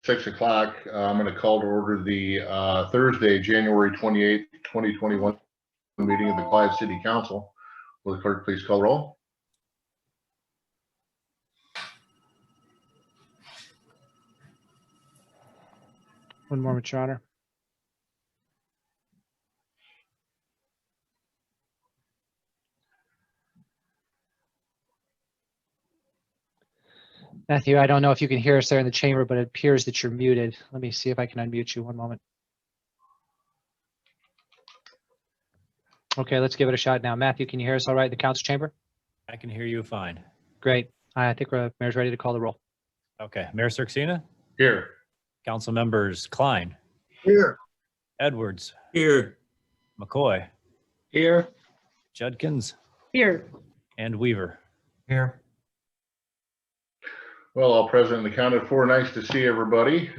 6 o'clock. I'm going to call to order the Thursday, January 28th, 2021 meeting of the Clive City Council. Will the clerk please call the roll? One moment, Your Honor. Matthew, I don't know if you can hear us there in the chamber, but it appears that you're muted. Let me see if I can unmute you. One moment. Okay, let's give it a shot now. Matthew, can you hear us all right in the council chamber? I can hear you fine. Great. I think Mayor's ready to call the roll. Okay, Mayor Cirksena, Here. Council members Klein, Here. Edwards, Here. McCoy, Here. Judkins, Here. and Weaver. Here. Well, all present and accounted for. Nice to see everybody.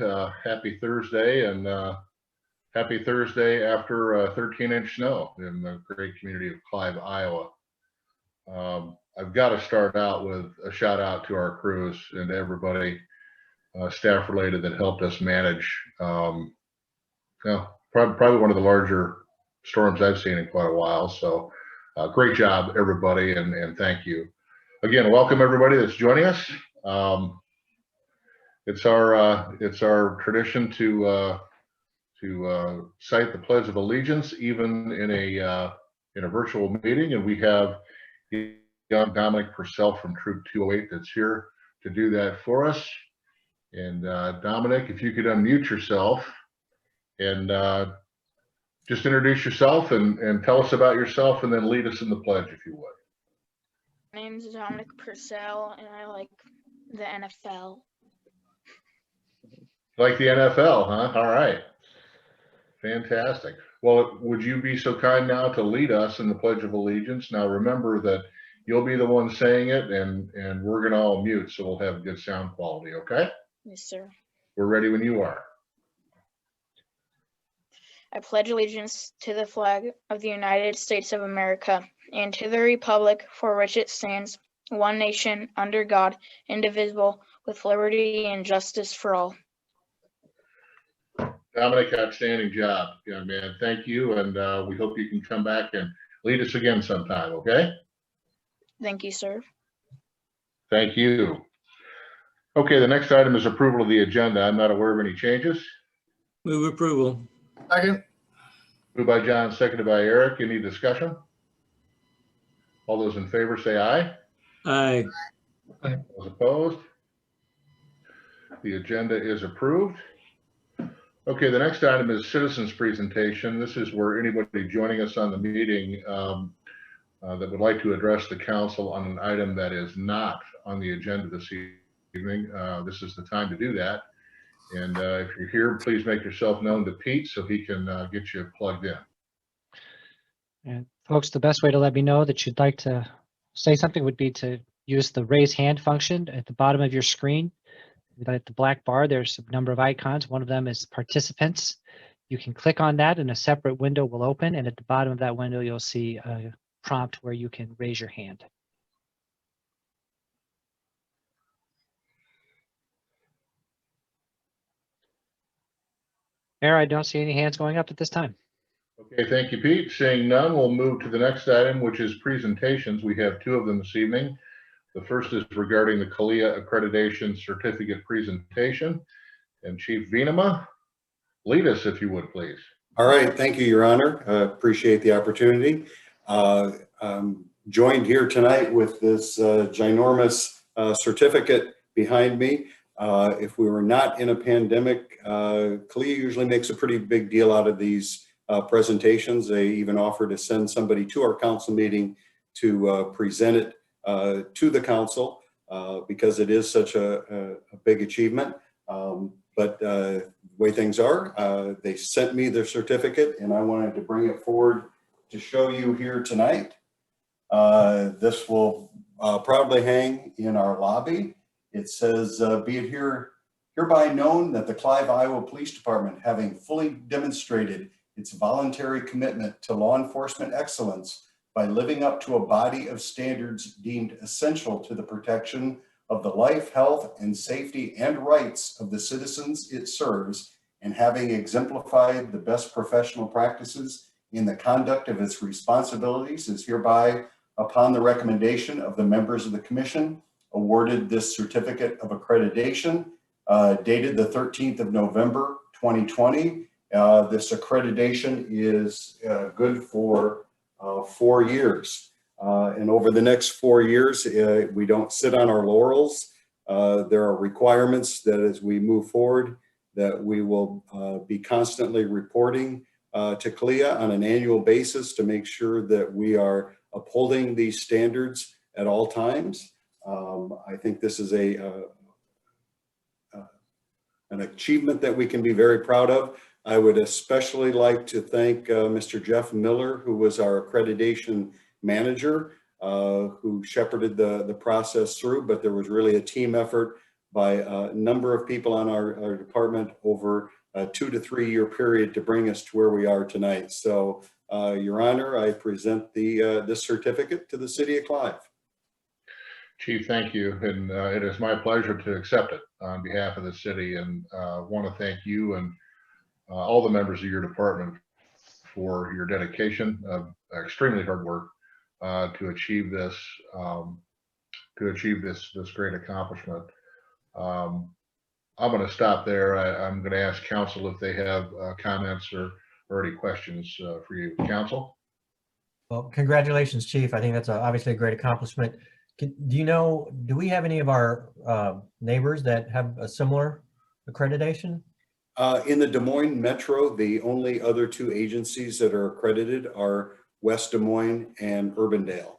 Happy Thursday, and happy Thursday after 13-inch snow in the great community of Clive, Iowa. I've got to start out with a shout out to our crews and to everybody staff related that helped us manage probably one of the larger storms I've seen in quite a while. So great job, everybody, and thank you. Again, welcome everybody that's joining us. It's our tradition to cite the Pledge of Allegiance even in a virtual meeting, and we have young Dominic Purcell from Troop 208 that's here to do that for us. And Dominic, if you could unmute yourself and just introduce yourself and tell us about yourself, and then lead us in the pledge, if you would. My name is Dominic Purcell, and I like the NFL. Like the NFL, huh? All right. Fantastic. Well, would you be so kind now to lead us in the Pledge of Allegiance? Now, remember that you'll be the one saying it, and we're going to all mute, so we'll have good sound quality, okay? Yes, sir. We're ready when you are. I pledge allegiance to the flag of the United States of America and to the republic for which it stands, one nation, under God, indivisible, with liberty and justice for all. Dominic, outstanding job, young man. Thank you, and we hope you can come back and lead us again sometime, okay? Thank you, sir. Thank you. Okay, the next item is approval of the agenda. I'm not aware of any changes. Move approval. Second. Moved by John, seconded by Eric. Any discussion? All those in favor say aye. Aye. Those opposed? The agenda is approved. Okay, the next item is citizens presentation. This is where anybody joining us on the meeting that would like to address the council on an item that is not on the agenda this evening. This is the time to do that. And if you're here, please make yourself known to Pete so he can get you plugged in. And folks, the best way to let me know that you'd like to say something would be to use the raise hand function at the bottom of your screen. At the black bar, there's a number of icons. One of them is participants. You can click on that and a separate window will open. And at the bottom of that window, you'll see a prompt where you can raise your hand. Mayor, I don't see any hands going up at this time. Okay, thank you, Pete. Seeing none, we'll move to the next item, which is presentations. We have two of them this evening. The first is regarding the CALIA accreditation certificate presentation. And Chief Venema, lead us if you would, please. All right, thank you, Your Honor. Appreciate the opportunity. I'm joined here tonight with this ginormous certificate behind me. If we were not in a pandemic, CALIA usually makes a pretty big deal out of these presentations. They even offer to send somebody to our council meeting to present it to the council because it is such a big achievement. But the way things are, they sent me their certificate and I wanted to bring it forward to show you here tonight. This will proudly hang in our lobby. It says, be it hereby known that the Clive, Iowa Police Department, having fully demonstrated its voluntary commitment to law enforcement excellence by living up to a body of standards deemed essential to the protection of the life, health, and safety and rights of the citizens it serves, and having exemplified the best professional practices in the conduct of its responsibilities, is hereby, upon the recommendation of the members of the commission, awarded this certificate of accreditation dated the 13th of November, 2020. This accreditation is good for 4 years. And over the next 4 years, we don't sit on our laurels. There are requirements that as we move forward, that we will be constantly reporting to CLIA on an annual basis to make sure that we are upholding these standards at all times. I think this is an achievement that we can be very proud of. I would especially like to thank Mr. Jeff Miller, who was our accreditation manager, who shepherded the process through, but there was really a team effort by a number of people on our department over a 2 to 3 year period to bring us to where we are tonight. So, Your Honor, I present this certificate to the City of Clive. Chief, thank you. And it is my pleasure to accept it on behalf of the city, and want to thank you and all the members of your department for your dedication of extremely hard work to achieve this this great accomplishment. I'm going to stop there. I'm going to ask council if they have comments or any questions for you. Council? Well, congratulations, Chief. I think that's obviously a great accomplishment. Do we have any of our neighbors that have a similar accreditation? In the Des Moines Metro, the only other 2 agencies that are accredited are West Des Moines and Urbandale.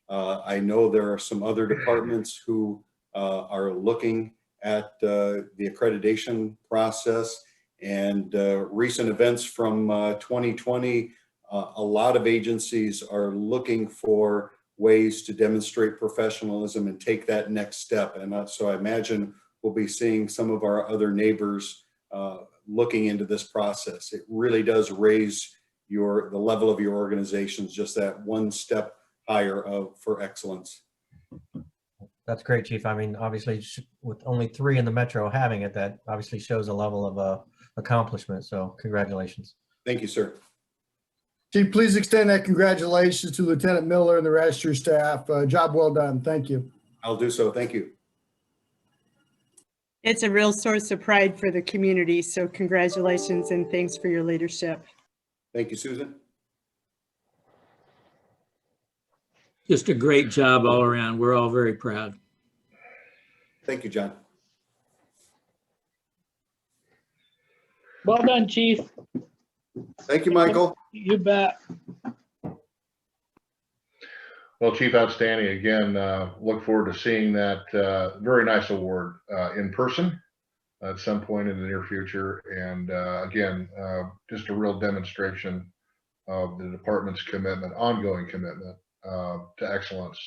I know there are some other departments who are looking at the accreditation process, and recent events from 2020, a lot of agencies are looking for ways to demonstrate professionalism and take that next step. And so I imagine we'll be seeing some of our other neighbors looking into this process. It really does raise the level of your organizations just that one step higher for excellence. That's great, Chief. I mean, obviously, with only 3 in the metro having it, that obviously shows a level of accomplishment. So congratulations. Thank you, sir. Chief, please extend that congratulations to Lieutenant Miller and the rest of your staff. Job well done. Thank you. I'll do so. Thank you. It's a real source of pride for the community. So congratulations and thanks for your leadership. Thank you, Susan. Just a great job all around. We're all very proud. Thank you, John. Well done, Chief. Thank you, Michael. You bet. Well, Chief, outstanding. Again, look forward to seeing that very nice award in person at some point in the near future. And again, just a real demonstration of the department's commitment, ongoing commitment to excellence.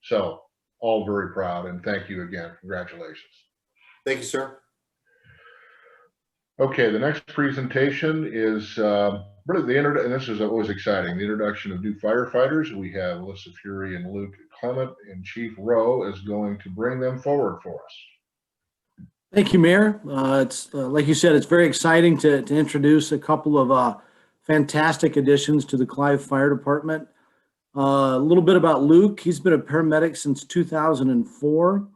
So all very proud, and thank you again. Congratulations. Thank you, sir. Okay, the next presentation is really and this is always exciting, the introduction of new firefighters. We have Alyssa Fury and Luke Clement, and Chief Rowe is going to bring them forward for us. Thank you, Mayor. It's like you said, it's very exciting to introduce a couple of fantastic additions to the Clive Fire Department. A little bit about Luke. He's been a paramedic since 2004.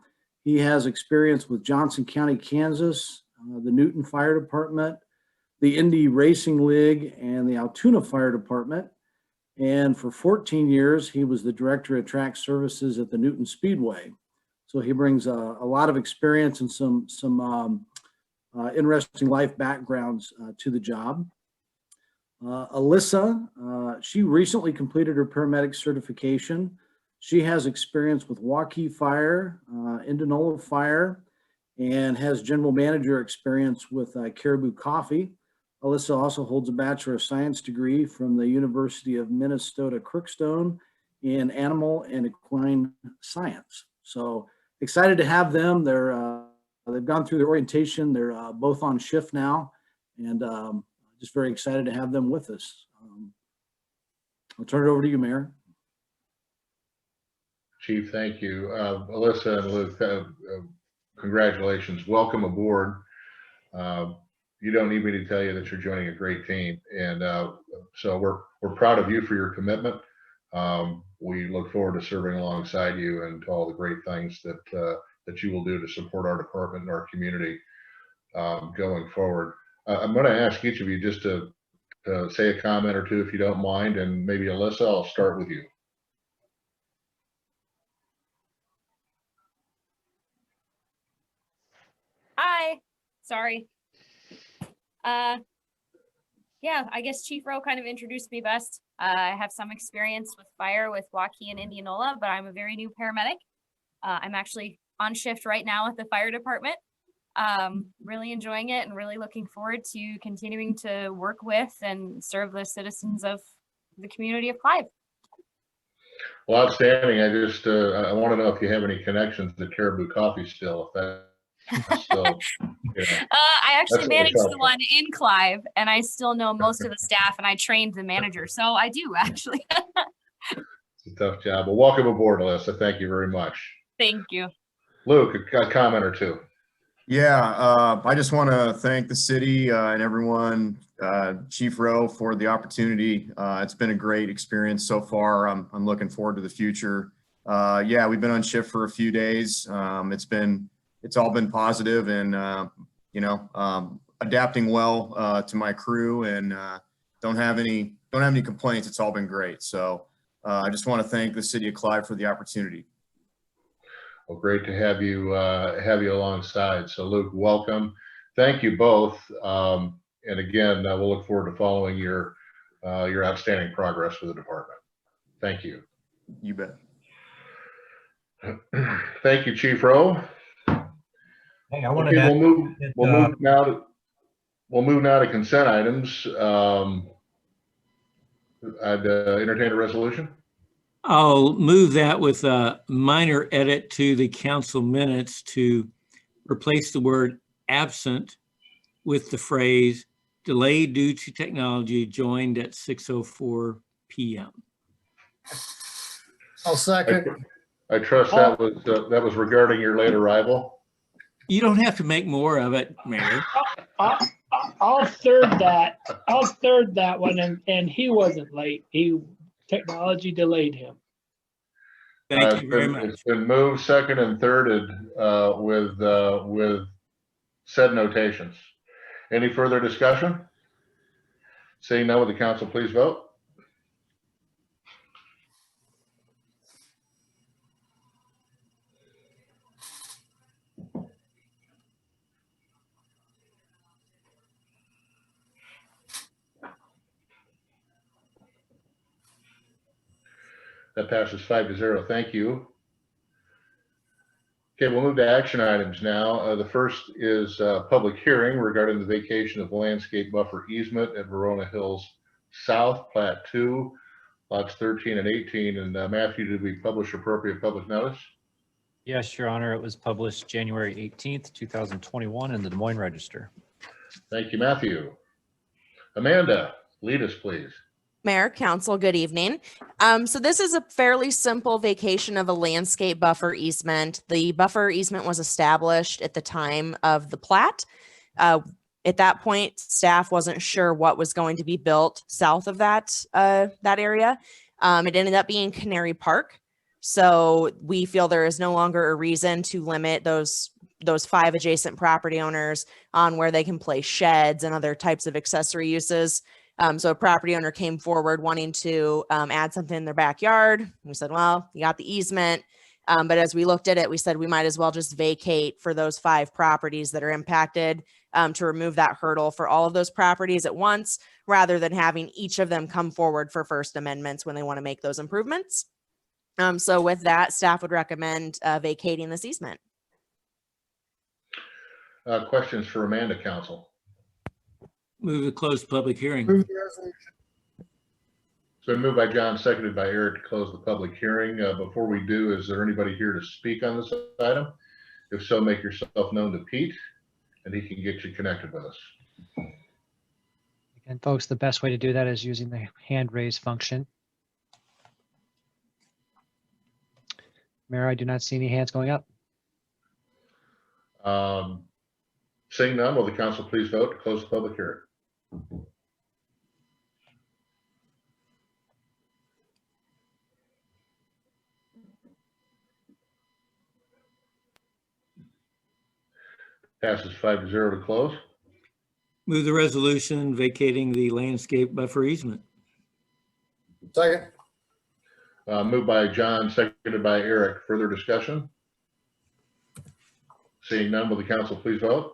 He has experience with Johnson County, Kansas, the Newton Fire Department, the Indy Racing League, and the Altoona Fire Department. And for 14 years, he was the director of track services at the Newton Speedway. So he brings a lot of experience and some interesting life backgrounds to the job. Alyssa, she recently completed her paramedic certification. She has experience with Waukee Fire, Indianola Fire, and has general manager experience with Caribou Coffee. Alyssa also holds a Bachelor of Science degree from the University of Minnesota Crookston in Animal and Equine Science. So excited to have them. They've gone through their orientation. They're both on shift now, and just very excited to have them with us. I'll turn it over to you, Mayor. Chief, thank you. Alyssa and Luke, congratulations. Welcome aboard. You don't need me to tell you that you're joining a great team. And so we're proud of you for your commitment. We look forward to serving alongside you and to all the great things that you will do to support our department and our community going forward. I'm going to ask each of you just to say a comment or two, if you don't mind, and maybe Alyssa, I'll start with you. Hi, sorry. Yeah, I guess Chief Rowe kind of introduced me best. I have some experience with fire with Waukee and Indianola, but I'm a very new paramedic. I'm actually on shift right now at the fire department. Really enjoying it and really looking forward to continuing to work with and serve the citizens of the community of Clive. Well, outstanding. I want to know if you have any connections to Caribou Coffee still. If that's still, yeah. I actually That's managed what's the up. one in Clive, and I still know most of the staff, and I trained the manager, so I do actually. It's a tough job. Well, welcome aboard, Alyssa. Thank you very much. Thank you. Luke, a comment or two. Yeah, I just want to thank the city and everyone, Chief Rowe, for the opportunity. It's been a great experience so far. I'm looking forward to the future. Yeah, we've been on shift for a few days. It's all been positive and, adapting well to my crew and don't have any complaints. It's all been great. So I just want to thank the city of Clive for the opportunity. Well, great to have you alongside. So Luke, welcome. Thank you both. And again, we'll look forward to following your outstanding progress for the department. Thank you. You bet. Thank you, Chief Rowe. Hey, I wanted Okay, to we'll move now to consent items. I'd entertain a resolution. I'll move that with a minor edit to the council minutes to replace the word absent with the phrase delayed due to technology joined at 6:04 p.m. I'll second. I trust that was regarding your late arrival. You don't have to make more of it, Mayor. I'll third that. I'll third that one, and he wasn't late. Technology delayed him. Thank you very much. It's been moved, second, and thirded with said notations. Any further discussion? Seeing none, would the council please vote? That passes 5-0. Thank you. Okay, we'll move to action items now. The first is a public hearing regarding the vacation of landscape buffer easement at Verona Hills South, Plat 2, lots 13 and 18. And Matthew, did we publish appropriate public notice? Yes, Your Honor. It was published January 18th, 2021 in the Des Moines Register. Thank you, Matthew. Amanda, lead us, please. Mayor, Council, good evening. So this is a fairly simple vacation of a landscape buffer easement. The buffer easement was established at the time of the plat. At that point, staff wasn't sure what was going to be built south of that area. It ended up being Canary Park. So we feel there is no longer a reason to limit those 5 adjacent property owners on where they can place sheds and other types of accessory uses. So a property owner came forward wanting to add something in their backyard. We said, well, you got the easement. But as we looked at it, we said we might as well just vacate for those 5 properties that are impacted to remove that hurdle for all of those properties at once, rather than having each of them come forward for first amendments when they want to make those improvements. So with that, staff would recommend vacating this easement. Questions for Amanda, Council? Move to close public hearing. Move the resolution. It's been moved by John, seconded by Eric to close the public hearing. Before we do, is there anybody here to speak on this item? If so, make yourself known to Pete, and he can get you connected with us. Again, folks, the best way to do that is using the hand raise function. Mayor, I do not see any hands going up. Seeing none, will the council please vote to close the public hearing? Passes 5-0 to close. Move the resolution vacating the landscape buffer easement. Second. Moved by John, seconded by Eric. Further discussion? Seeing none, will the council please vote?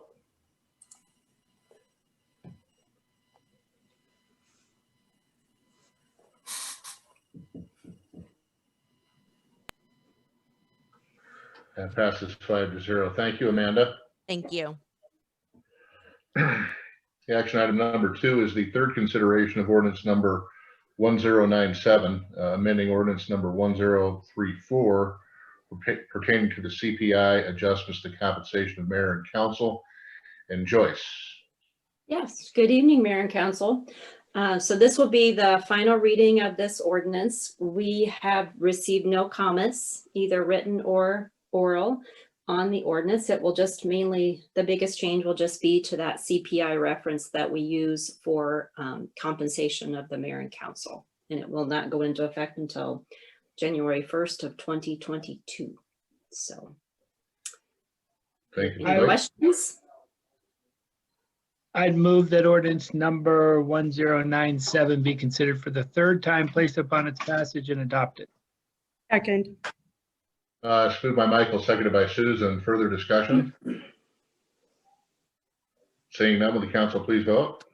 That passes 5-0. Thank you, Amanda. Thank you. Action item number 2 is the third consideration of ordinance number 1097, amending ordinance number 1034 pertaining to the CPI adjustments to compensation of mayor and council. And Joyce. Yes, good evening, Mayor and Council. So this will be the final reading of this ordinance. We have received no comments, either written or oral, on the ordinance. It will just mainly, the biggest change will just be to that CPI reference that we use for compensation of the mayor and council. And it will not go into effect until January 1st of 2022. So. Thank you. Any questions? I'd move that ordinance number 1097 be considered for the third time, placed upon its passage and adopted. Second. It's moved by Michael, seconded by Susan. Further discussion? Seeing none, will the council please vote?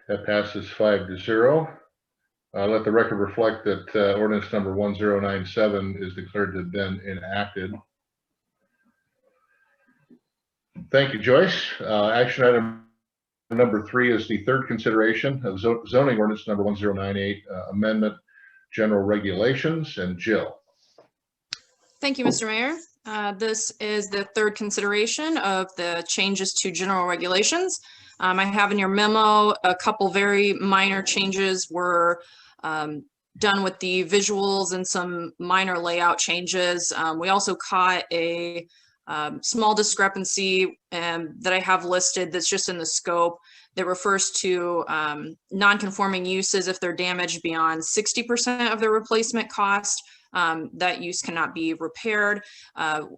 That passes 5-0. Let the record reflect that ordinance number 1097 is declared to have been enacted. Thank you, Joyce. Action item number 3 is the third consideration of zoning ordinance number 1098, amendment general regulations. And Jill. Thank you, Mr. Mayor. This is the third consideration of the changes to general regulations. I have in your memo a couple very minor changes were done with the visuals and some minor layout changes. We also caught a small discrepancy that I have listed that's just in the scope that refers to non-conforming uses if they're damaged beyond 60% of their replacement cost. That use cannot be repaired.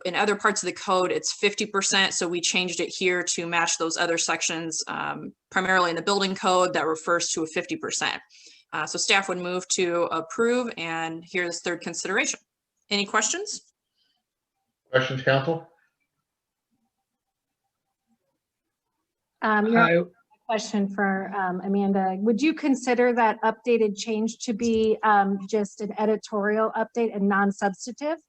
In other parts of the code, it's 50%. So we changed it here to match those other sections, primarily in the building code that refers to a 50%. So staff would move to approve, and here's third consideration. Any questions? Questions, council? Question for Amanda. Would you consider that updated change to be just an editorial update and non-substantive?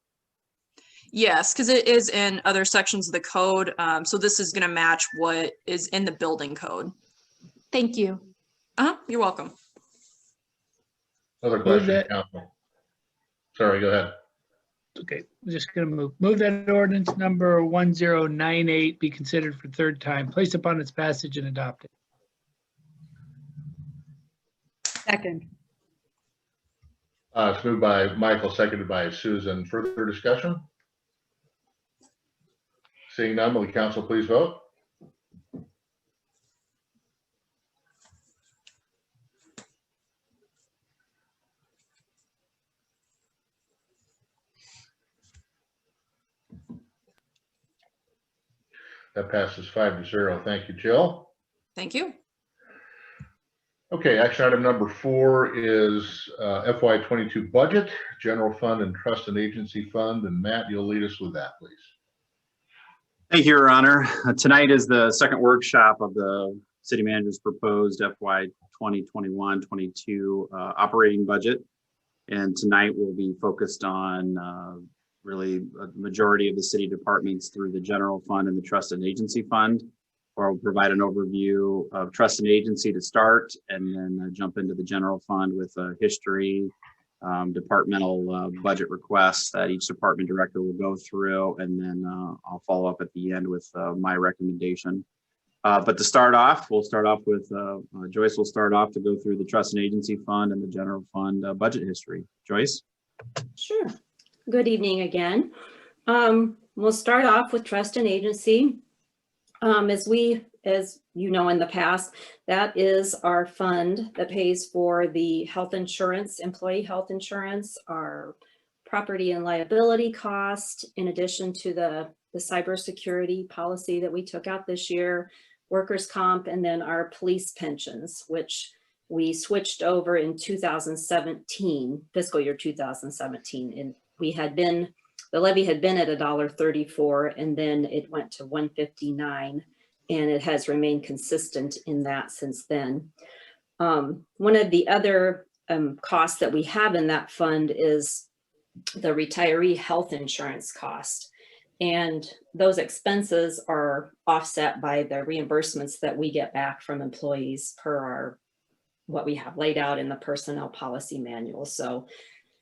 Yes, because it is in other sections of the code. So this is going to match what is in the building code. Thank you. You're welcome. Other questions, council? Sorry, go ahead. Okay, I'm just going to move that ordinance number 1098 be considered for third time, placed upon its passage and adopted. Second. It's moved by Michael, seconded by Susan. Further discussion? Seeing none, will the council please vote? That passes 5-0. Thank you, Jill. Thank you. Okay, action item number 4 is FY22 budget, general fund and trust and agency fund. And Matt, you'll lead us with that, please. Thank you, Your Honor. Tonight is the second workshop of the city manager's proposed FY 2021-22 operating budget. And tonight we'll be focused on really a majority of the city departments through the general fund and the trust and agency fund, where I'll provide an overview of trust and agency to start, and then jump into the general fund with a history, departmental budget requests that each department director will go through, and then I'll follow up at the end with my recommendation. But to start off, we'll start off with Joyce will start off to go through the trust and agency fund and the general fund budget history. Joyce? Sure. Good evening again. We'll start off with trust and agency. As you know, in the past, that is our fund that pays for the health insurance, employee health insurance, our property and liability cost, in addition to the cybersecurity policy that we took out this year, workers' comp, and then our police pensions, which we switched over in 2017, fiscal year 2017. And the levy had been at $1.34, and then it went to $1.59, and it has remained consistent in that since then. One of the other costs that we have in that fund is the retiree health insurance cost. And those expenses are offset by the reimbursements that we get back from employees per what we have laid out in the personnel policy manual. So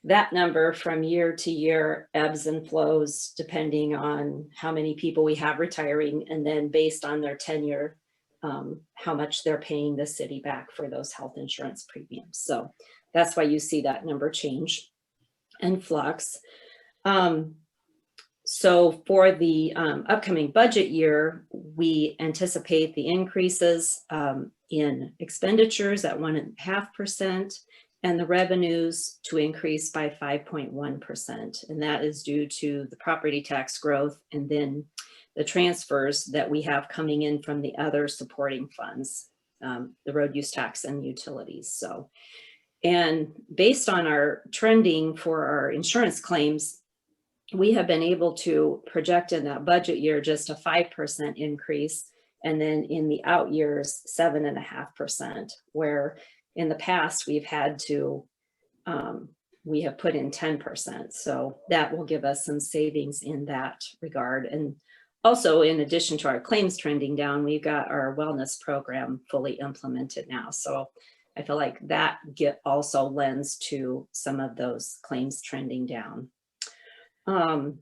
that number from year to year ebbs and flows depending on how many people we have retiring, and then based on their tenure, how much they're paying the city back for those health insurance premiums. So that's why you see that number change and flux. So for the upcoming budget year, we anticipate the increases in expenditures at 1.5%, and the revenues to increase by 5.1%. And that is due to the property tax growth and then the transfers that we have coming in from the other supporting funds, the road use tax and utilities. So, and based on our trending for our insurance claims, we have been able to project in that budget year just a 5% increase, and then in the out years, 7.5%, where in the past we've had to, we have put in 10%. So that will give us some savings in that regard. And also, in addition to our claims trending down, we've got our wellness program fully implemented now. So I feel like that also lends to some of those claims trending down. And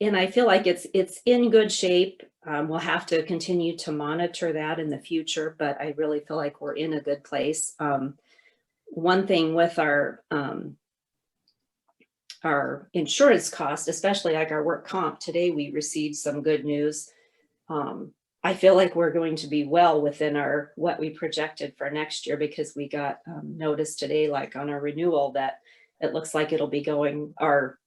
I feel like it's in good shape. We'll have to continue to monitor that in the future, but I really feel like we're in a good place. One thing with our insurance cost, especially like our work comp, today we received some good news. I feel like we're going to be well within what we projected for next year, because we got notice today, like on our renewal, that it looks like it'll be going, our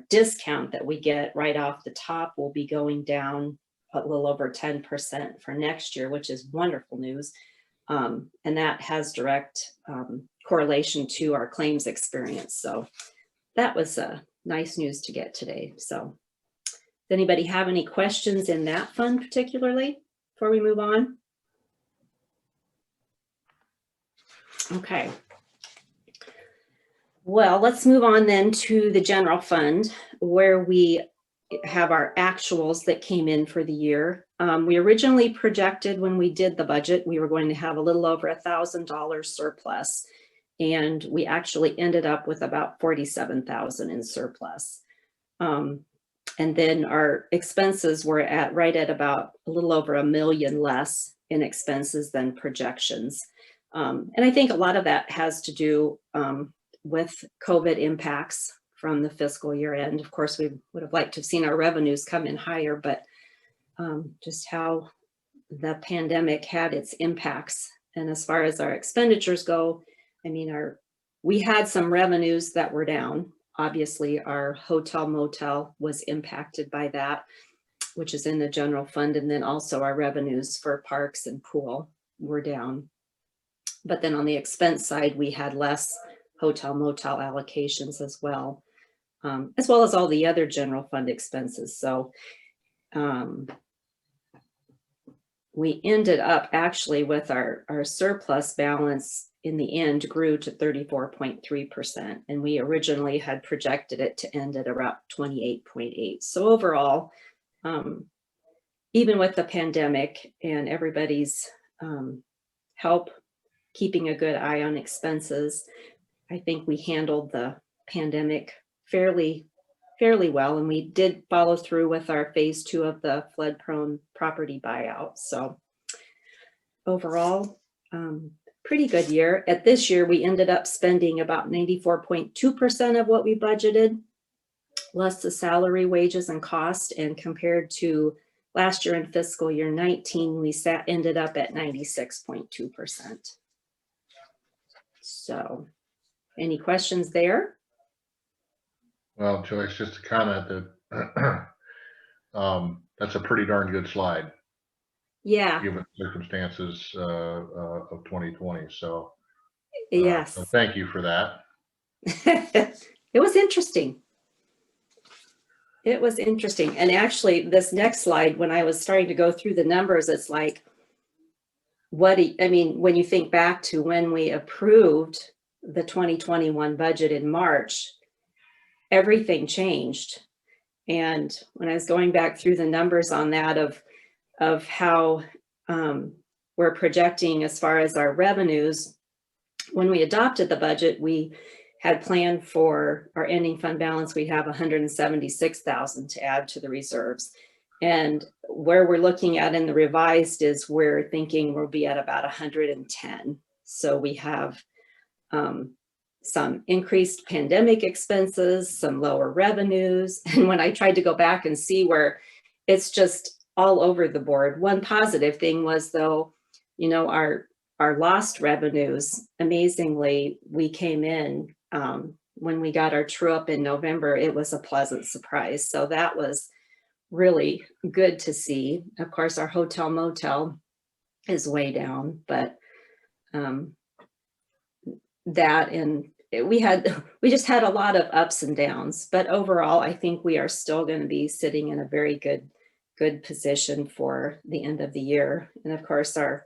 discount that we get right off the top will be going down a little over 10% for next year, which is wonderful news. And that has direct correlation to our claims experience. So that was nice news to get today. So does anybody have any questions in that fund particularly before we move on? Okay. Well, let's move on then to the general fund, where we have our actuals that came in for the year. We originally projected, when we did the budget, we were going to have a little over $1,000 surplus, and we actually ended up with about $47,000 in surplus. And then our expenses were right at about a little over $1 million less in expenses than projections. And I think a lot of that has to do with COVID impacts from the fiscal year end. Of course, we would have liked to have seen our revenues come in higher, but just how the pandemic had its impacts. And as far as our expenditures go, I mean, we had some revenues that were down. Obviously, our hotel motel was impacted by that, which is in the general fund. And then also our revenues for parks and pool were down. But then on the expense side, we had less hotel motel allocations as well as all the other general fund expenses. So we ended up actually with our surplus balance in the end grew to 34.3%, and we originally had projected it to end at about 28.8. So overall, even with the pandemic and everybody's help keeping a good eye on expenses, I think we handled the pandemic fairly well, and we did follow through with our phase 2 of the flood prone property buyout. So overall, pretty good year. At this year, we ended up spending about 94.2% of what we budgeted, less the salary, wages, and cost. And compared to last year in fiscal year 19, we ended up at 96.2%. So any questions there? Well, Joyce, just a comment that that's a pretty darn good slide, Yeah. given the circumstances of 2020. So, Yes. so thank you for that. It was interesting. It was interesting. And actually, this next slide, when I was starting to go through the numbers, it's like, I mean, when you think back to when we approved the 2021 budget in March, everything changed. And when I was going back through the numbers on that of how we're projecting as far as our revenues, when we adopted the budget, we had planned for our ending fund balance, we have 176,000 to add to the reserves. And where we're looking at in the revised is we're thinking we'll be at about 110. So we have some increased pandemic expenses, some lower revenues. And when I tried to go back and see where it's just all over the board, one positive thing was, though, you know, our lost revenues, amazingly, we came in when we got our true up in November, it was a pleasant surprise. So that was really good to see. Of course, our hotel motel is way down, but that, and we just had a lot of ups and downs, but overall, I think we are still going to be sitting in a very good position for the end of the year. And of course, our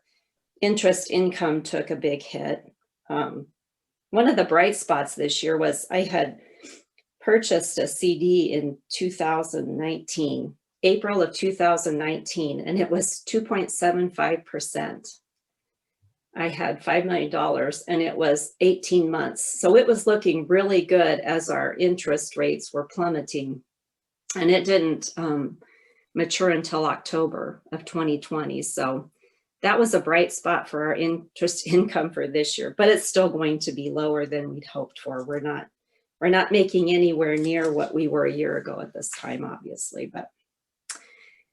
interest income took a big hit. One of the bright spots this year was I had purchased a CD in 2019, April of 2019, and it was 2.75%. I had $5 million and it was 18 months. So it was looking really good as our interest rates were plummeting, and it didn't mature until October of 2020. So that was a bright spot for our interest income for this year, but it's still going to be lower than we'd hoped for. We're not making anywhere near what we were a year ago at this time, obviously, but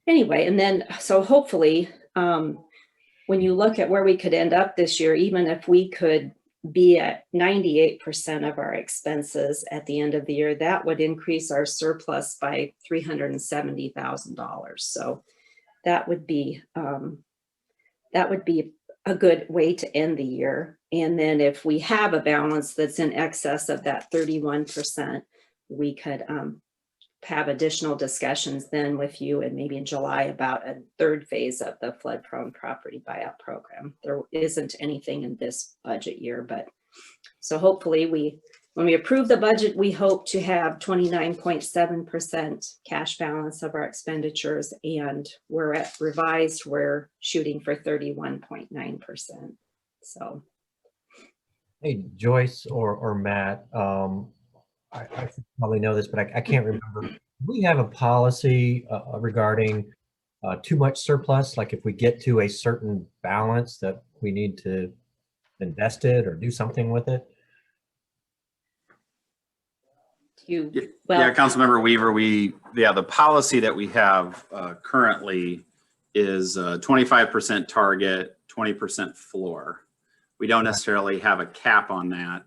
anyway, and then, so hopefully, when you look at where we could end up this year, even if we could be at 98% of our expenses at the end of the year, that would increase our surplus by $370,000. So that would be a good way to end the year. And then if we have a balance that's in excess of that 31%, we could have additional discussions then with you and maybe in July about a third phase of the flood prone property buyout program. There isn't anything in this budget year, but so hopefully when we approve the budget, we hope to have 29.7% cash balance of our expenditures, and we're at revised, we're shooting for 31.9%. So. Hey, Joyce or Matt, I probably know this, but I can't remember. Do we have a policy regarding too much surplus? Like if we get to a certain balance that we need to invest it or do something with it? Yeah, Councilmember Weaver, the policy that we have currently is 25% target, 20% floor. We don't necessarily have a cap on that.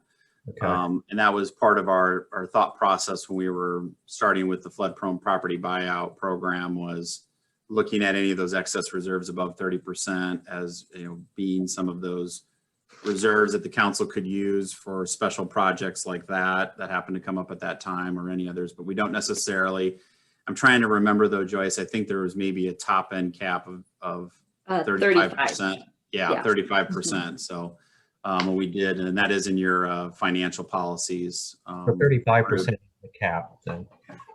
Okay. And that was part of our thought process when we were starting with the flood prone property buyout program, was looking at any of those excess reserves above 30% as, you know, being some of those reserves that the council could use for special projects like that happen to come up at that time, or any others. But we don't necessarily, I'm trying to remember though, Joyce, I think there was maybe a top end cap of 35%. Yeah, 35%. Mm-hmm. So we did, and that is in your financial policies. For 35% the cap then.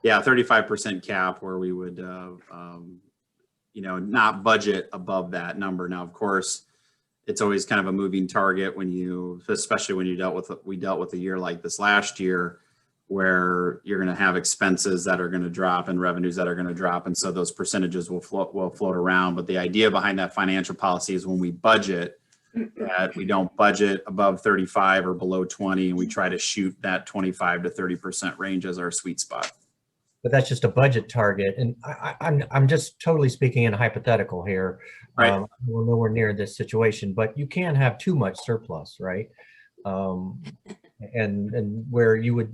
Yeah, 35% cap, where we would, you know, not budget above that number. Now, of course, it's always kind of a moving target when you, especially when we dealt with a year like this last year, where you're going to have expenses that are going to drop and revenues that are going to drop. And so those percentages will float around. But the idea behind that financial policy is when we budget, that we don't budget above 35 or below 20, and we try to shoot that 25 to 30% range as our sweet spot. But that's just a budget target. And I'm just totally speaking in hypothetical here. Right. We're nowhere near this situation, but you can have too much surplus, right? And where you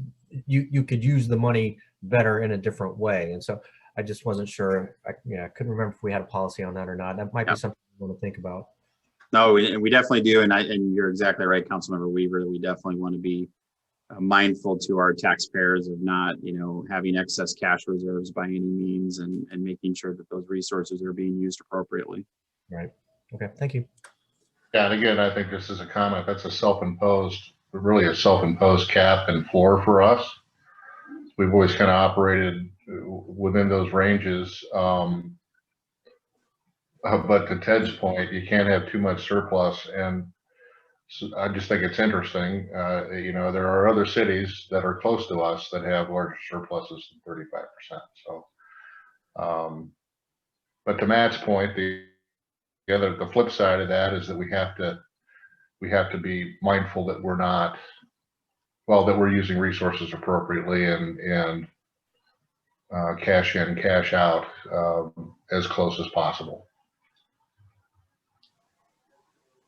could use the money better in a different way. And so I just wasn't sure. I couldn't remember if we had a policy on that or not. That might be something I want to think about. No, we definitely do. And you're exactly right, Councilmember Weaver, that we definitely want to be mindful to our taxpayers of not, having excess cash reserves by any means, and making sure that those resources are being used appropriately. Right. Okay. Thank you. Yeah, and again, I think this is a comment, that's really a self-imposed cap and floor for us. We've always kind of operated within those ranges. But to Ted's point, you can't have too much surplus. And so I just think it's interesting. There are other cities that are close to us that have larger surpluses than 35%. So, but to Matt's point, the flip side of that is that we have to be mindful that that we're using resources appropriately and cash in, cash out as close as possible.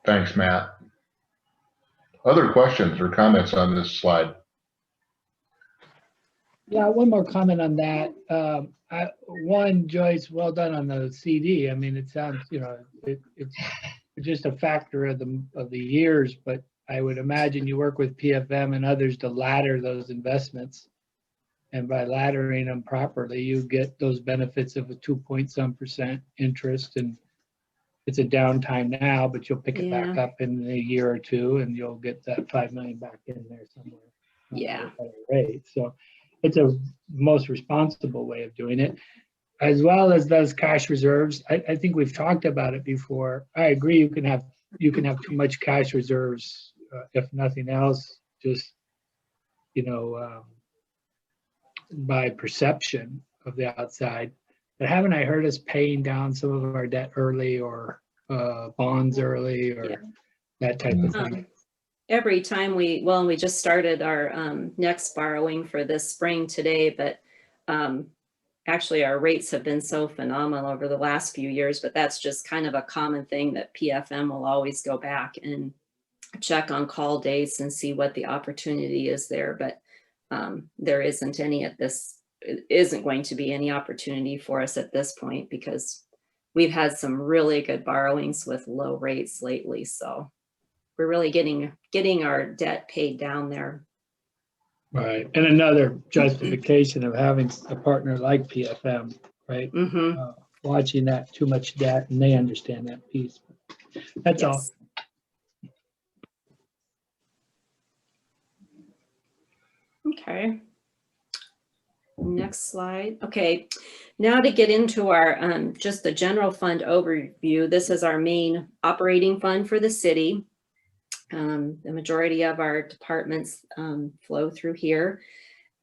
Thanks, Matt. Other questions or comments on this slide? Yeah, one more comment on that. Joyce, well done on the CD. I mean, it sounds, it's just a factor of the years, but I would imagine you work with PFM and others to ladder those investments. And by laddering them properly, you get those benefits of a 2-point-some% interest, and it's a downtime now, but you'll pick it back up in a year or two, and you'll get that $5 million back in there somewhere. Yeah. At a better rate. So it's a most responsible way of doing it, as well as those cash reserves. I think we've talked about it before. I agree. You can have too much cash reserves, if nothing else, just by perception of the outside. But haven't I heard us paying down some of our debt early, or bonds early, or that type of thing? Every time we just started our next borrowing for this spring today, but actually our rates have been so phenomenal over the last few years, but that's just kind of a common thing that PFM will always go back and check on call dates and see what the opportunity is there. But there isn't going to be any opportunity for us at this point, because we've had some really good borrowings with low rates lately. So we're really getting our debt paid down there. Right. And another justification of having a partner like PFM, right? Watching that too much debt, and they understand that piece. That's all. Okay. Next slide. Okay, now to get into our just the general fund overview. This is our main operating fund for the city. The majority of our departments flow through here.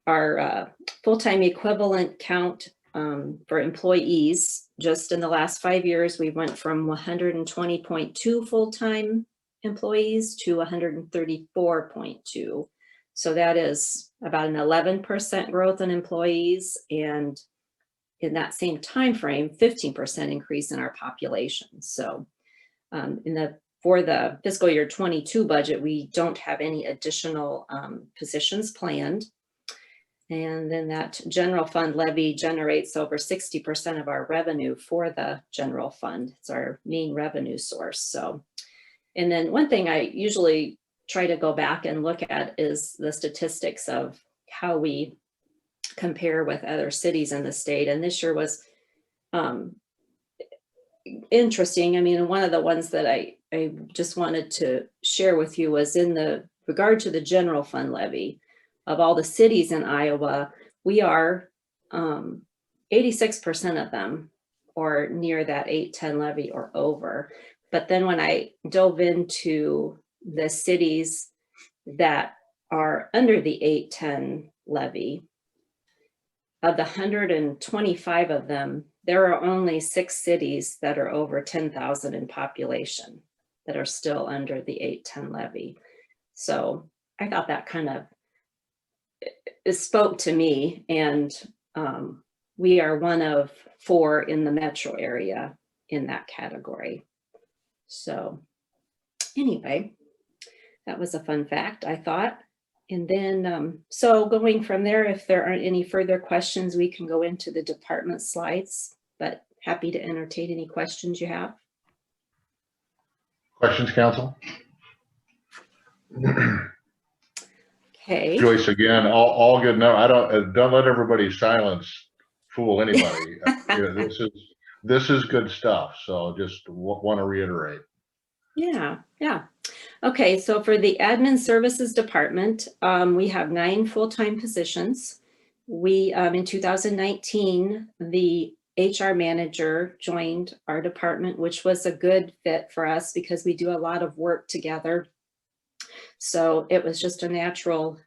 Our full-time equivalent count for employees, just in the last 5 years, we went from 120.2 full-time employees to 134.2. So that is about an 11% growth in employees, and in that same time frame, 15% increase in our population. So for the fiscal year 22 budget, we don't have any additional positions planned. And then that general fund levy generates over 60% of our revenue for the general fund. It's our main revenue source. So, and then one thing I usually try to go back and look at is the statistics of how we compare with other cities in the state. And this year was interesting. I mean, one of the ones that I just wanted to share with you was in the regard to the general fund levy. Of all the cities in Iowa, we are 86% of them or near that 810 levy or over. But then when I dove into the cities that are under the 810 levy, of the 125 of them, there are only 6 cities that are over 10,000 in population that are still under the 810 levy. So I thought that kind of it spoke to me, and we are one of 4 in the metro area in that category. So anyway, that was a fun fact, I thought. And then, so going from there, if there aren't any further questions, we can go into the department slides, but happy to entertain any questions you have. Questions, council? Okay. Joyce, again, all good. No, I don't let everybody's silence fool anybody. You know, this is good stuff. So just want to reiterate. Yeah. Okay, so for the admin services department, we have 9 full-time positions. We, in 2019, the HR manager joined our department, which was a good fit for us because we do a lot of work together. So it was just a natural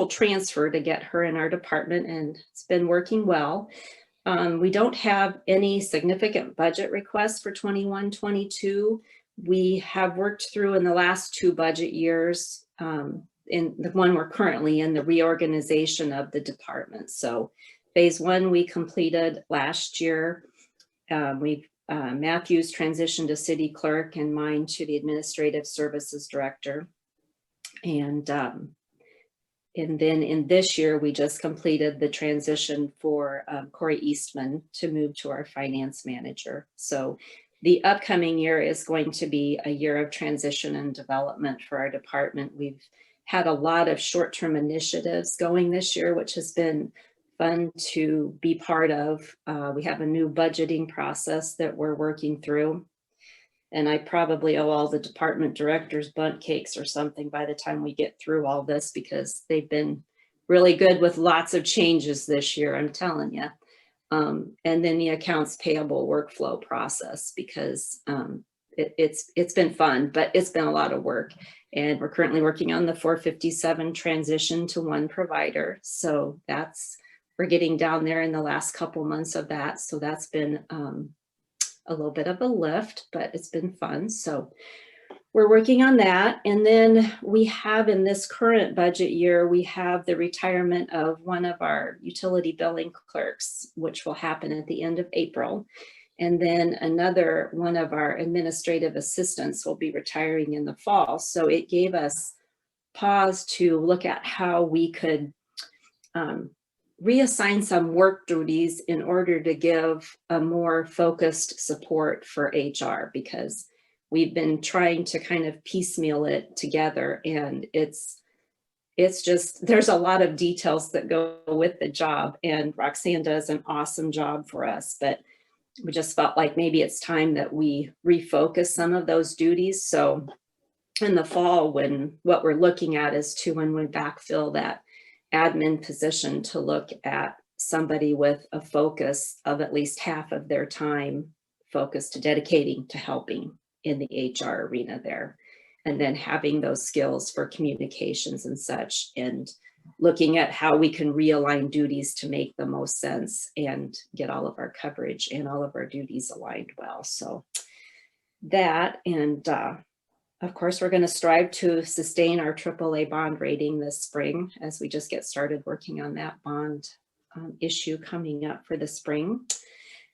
transfer to get her in our department, and it's been working well. We don't have any significant budget requests for 21-22. We have worked through in the last 2 budget years, in the one we're currently in, the reorganization of the department. So phase 1 we completed last year. Matthew's transitioned to city clerk and mine to the administrative services director. And then in this year, we just completed the transition for Corey Eastman to move to our finance manager. So the upcoming year is going to be a year of transition and development for our department. We've had a lot of short-term initiatives going this year, which has been fun to be part of. We have a new budgeting process that we're working through. And I probably owe all the department directors bundt cakes or something by the time we get through all this, because they've been really good with lots of changes this year, I'm telling you. And then the accounts payable workflow process, because it's been fun, but it's been a lot of work. And we're currently working on the 457 transition to one provider. So we're getting down there in the last couple months of that. So that's been a little bit of a lift, but it's been fun. So we're working on that. And then we have, in this current budget year, we have the retirement of one of our utility billing clerks, which will happen at the end of April. And then another one of our administrative assistants will be retiring in the fall. So it gave us pause to look at how we could reassign some work duties in order to give a more focused support for HR, because we've been trying to kind of piecemeal it together, and it's just, there's a lot of details that go with the job, and Roxanne does an awesome job for us, but we just felt like maybe it's time that we refocus some of those duties. So in the fall, what we're looking at is when we backfill that admin position, to look at somebody with a focus of at least half of their time focused to dedicating to helping in the HR arena there, and then having those skills for communications and such, and looking at how we can realign duties to make the most sense and get all of our coverage and all of our duties aligned well. So that, and of course, we're going to strive to sustain our AAA bond rating this spring, as we just get started working on that bond issue coming up for the spring.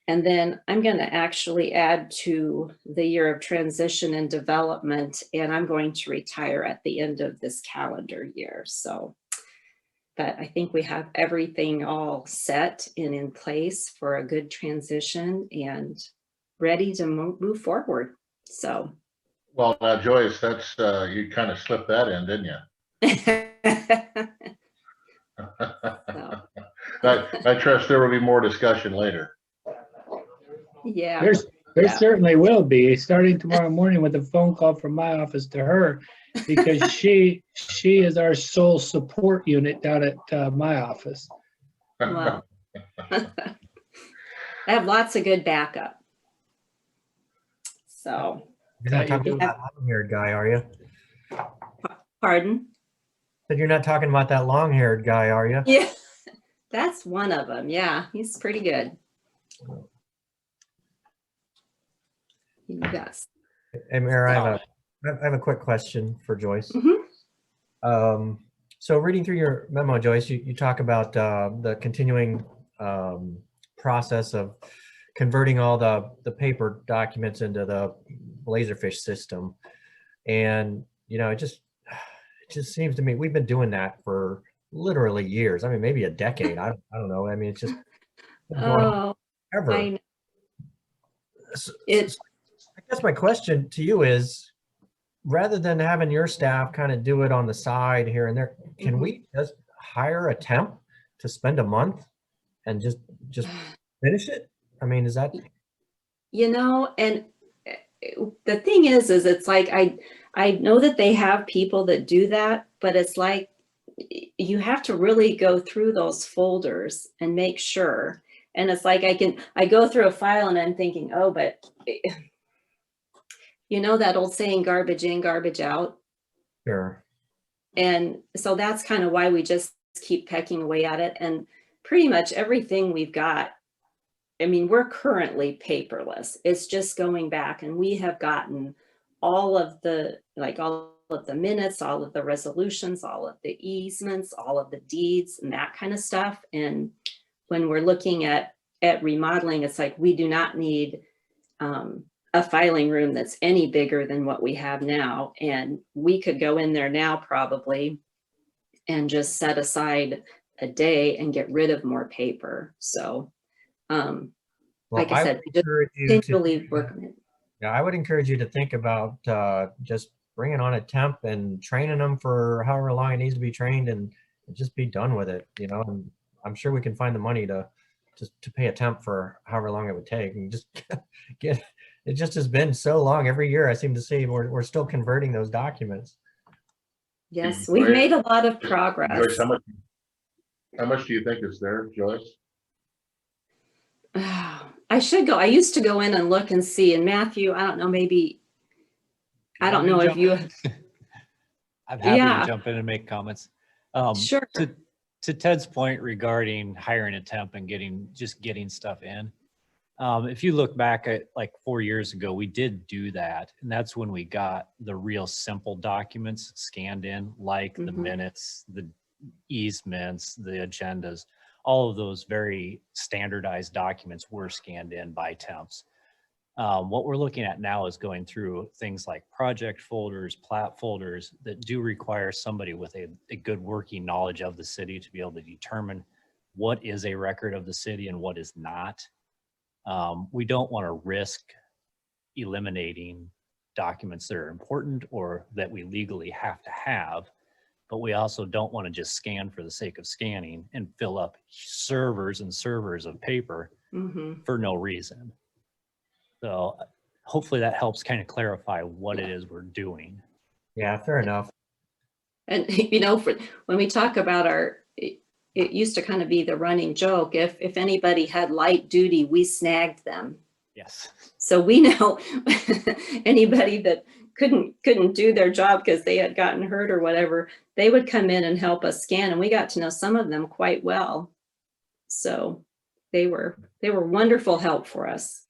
And then I'm going to actually add to the year of transition and development, and I'm going to retire at the end of this calendar year. So, but I think we have everything all set and in place for a good transition and ready to move forward. So. Well, now Joyce, that's you kind of slipped that in, didn't you? I trust there will be more discussion later. Yeah. There certainly will be, starting tomorrow morning with a phone call from my office to her, because she is our sole support unit down at my office. Wow. I have lots of good backup. So, You're not talking about that long-haired guy, are you? pardon? Said you're not talking about that long-haired guy, are you? Yeah, that's one of them. Yeah, he's pretty good. Yes. Hey, Mayor, I have a quick question for Joyce. So reading through your memo, Joyce, you talk about the continuing process of converting all the paper documents into the Laserfish system. And, you know, it just seems to me we've been doing that for literally years. I mean, maybe a decade. I don't know. I mean, it's just been going on forever. I know. So I guess my question to you is, rather than having your staff kind of do it on the side here and there, can we just hire a temp to spend a month and just finish it? I mean, is that? You know, and the thing is it's like, I know that they have people that do that, but it's like, you have to really go through those folders and make sure. And it's like, I go through a file and I'm thinking, oh, but you know, that old saying, garbage in, garbage out. Sure. And so that's kind of why we just keep pecking away at it. And pretty much everything we've got, I mean, we're currently paperless. It's just going back, and we have gotten all of the minutes, all of the resolutions, all of the easements, all of the deeds and that kind of stuff. And when we're looking at remodeling, it's like, we do not need a filing room that's any bigger than what we have now. And we could go in there now probably and just set aside a day and get rid of more paper. So, like I said, just continually work on it. Yeah, I would encourage you to think about just bringing on a temp and training them for however long it needs to be trained, and just be done with it. You know, and I'm sure we can find the money to pay a temp for however long it would take, and just get. It just has been so long. Every year I seem to see we're still converting those documents. Yes, we've made a lot of progress. Joyce, how much do you think is there, Joyce? I should go. I used to go in and look and see. And Matthew, I don't know, maybe, I don't know if you. I'm happy to jump in and make comments. Sure. To Ted's point regarding hiring a temp and getting stuff in. If you look back at like 4 years ago, we did do that. And that's when we got the real simple documents scanned in, like the minutes, the easements, the agendas, all of those very standardized documents were scanned in by temps. What we're looking at now is going through things like project folders, plat folders that do require somebody with a good working knowledge of the city to be able to determine what is a record of the city and what is not. We don't want to risk eliminating documents that are important or that we legally have to have, but we also don't want to just scan for the sake of scanning and fill up servers and servers of paper for no reason. So hopefully that helps kind of clarify what it is we're doing. Yeah, fair enough. And, you know, when we talk about it used to kind of be the running joke. If anybody had light duty, we snagged them. Yes. So we know anybody that couldn't do their job because they had gotten hurt or whatever, they would come in and help us scan. And we got to know some of them quite well. So they were wonderful help for us.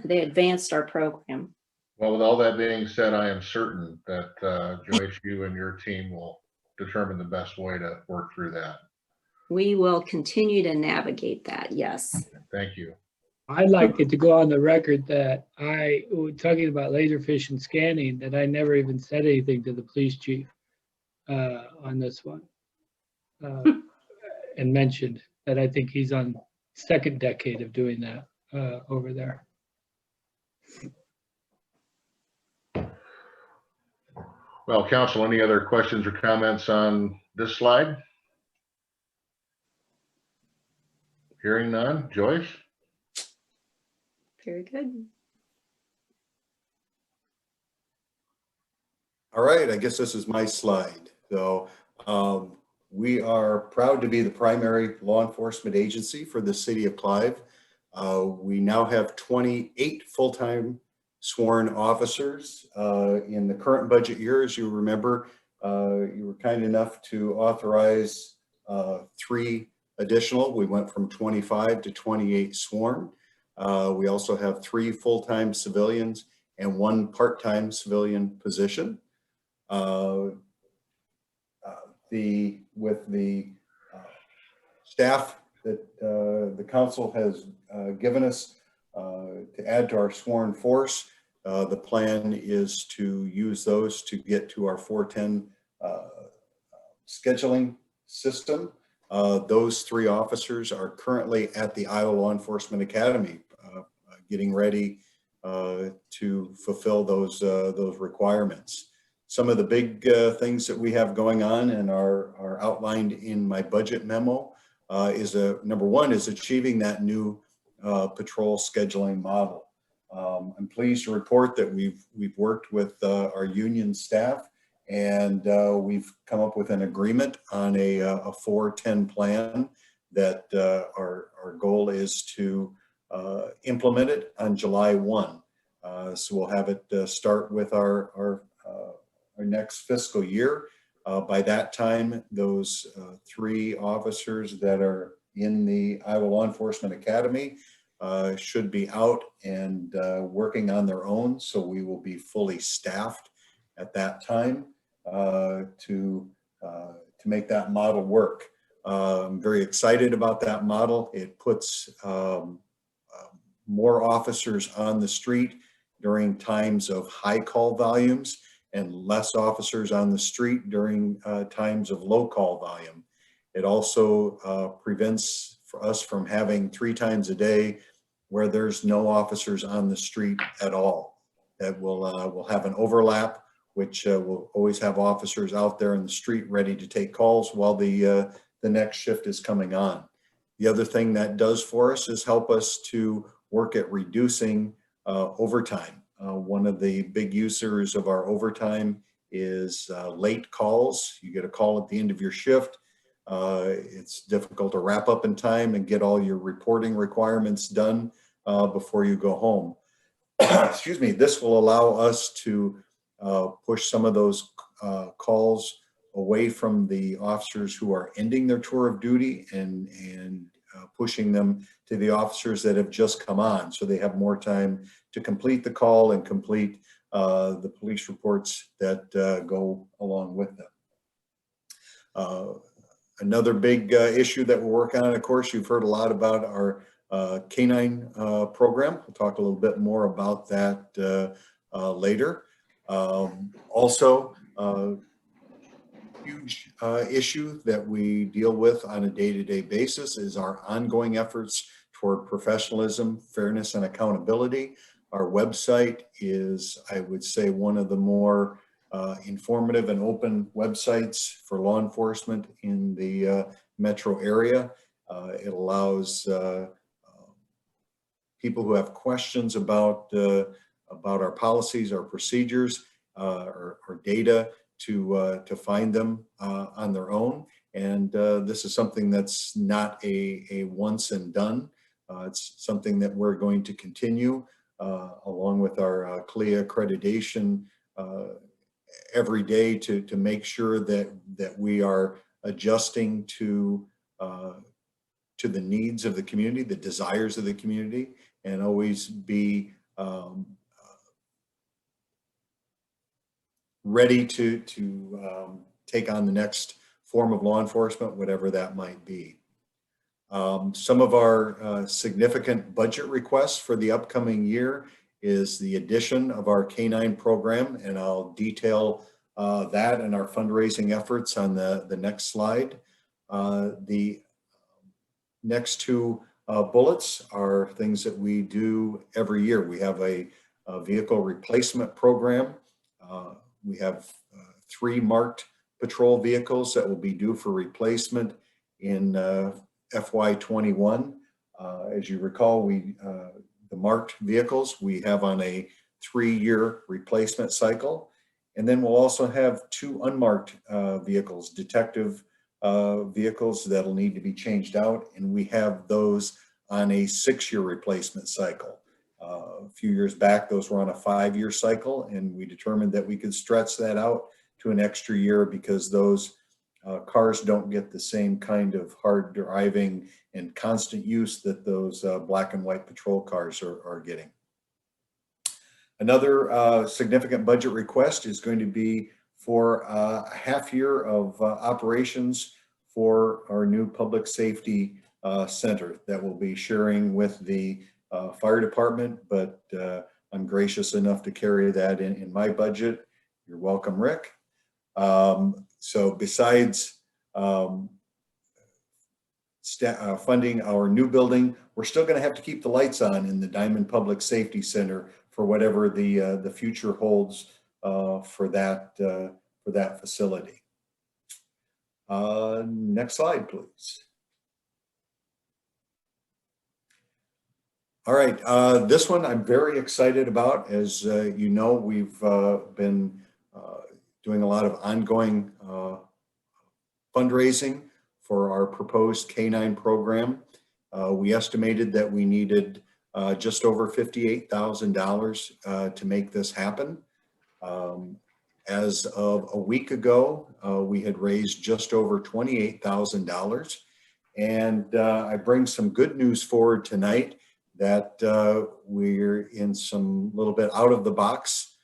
They advanced our program. Well, with all that being said, I am certain that Joyce, you and your team will determine the best way to work through that. We will continue to navigate that. Yes. Thank you. I'd like it to go on the record that talking about Laserfish and scanning, that I never even said anything to the police chief on this one, and mentioned that I think he's on second decade of doing that over there. Well, council, any other questions or comments on this slide? Hearing none. Joyce? Very good. All right, I guess this is my slide. So we are proud to be the primary law enforcement agency for the city of Clive. We now have 28 full-time sworn officers. In the current budget year, as you remember, you were kind enough to authorize 3 additional. We went from 25 to 28 sworn. We also have 3 full-time civilians and 1 part-time civilian position. With the staff that the council has given us to add to our sworn force, the plan is to use those to get to our 410 scheduling system. Those 3 officers are currently at the Iowa Law Enforcement Academy, getting ready to fulfill those requirements. Some of the big things that we have going on and are outlined in my budget memo is number 1 is achieving that new patrol scheduling model. I'm pleased to report that we've worked with our union staff, and we've come up with an agreement on a 410 plan that our goal is to implement it on July 1. So we'll have it start with our next fiscal year. By that time, those 3 officers that are in the Iowa Law Enforcement Academy should be out and working on their own. So we will be fully staffed at that time to make that model work. I'm very excited about that model. It puts more officers on the street during times of high call volumes and less officers on the street during times of low call volume. It also prevents us from having 3 times a day where there's no officers on the street at all. That will have an overlap, which will always have officers out there in the street ready to take calls while the next shift is coming on. The other thing that does for us is help us to work at reducing overtime. One of the big users of our overtime is late calls. You get a call at the end of your shift. It's difficult to wrap up in time and get all your reporting requirements done before you go home. Excuse me. This will allow us to push some of those calls away from the officers who are ending their tour of duty and pushing them to the officers that have just come on, so they have more time to complete the call and complete the police reports that go along with them. Another big issue that we're working on, of course, you've heard a lot about our canine program. We'll talk a little bit more about that later. Also, huge issue that we deal with on a day-to-day basis is our ongoing efforts toward professionalism, fairness, and accountability. Our website is, I would say, one of the more informative and open websites for law enforcement in the metro area. It allows people who have questions about our policies, our procedures, or data to find them on their own. And this is something that's not a once and done. It's something that we're going to continue along with our CLIA accreditation every day to make sure that we are adjusting to the needs of the community, the desires of the community, and always be ready to take on the next form of law enforcement, whatever that might be. Some of our significant budget requests for the upcoming year is the addition of our K-9 program, and I'll detail that and our fundraising efforts on the next slide. The next 2 bullets are things that we do every year. We have a vehicle replacement program. We have 3 marked patrol vehicles that will be due for replacement in FY21. As you recall, the marked vehicles we have on a 3-year replacement cycle. And then we'll also have 2 unmarked vehicles, detective vehicles that'll need to be changed out. And we have those on a 6-year replacement cycle. A few years back, those were on a 5-year cycle, and we determined that we could stretch that out to an extra year because those cars don't get the same kind of hard driving and constant use that those black and white patrol cars are getting. Another significant budget request is going to be for a half year of operations for our new public safety center that we'll be sharing with the fire department, but I'm gracious enough to carry that in my budget. You're welcome, Rick. So besides funding our new building, we're still going to have to keep the lights on in the Diamond Public Safety Center for whatever the future holds for that facility. Next slide, please. All right, this one I'm very excited about. As you know, we've been doing a lot of ongoing fundraising for our proposed K-9 program. We estimated that we needed just over $58,000 to make this happen. As of a week ago, we had raised just over $28,000. And I bring some good news forward tonight that we're in some little bit out of the box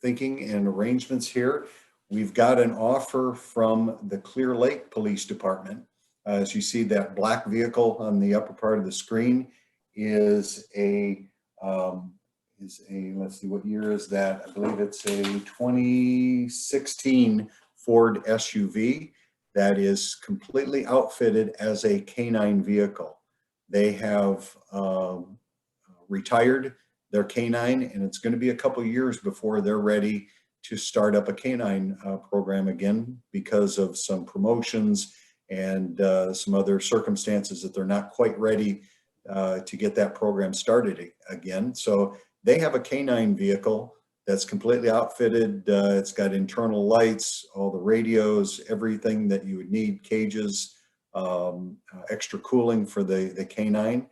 thinking and arrangements here. We've got an offer from the Clear Lake Police Department. As you see, that black vehicle on the upper part of the screen is a, let's see, what year is that? I believe it's a 2016 Ford SUV that is completely outfitted as a K-9 vehicle. They have retired their K-9, and it's going to be a couple years before they're ready to start up a K-9 program again because of some promotions and some other circumstances that they're not quite ready to get that program started again. So they have a K-9 vehicle that's completely outfitted. It's got internal lights, all the radios, everything that you would need, cages, extra cooling for the K-9.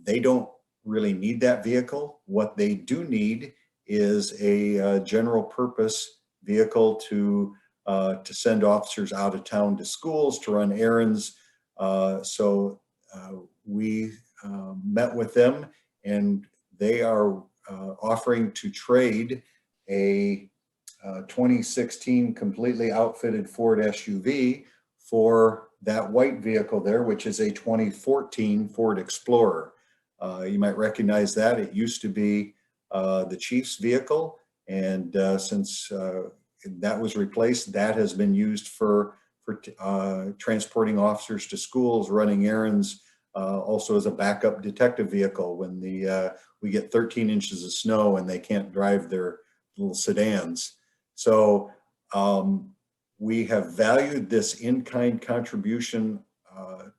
They don't really need that vehicle. What they do need is a general purpose vehicle to send officers out of town to schools, to run errands. So we met with them, and they are offering to trade a 2016 completely outfitted Ford SUV for that white vehicle there, which is a 2014 Ford Explorer. You might recognize that. It used to be the chief's vehicle, and since that was replaced, that has been used for transporting officers to schools, running errands, also as a backup detective vehicle when we get 13 inches of snow and they can't drive their little sedans. So we have valued this in-kind contribution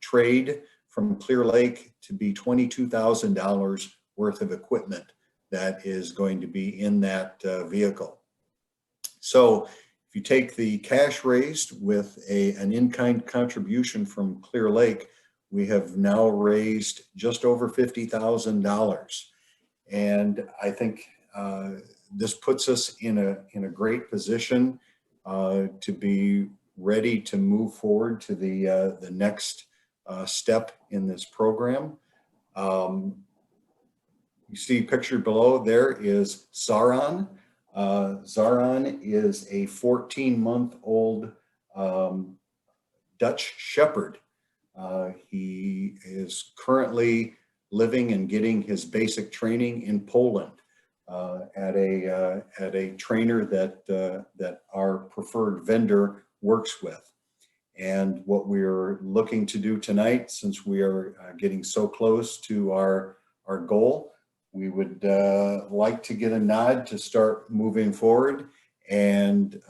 trade from Clear Lake to be $22,000 worth of equipment that is going to be in that vehicle. So if you take the cash raised with an in-kind contribution from Clear Lake, we have now raised just over $50,000. And I think this puts us in a great position to be ready to move forward to the next step in this program. You see pictured below there is Zaran. Zaran is a 14-month-old Dutch Shepherd. He is currently living and getting his basic training in Poland at a trainer that our preferred vendor works with. And what we're looking to do tonight, since we are getting so close to our goal, we would like to get a nod to start moving forward and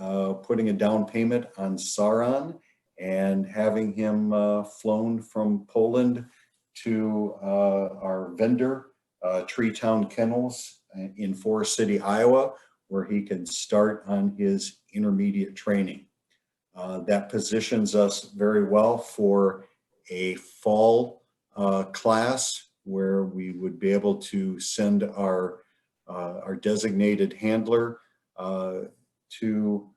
putting a down payment on Zaran and having him flown from Poland to our vendor, Treetown Kennels in Forest City, Iowa, where he can start on his intermediate training. That positions us very well for a fall class where we would be able to send our designated handler to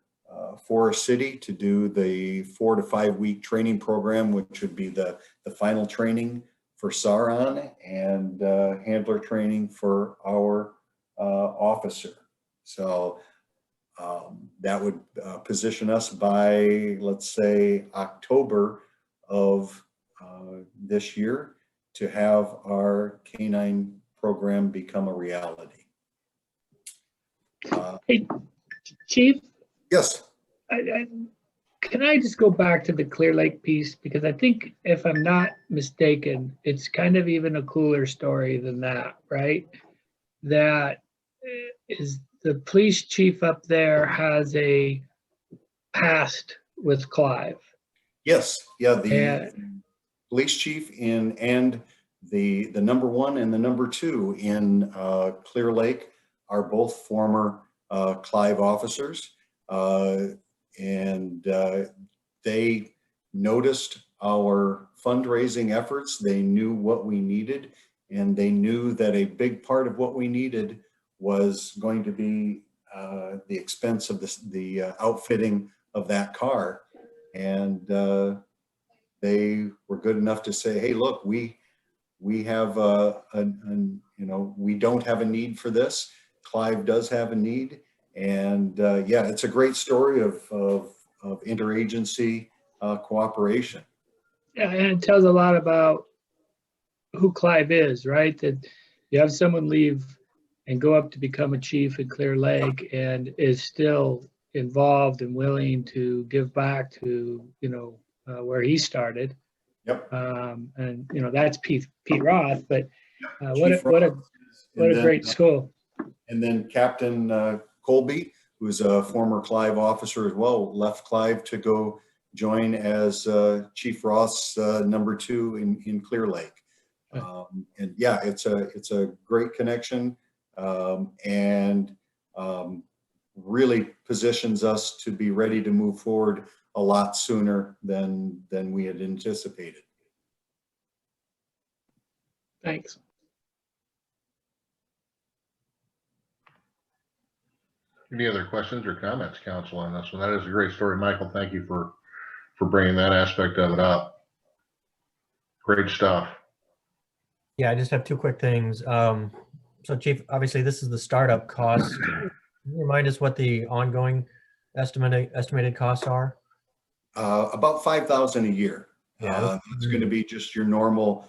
Forest City to do the 4 to 5 week training program, which would be the final training for Saran and handler training for our officer. So that would position us by, let's say, October of this year to have our canine program become a reality. Hey, Chief? Yes. Can I just go back to the Clear Lake piece? Because I think, if I'm not mistaken, it's kind of even a cooler story than that, right? That is, the police chief up there has a past with Clive. Yes, yeah, the police chief and the number 1 and the number 2 in Clear Lake are both former Clive officers. And they noticed our fundraising efforts. They knew what we needed, and they knew that a big part of what we needed was going to be the expense of the outfitting of that car. And they were good enough to say, hey, look, we have we don't have a need for this. Clive does have a need. And yeah, it's a great story of interagency cooperation. Yeah, and it tells a lot about who Clive is, right? That you have someone leave and go up to become a chief in Clear Lake and is still involved and willing to give back to, where he started. Yep. And that's Pete Roth, but what a great school. And then Captain Colby, who is a former Clive officer as well, left Clive to go join as Chief Roth's number 2 in Clear Lake. And yeah, it's a great connection, and really positions us to be ready to move forward a lot sooner than we had anticipated. Thanks. Any other questions or comments, council, on this one? That is a great story, Michael. Thank you for bringing that aspect of it up. Great stuff. Yeah, I just have 2 quick things. So Chief, obviously this is the startup cost. Can you remind us what the ongoing estimated costs are? About $5,000 a year. Yeah, it's going to be just your normal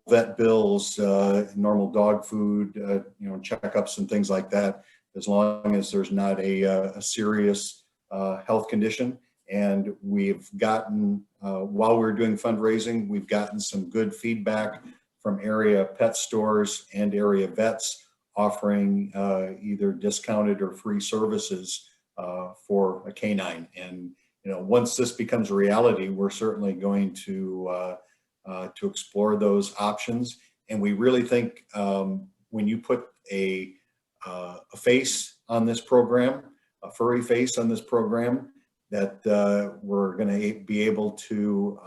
vet bills, normal dog food, checkups and things like that, as long as there's not a serious health condition. And we've gotten, while we're doing fundraising, we've gotten some good feedback from area pet stores and area vets offering either discounted or free services for a canine. And once this becomes a reality, we're certainly going to explore those options. And we really think when you put a face on this program, a furry face on this program, that we're going to be able to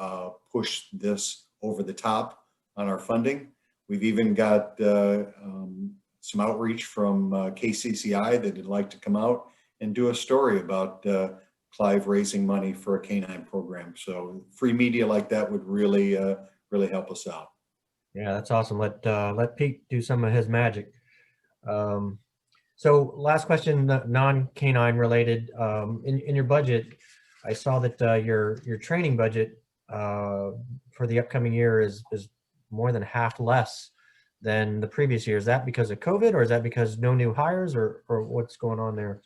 push this over the top on our funding. We've even got some outreach from KCCI that would like to come out and do a story about Clive raising money for a canine program. So free media like that would really help us out. Yeah, that's awesome. Let Pete do some of his magic. So last question, non-canine related. In your budget, I saw that your training budget for the upcoming year is more than half less than the previous year. Is that because of COVID, or is that because no new hires, or what's going on there?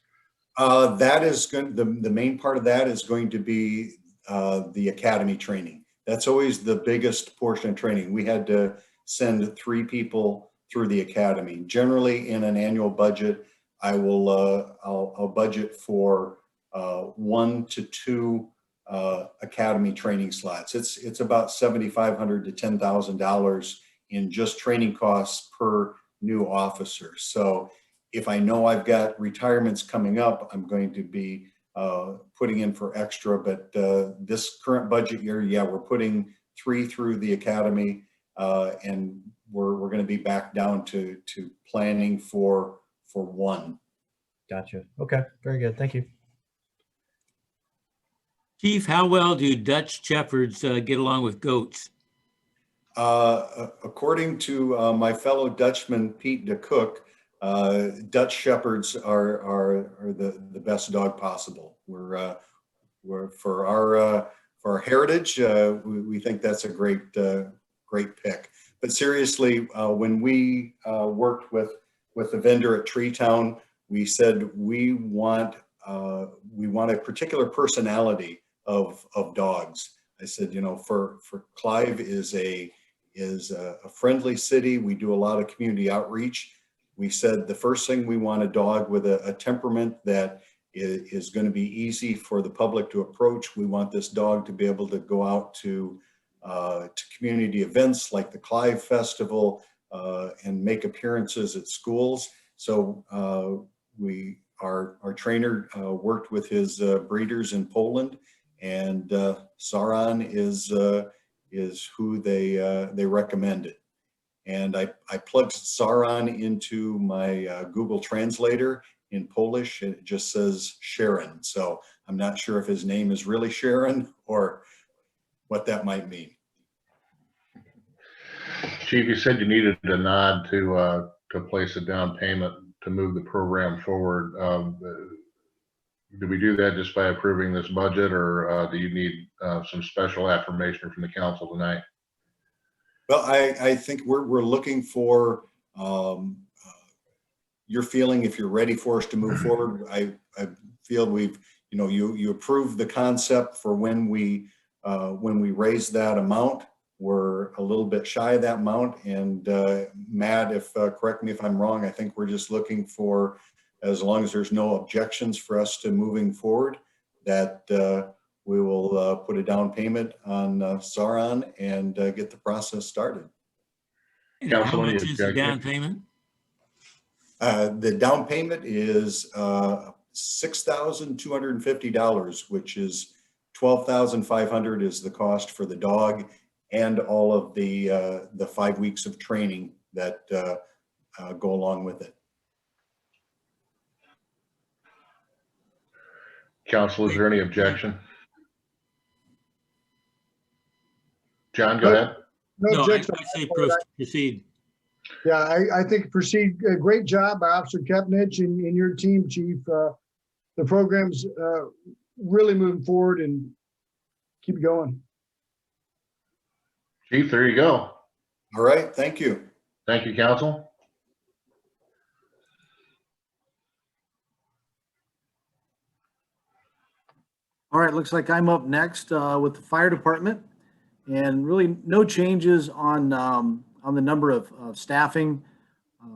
That is going. The main part of that is going to be the academy training. That's always the biggest portion of training. We had to send 3 people through the academy. Generally, in an annual budget, I'll budget for 1 to 2 academy training slots. It's about $7,500 to $10,000 in just training costs per new officer. So if I know I've got retirements coming up, I'm going to be putting in for extra. But this current budget year, yeah, we're putting 3 through the academy, and we're going to be back down to planning for 1. Gotcha. Okay, very good. Thank you. Chief, how well do Dutch shepherds get along with goats? According to my fellow Dutchman, Pete de Cook, Dutch shepherds are the best dog possible. We're for our heritage, we think that's a great pick. But seriously, when we worked with the vendor at Treetown, we said we want a particular personality of dogs. I said, for Clive is a friendly city. We do a lot of community outreach. We said the first thing, we want a dog with a temperament that is going to be easy for the public to approach. We want this dog to be able to go out to community events like the Clive Festival and make appearances at schools. So our trainer worked with his breeders in Poland, and Saran is who they recommended. And I plugged Saran into my Google Translator in Polish, and it just says Sharon. So I'm not sure if his name is really Sharon or what that might mean. Chief, you said you needed a nod to place a down payment to move the program forward. Do we do that just by approving this budget, or do you need some special affirmation from the council tonight? Well, I think we're looking for your feeling if you're ready for us to move forward. I feel we've, you approved the concept for when we raise that amount. We're a little bit shy of that amount, and Matt, correct me if I'm wrong, I think we're just looking for, as long as there's no objections for us to moving forward, that we will put a down payment on Saran and get the process started. And how much is the down payment? The down payment is $6,250, which is $12,500 is the cost for the dog and all of the 5 weeks of training that go along with it. Council, is there any objection? John, go ahead. No objection. I say proceed. Yeah, I think proceed. Great job by Officer Kepnich and your team, Chief. The program's really moving forward, and keep it going. Chief, there you go. All right, thank you. Thank you, council. All right, looks like I'm up next with the fire department, and really no changes on the number of staffing.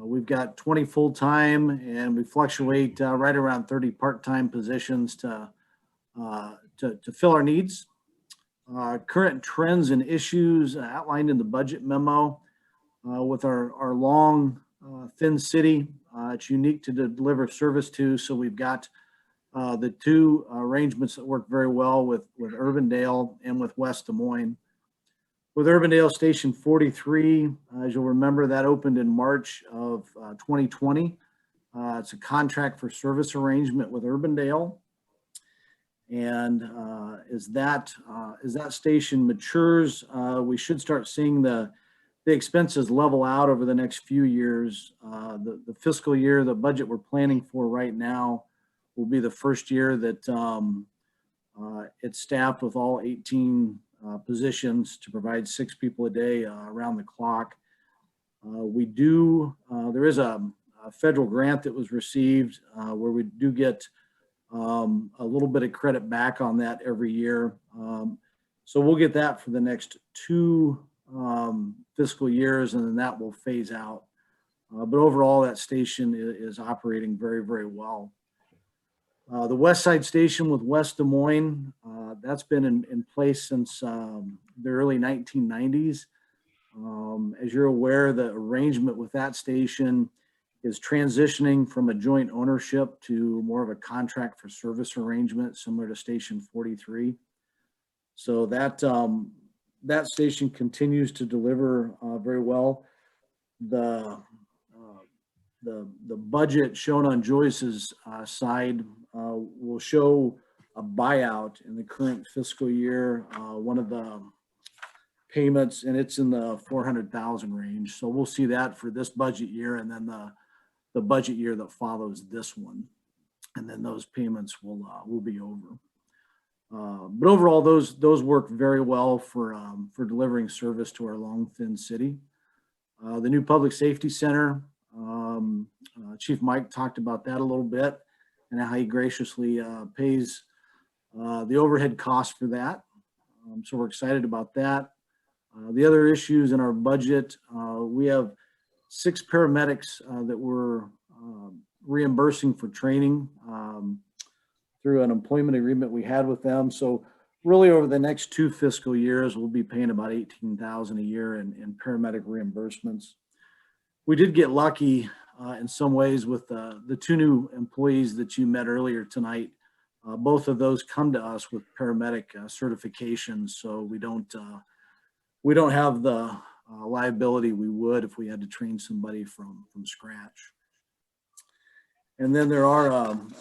We've got 20 full-time, and we fluctuate right around 30 part-time positions to fill our needs. Current trends and issues outlined in the budget memo. With our long, thin city, it's unique to deliver service to, so we've got the two arrangements that work very well with Urbandale and with West Des Moines. With Urbandale Station 43, as you'll remember, that opened in March of 2020. It's a contract for service arrangement with Urbandale. And as that station matures, we should start seeing the expenses level out over the next few years. The fiscal year, the budget we're planning for right now will be the first year that it's staffed with all 18 positions to provide 6 people a day around the clock. There is a federal grant that was received where we do get a little bit of credit back on that every year. So we'll get that for the next 2 fiscal years, and then that will phase out. But overall, that station is operating very, very well. The West Side Station with West Des Moines, that's been in place since the early 1990s. As you're aware, the arrangement with that station is transitioning from a joint ownership to more of a contract for service arrangement, similar to Station 43. So that that station continues to deliver very well. The budget shown on Joyce's side will show a buyout in the current fiscal year. One of the payments, and it's in the 400,000 range. So we'll see that for this budget year, and then the budget year that follows this one, and then those payments will be over. But overall, those work very well for delivering service to our long, thin city. The new public safety center, Chief Mike talked about that a little bit, and how he graciously pays the overhead cost for that. So we're excited about that. The other issues in our budget, we have 6 paramedics that we're reimbursing for training through an employment agreement we had with them. So really over the next 2 fiscal years, we'll be paying about $18,000 a year in paramedic reimbursements. We did get lucky in some ways with the 2 new employees that you met earlier tonight. Both of those come to us with paramedic certifications, so we don't have the liability we would if we had to train somebody from scratch. And then there are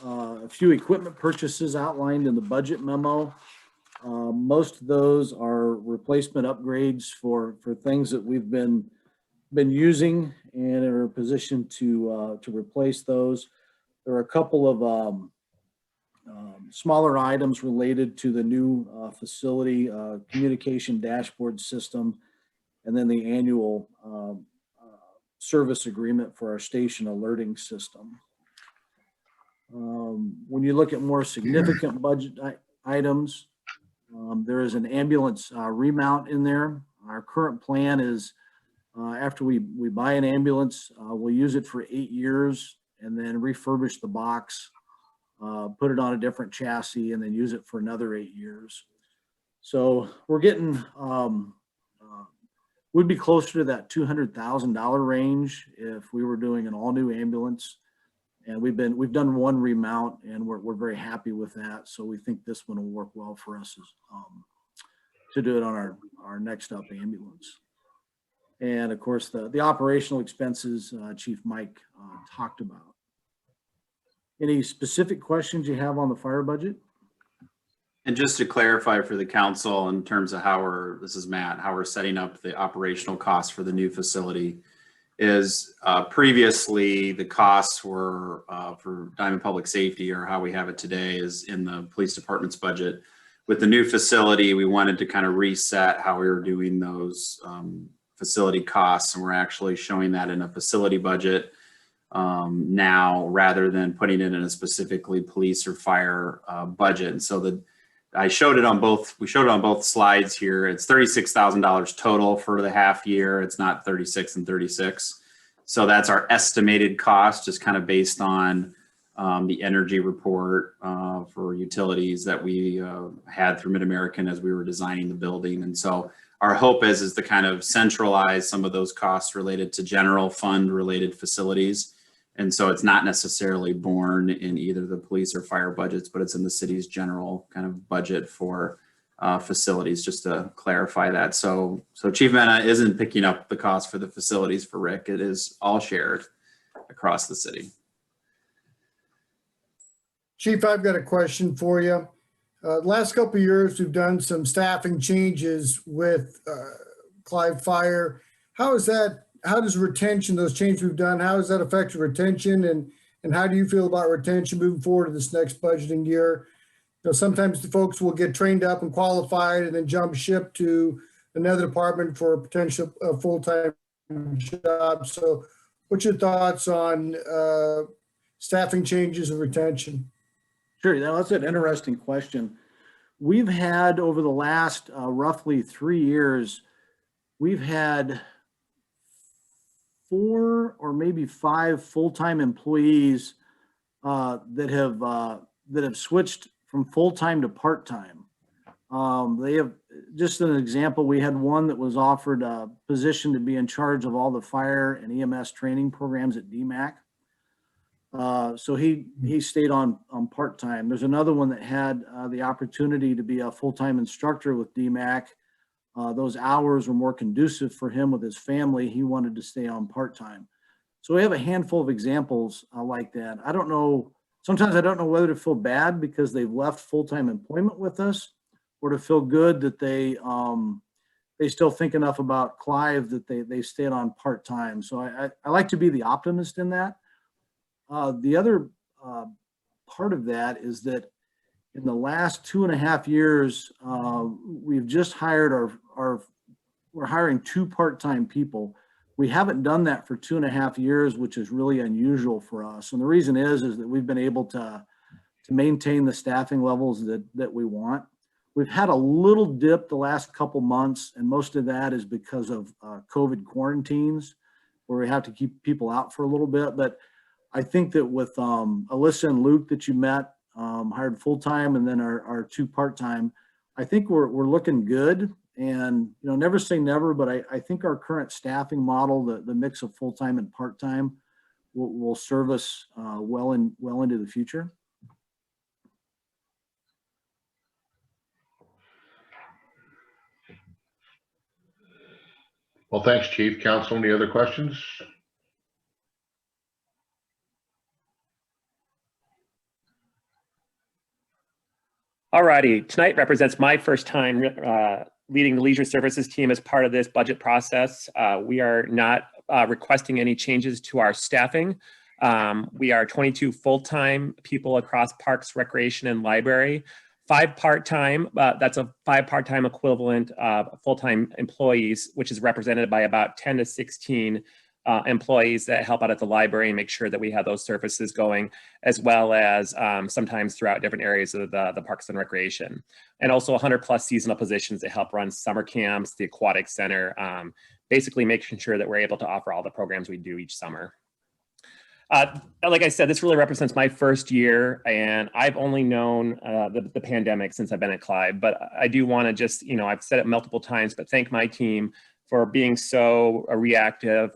a few equipment purchases outlined in the budget memo. Most of those are replacement upgrades for things that we've been using and are positioned to replace those. There are a couple of smaller items related to the new facility communication dashboard system, and then the annual service agreement for our station alerting system. When you look at more significant budget items, there is an ambulance remount in there. Our current plan is after we buy an ambulance, we'll use it for 8 years and then refurbish the box, put it on a different chassis, and then use it for another 8 years. So we're getting, we'd be closer to that $200,000 range if we were doing an all new ambulance. And we've done 1 remount, and we're very happy with that. So we think this one will work well for us to do it on our next up ambulance. And of course, the operational expenses Chief Mike talked about. Any specific questions you have on the fire budget? And just to clarify for the council in terms of this is Matt, how we're setting up the operational costs for the new facility is previously the costs were for Diamond Public Safety, or how we have it today is in the police department's budget. With the new facility, we wanted to kind of reset how we were doing those facility costs, and we're actually showing that in a facility budget now rather than putting it in a specifically police or fire budget. And so we showed it on both slides here. It's $36,000 total for the half year. It's not 36 and 36. So that's our estimated cost, just kind of based on the energy report for utilities that we had through Mid-American as we were designing the building. And so our hope is to kind of centralize some of those costs related to general fund related facilities. And so it's not necessarily borne in either the police or fire budgets, but it's in the city's general kind of budget for facilities, just to clarify that. So Chief Mena isn't picking up the cost for the facilities for Rick. It is all shared across the city. Chief, I've got a question for you. Last couple of years, we've done some staffing changes with Clive Fire. How does retention, those changes we've done, how has that affected retention, and how do you feel about retention moving forward to this next budgeting year? You know, sometimes the folks will get trained up and qualified and then jump ship to another department for a potential full-time job. So what's your thoughts on staffing changes and retention? Sure, that's an interesting question. We've had over the last roughly 3 years, we've had 4 or maybe 5 full-time employees that have switched from full-time to part-time. They have, just an example, we had one that was offered a position to be in charge of all the fire and EMS training programs at DMAC. So he stayed on part-time. There's another one that had the opportunity to be a full-time instructor with DMAC, those hours were more conducive for him with his family, he wanted to stay on part-time. So we have a handful of examples like that. I don't know, sometimes I don't know whether to feel bad because they've left full-time employment with us, or to feel good that they still think enough about Clive that they stayed on part-time. So I like to be the optimist in that. The other part of that is that in the last 2.5 years, we've just hired we're hiring 2 part-time people. We haven't done that for 2.5 years, which is really unusual for us. And the reason is that we've been able to maintain the staffing levels that we want. We've had a little dip the last couple months, and most of that is because of COVID quarantines, where we have to keep people out for a little bit. But I think that with Alyssa and Luke that you met, hired full-time, and then our 2 part-time, I think we're looking good. And, you know, never say never, but I think our current staffing model, the mix of full-time and part-time, will serve us well into the future. Well, thanks, Chief. Council, any other questions? All righty. Tonight represents my first time leading the Leisure Services team as part of this budget process. We are not requesting any changes to our staffing. We are 22 full-time people across Parks, Recreation, and Library. 5 part-time, that's a 5 part-time equivalent of full-time employees, which is represented by about 10 to 16 employees that help out at the library and make sure that we have those services going, as well as sometimes throughout different areas of the Parks and Recreation. And also 100+ seasonal positions that help run summer camps, the aquatic center, basically making sure that we're able to offer all the programs we do each summer. Like I said, this really represents my first year, and I've only known the pandemic since I've been at Clive, but I do want to just, you know, I've said it multiple times, but thank my team for being so proactive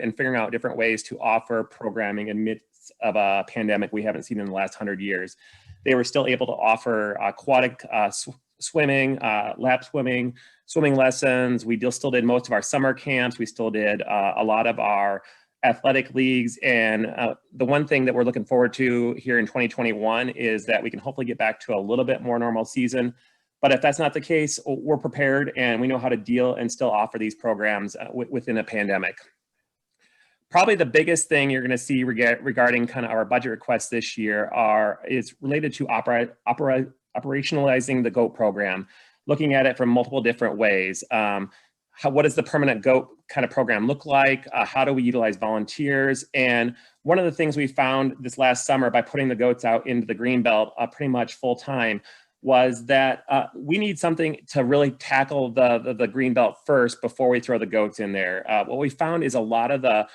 and figuring out different ways to offer programming in midst of a pandemic we haven't seen in the last 100 years. They were still able to offer aquatic swimming, lap swimming, swimming lessons. We still did most of our summer camps. We still did a lot of our athletic leagues. And the one thing that we're looking forward to here in 2021 is that we can hopefully get back to a little bit more normal season. But if that's not the case, we're prepared and we know how to deal and still offer these programs within a pandemic. Probably the biggest thing you're going to see regarding kind of our budget requests this year is related to operationalizing the GOAT program, looking at it from multiple different ways. What does the permanent GOAT kind of program look like? How do we utilize volunteers? And one of the things we found this last summer by putting the goats out into the Greenbelt pretty much full time was that we need something to really tackle the Greenbelt first before we throw the goats in there. What we found is a lot of the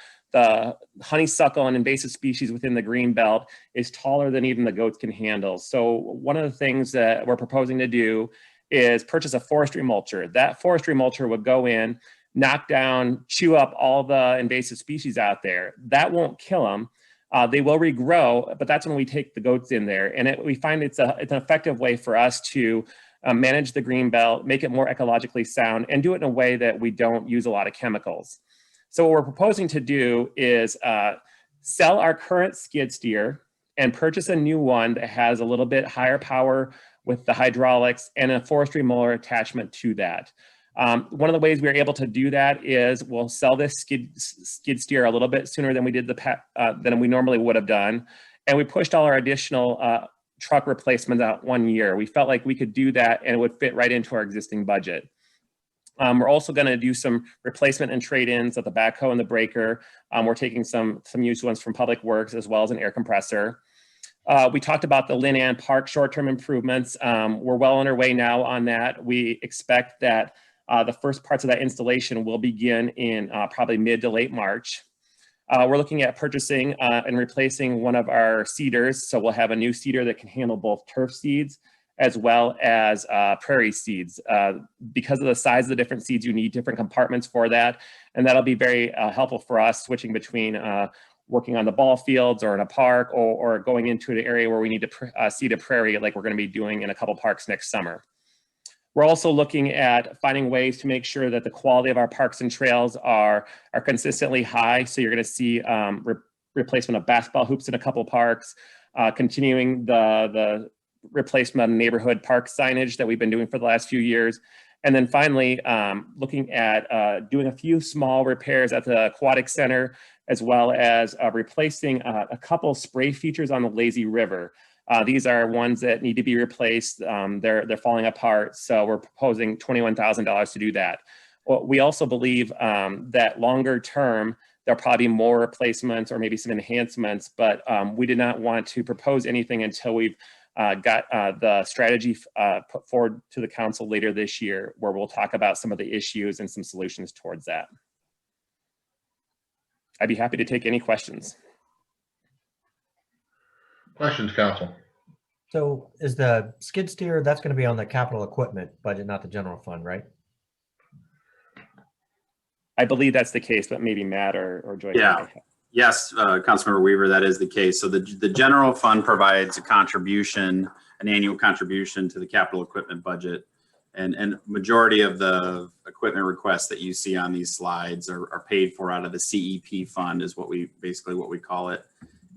honeysuckle and invasive species within the Greenbelt is taller than even the goats can handle. So one of the things that we're proposing to do is purchase a forestry mulcher. That forestry mulcher would go in, knock down, chew up all the invasive species out there. That won't kill them. They will regrow, but that's when we take the goats in there. And we find it's an effective way for us to manage the Greenbelt, make it more ecologically sound, and do it in a way that we don't use a lot of chemicals. So what we're proposing to do is sell our current skid steer and purchase a new one that has a little bit higher power with the hydraulics and a forestry mower attachment to that. One of the ways we are able to do that is we'll sell this skid steer a little bit sooner than we did than we normally would have done. And we pushed all our additional truck replacements out 1 year. We felt like we could do that and it would fit right into our existing budget. We're also going to do some replacement and trade-ins of the backhoe and the breaker. We're taking some used ones from Public Works as well as an air compressor. We talked about the Lynn Ann Park short-term improvements. We're well on our way now on that. We expect that the first parts of that installation will begin in probably mid to late March. We're looking at purchasing and replacing one of our seeders. So we'll have a new seeder that can handle both turf seeds as well as prairie seeds. Because of the size of the different seeds, you need different compartments for that. And that'll be very helpful for us switching between working on the ball fields or in a park or going into an area where we need to seed a prairie like we're going to be doing in a couple parks next summer. We're also looking at finding ways to make sure that the quality of our parks and trails are consistently high. So you're going to see replacement of basketball hoops in a couple parks, continuing the replacement of neighborhood park signage that we've been doing for the last few years. And then finally, looking at doing a few small repairs at the aquatic center, as well as replacing a couple spray features on the lazy river. These are ones that need to be replaced. They're falling apart. So we're proposing $21,000 to do that. Well, we also believe that longer term, there'll probably be more replacements or maybe some enhancements, but we did not want to propose anything until we've got the strategy put forward to the council later this year, where we'll talk about some of the issues and some solutions towards that. I'd be happy to take any questions. Questions, council? So is the skid steer, that's going to be on the capital equipment budget, not the general fund, right? I believe that's the case, but maybe Matt or Joyce. Yeah. Yes, Councilmember Weaver, that is the case. So the general fund provides a contribution, an annual contribution to the capital equipment budget. And majority of the equipment requests that you see on these slides are paid for out of the CEP fund, is what we call it.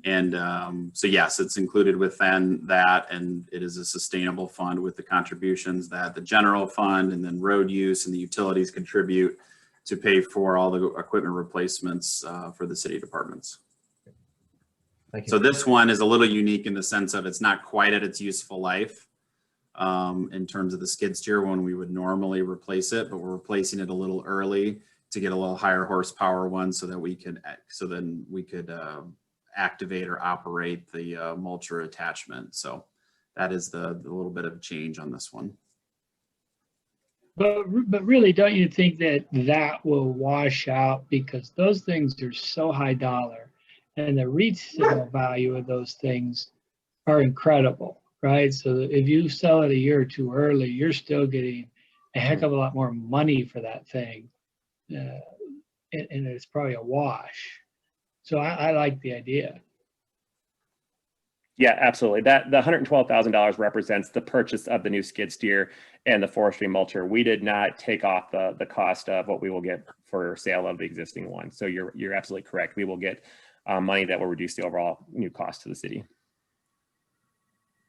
And so yes, it's included within that, and it is a sustainable fund with the contributions that the general fund and then road use and the utilities contribute to pay for all the equipment replacements for the city departments. Thank you. So this one is a little unique in the sense of it's not quite at its useful life in terms of the skid steer when we would normally replace it, but we're replacing it a little early to get a little higher horsepower one so that we could, activate or operate the mulcher attachment. So that is the little bit of change on this one. But really, don't you think that will wash out, because those things are so high dollar and the resale value of those things are incredible, right? So if you sell it a year or two early, you're still getting a heck of a lot more money for that thing. And it's probably a wash. So I like the idea. Yeah, absolutely. The $112,000 represents the purchase of the new skid steer and the forestry mulcher. We did not take off the cost of what we will get for sale of the existing one. So you're absolutely correct. We will get money that will reduce the overall new cost to the city.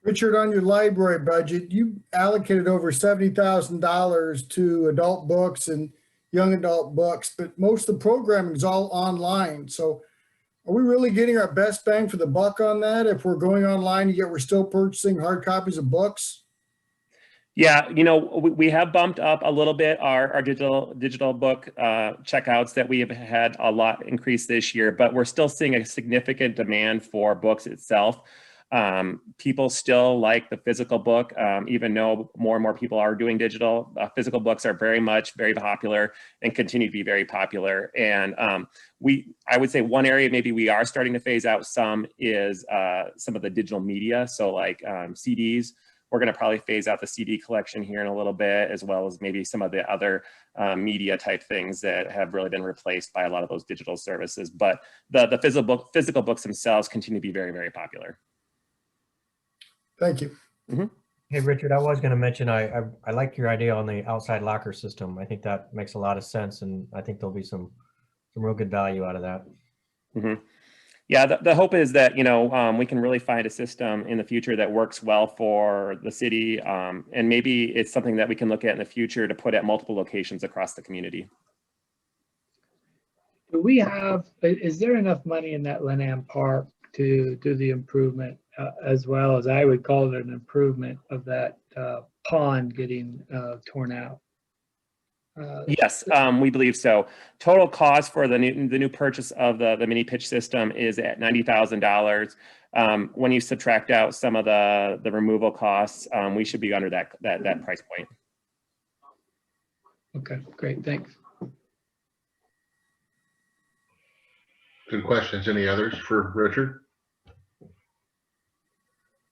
Richard, on your library budget, you allocated over $70,000 to adult books and young adult books, but most of the programming is all online. So are we really getting our best bang for the buck on that? If we're going online, yet we're still purchasing hard copies of books? Yeah, we have bumped up a little bit our digital book checkouts that we have had a lot increase this year, but we're still seeing a significant demand for books itself. People still like the physical book, even though more and more people are doing digital. Physical books are very popular and continue to be very popular. And I would say one area maybe we are starting to phase out some is some of the digital media. So like CDs, we're going to probably phase out the CD collection here in a little bit, as well as maybe some of the other media type things that have really been replaced by a lot of those digital services. But the physical books themselves continue to be very popular. Thank you. Mm-hmm. Hey, Richard, I was going to mention, I like your idea on the outside locker system. I think that makes a lot of sense, and I think there'll be some real good value out of that. Mm-hmm. Yeah, the hope is that, we can really find a system in the future that works well for the city, and maybe it's something that we can look at in the future to put at multiple locations across the community. Is there enough money in that Lanham Park to do the improvement, as well as, I would call it an improvement of that pond getting torn out? Yes, we believe so. Total cost for the new purchase of the mini pitch system is at $90,000. When you subtract out some of the removal costs, we should be under that price point. Okay, great, thanks. Good questions. Any others for Richard?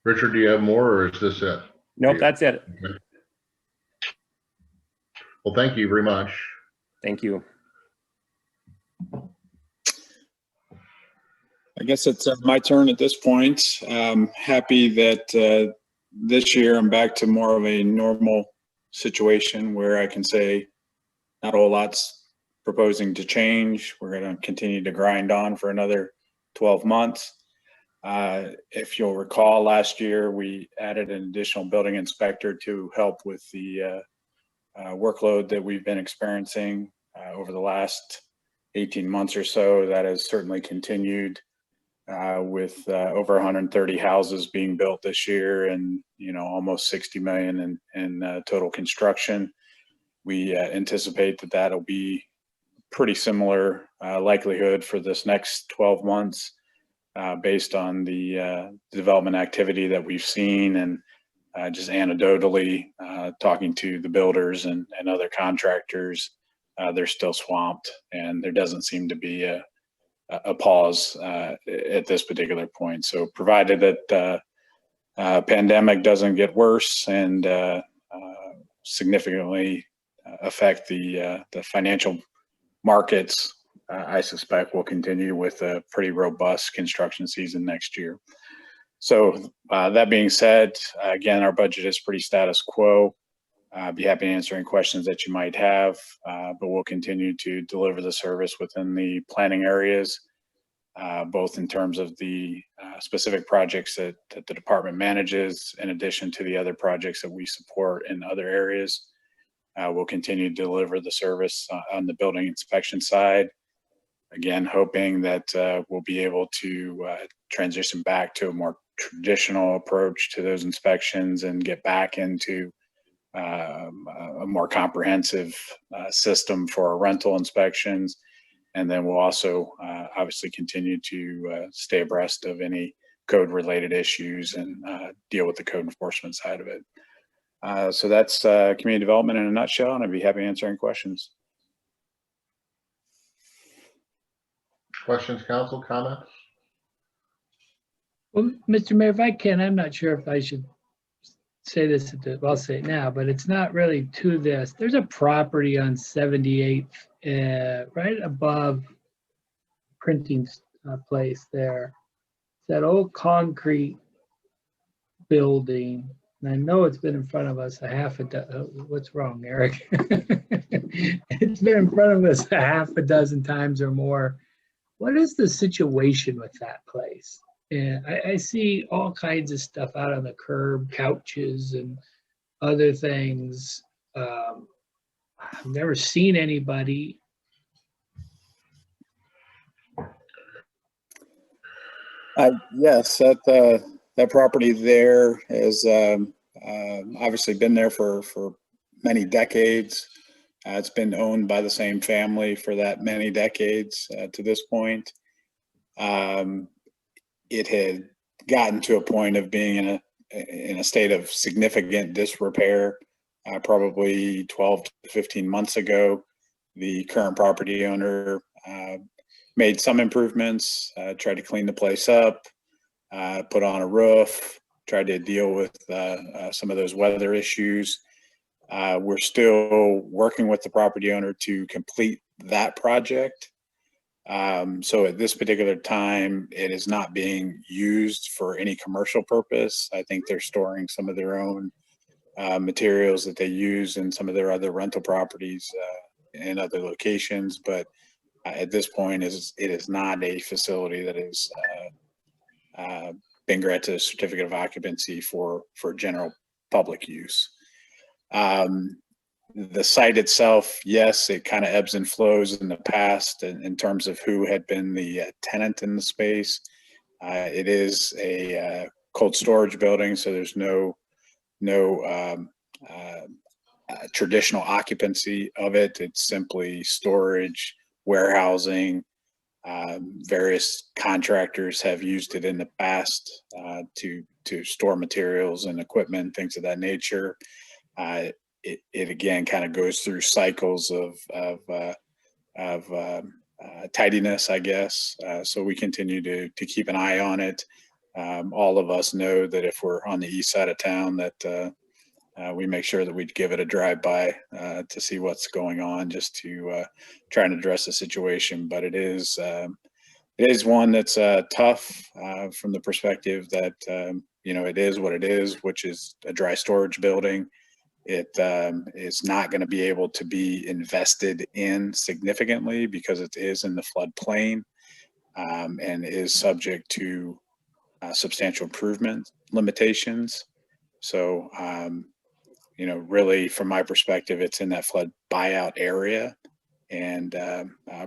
Richard, do you have more, or is this it? Nope, that's it. Okay. Well, thank you very much. Thank you. I guess it's my turn at this point. Happy that this year I'm back to more of a normal situation where I can say not a whole lot's proposing to change. We're going to continue to grind on for another 12 months. If you'll recall, last year we added an additional building inspector to help with the workload that we've been experiencing over the last 18 months or so. That has certainly continued with over 130 houses being built this year, and almost 60 million in total construction. We anticipate that that'll be pretty similar likelihood for this next 12 months based on the development activity that we've seen, and just anecdotally talking to the builders and other contractors, they're still swamped, and there doesn't seem to be a pause at this particular point. So provided that pandemic doesn't get worse and significantly affect the financial markets, I suspect we'll continue with a pretty robust construction season next year. So that being said, again, our budget is pretty status quo. I'd be happy to answer any questions that you might have, but we'll continue to deliver the service within the planning areas, both in terms of the specific projects that the department manages, in addition to the other projects that we support in other areas. We'll continue to deliver the service on the building inspection side. Again, hoping that we'll be able to transition back to a more traditional approach to those inspections and get back into a more comprehensive system for our rental inspections. And then we'll also obviously continue to stay abreast of any code related issues and deal with the code enforcement side of it. So that's community development in a nutshell, and I'd be happy to answer any questions. Questions, council, comments? Well, Mr. Mayor, if I can, I'm not sure if I should say this, I'll say it now, but it's not really to this. There's a property on 78th, right above printing place there. It's that old concrete building. And I know it's been in front of us what's wrong, Eric? It's been in front of us a half a dozen times or more. What is the situation with that place? And I see all kinds of stuff out on the curb, couches and other things. I've never seen anybody. Yes, that property there has obviously been there for many decades. It's been owned by the same family for that many decades to this point. It had gotten to a point of being in a state of significant disrepair probably 12 to 15 months ago. The current property owner made some improvements, tried to clean the place up, put on a roof, tried to deal with some of those weather issues. We're still working with the property owner to complete that project. So at this particular time, it is not being used for any commercial purpose. I think they're storing some of their own materials that they use in some of their other rental properties in other locations. But at this point, it is not a facility that is been granted a certificate of occupancy for general public use. The site itself, yes, it kind of ebbs and flows in the past in terms of who had been the tenant in the space. It is a cold storage building, so there's no traditional occupancy of it. It's simply storage, warehousing. Various contractors have used it in the past to store materials and equipment, things of that nature. It again kind of goes through cycles of tidiness, I guess. So we continue to keep an eye on it. All of us know that if we're on the east side of town, that we make sure that we give it a drive-by to see what's going on, just to try and address the situation. But it is one that's tough from the perspective that it is what it is, which is a dry storage building. It is not going to be able to be invested in significantly because it is in the floodplain and is subject to substantial improvement limitations. So, you know, really from my perspective, it's in that flood buyout area, and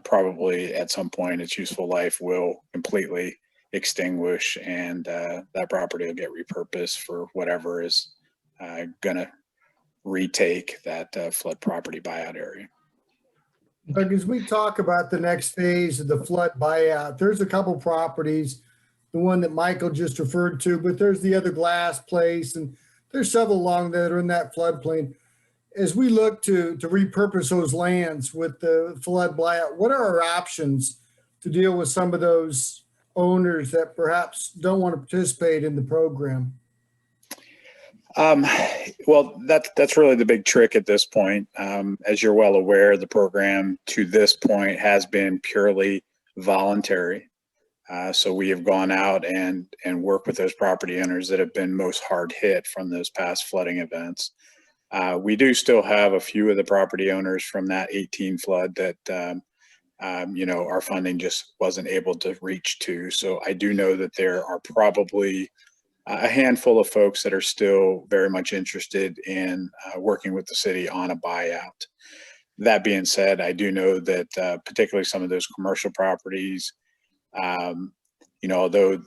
probably at some point its useful life will completely extinguish, and that property will get repurposed for whatever is gonna retake that flood property buyout area. Doug, as we talk about the next phase of the flood buyout, there's a couple properties, the one that Michael just referred to, but there's the other glass place, and there's several along that are in that floodplain. As we look to repurpose those lands with the flood buyout, what are our options to deal with some of those owners that perhaps don't want to participate in the program? Well, that's really the big trick at this point. As you're well aware, the program to this point has been purely voluntary. So we have gone out and worked with those property owners that have been most hard hit from those past flooding events. We do still have a few of the property owners from that 18 flood that, you know, our funding just wasn't able to reach to. So I do know that there are probably a handful of folks that are still very much interested in working with the city on a buyout. That being said, I do know that particularly some of those commercial properties, you know, although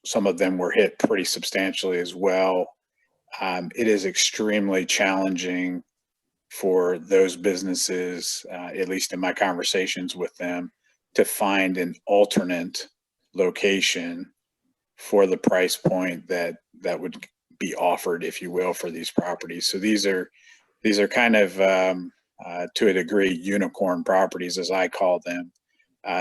some of them were hit pretty substantially as well, it is extremely challenging for those businesses, at least in my conversations with them, to find an alternate location for the price point that would be offered, if you will, for these properties. So these are kind of to a degree unicorn properties, as I call them.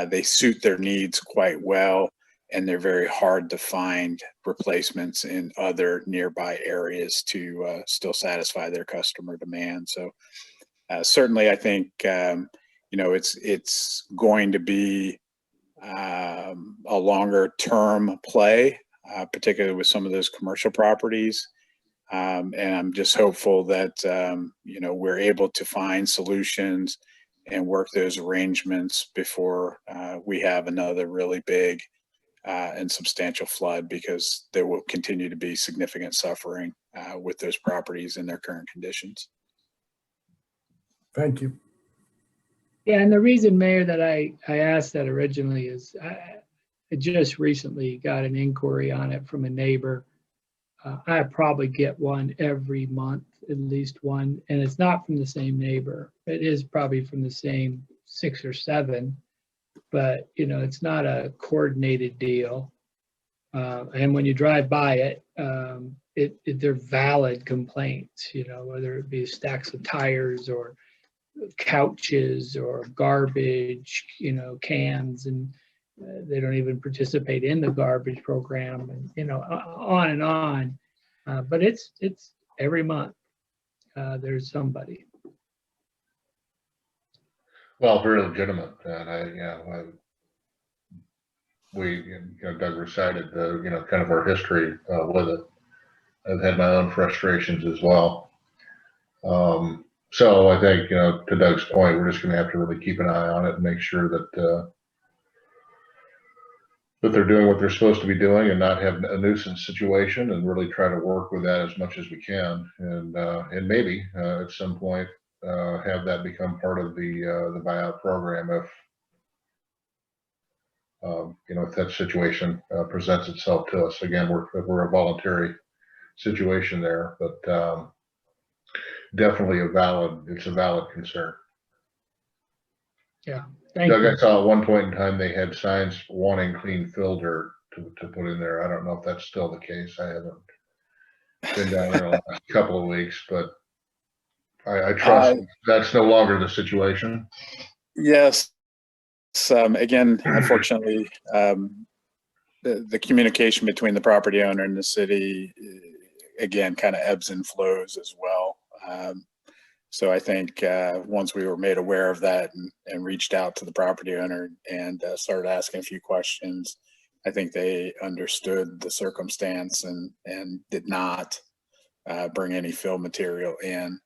They suit their needs quite well, and they're very hard to find replacements in other nearby areas to still satisfy their customer demand. So certainly I think you know, it's going to be a longer term play, particularly with some of those commercial properties. And I'm just hopeful that, you know, we're able to find solutions and work those arrangements before we have another really big and substantial flood, because there will continue to be significant suffering with those properties in their current conditions. Thank you. Yeah, and the reason, Mayor, that I asked that originally is I just recently got an inquiry on it from a neighbor. I probably get one every month, at least one, and it's not from the same neighbor. It is probably from the same 6 or 7, but you know, it's not a coordinated deal. And when you drive by it, they're valid complaints, you know, whether it be stacks of tires or couches or garbage, you know, cans, and they don't even participate in the garbage program, and you know, on and on. But it's every month there's somebody. Well, very legitimate, and we, you know, Doug recited the, you know, kind of our history with it. I've had my own frustrations as well. So I think, you know, to Doug's point, we're just going to have to really keep an eye on it and make sure that that they're doing what they're supposed to be doing and not have a nuisance situation, and really try to work with that as much as we can, and maybe at some point have that become part of the buyout program if you know, if that situation presents itself to us. Again, we're a voluntary situation there, but definitely it's a valid concern. Yeah. Thank Doug, you. I saw at one point in time they had signs wanting clean fill dirt to put in there. I don't know if that's still the case. I haven't been down there the last couple of weeks, but I trust that's no longer the situation. Yes. Again, unfortunately, the communication between the property owner and the city, again, kind of ebbs and flows as well. So I think once we were made aware of that and reached out to the property owner and started asking a few questions, I think they understood the circumstance and did not bring any fill material in.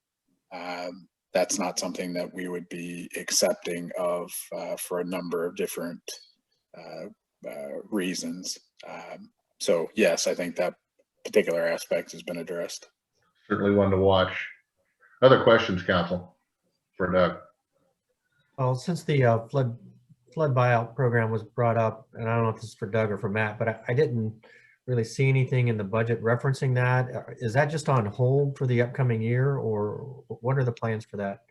That's not something that we would be accepting of for a number of different reasons. So yes, I think that particular aspect has been addressed. Certainly one to watch. Other questions, council, for Doug? Well, since the flood buyout program was brought up, and I don't know if this is for Doug or for Matt, but I didn't really see anything in the budget referencing that. Is that just on hold for the upcoming year, or what are the plans for that?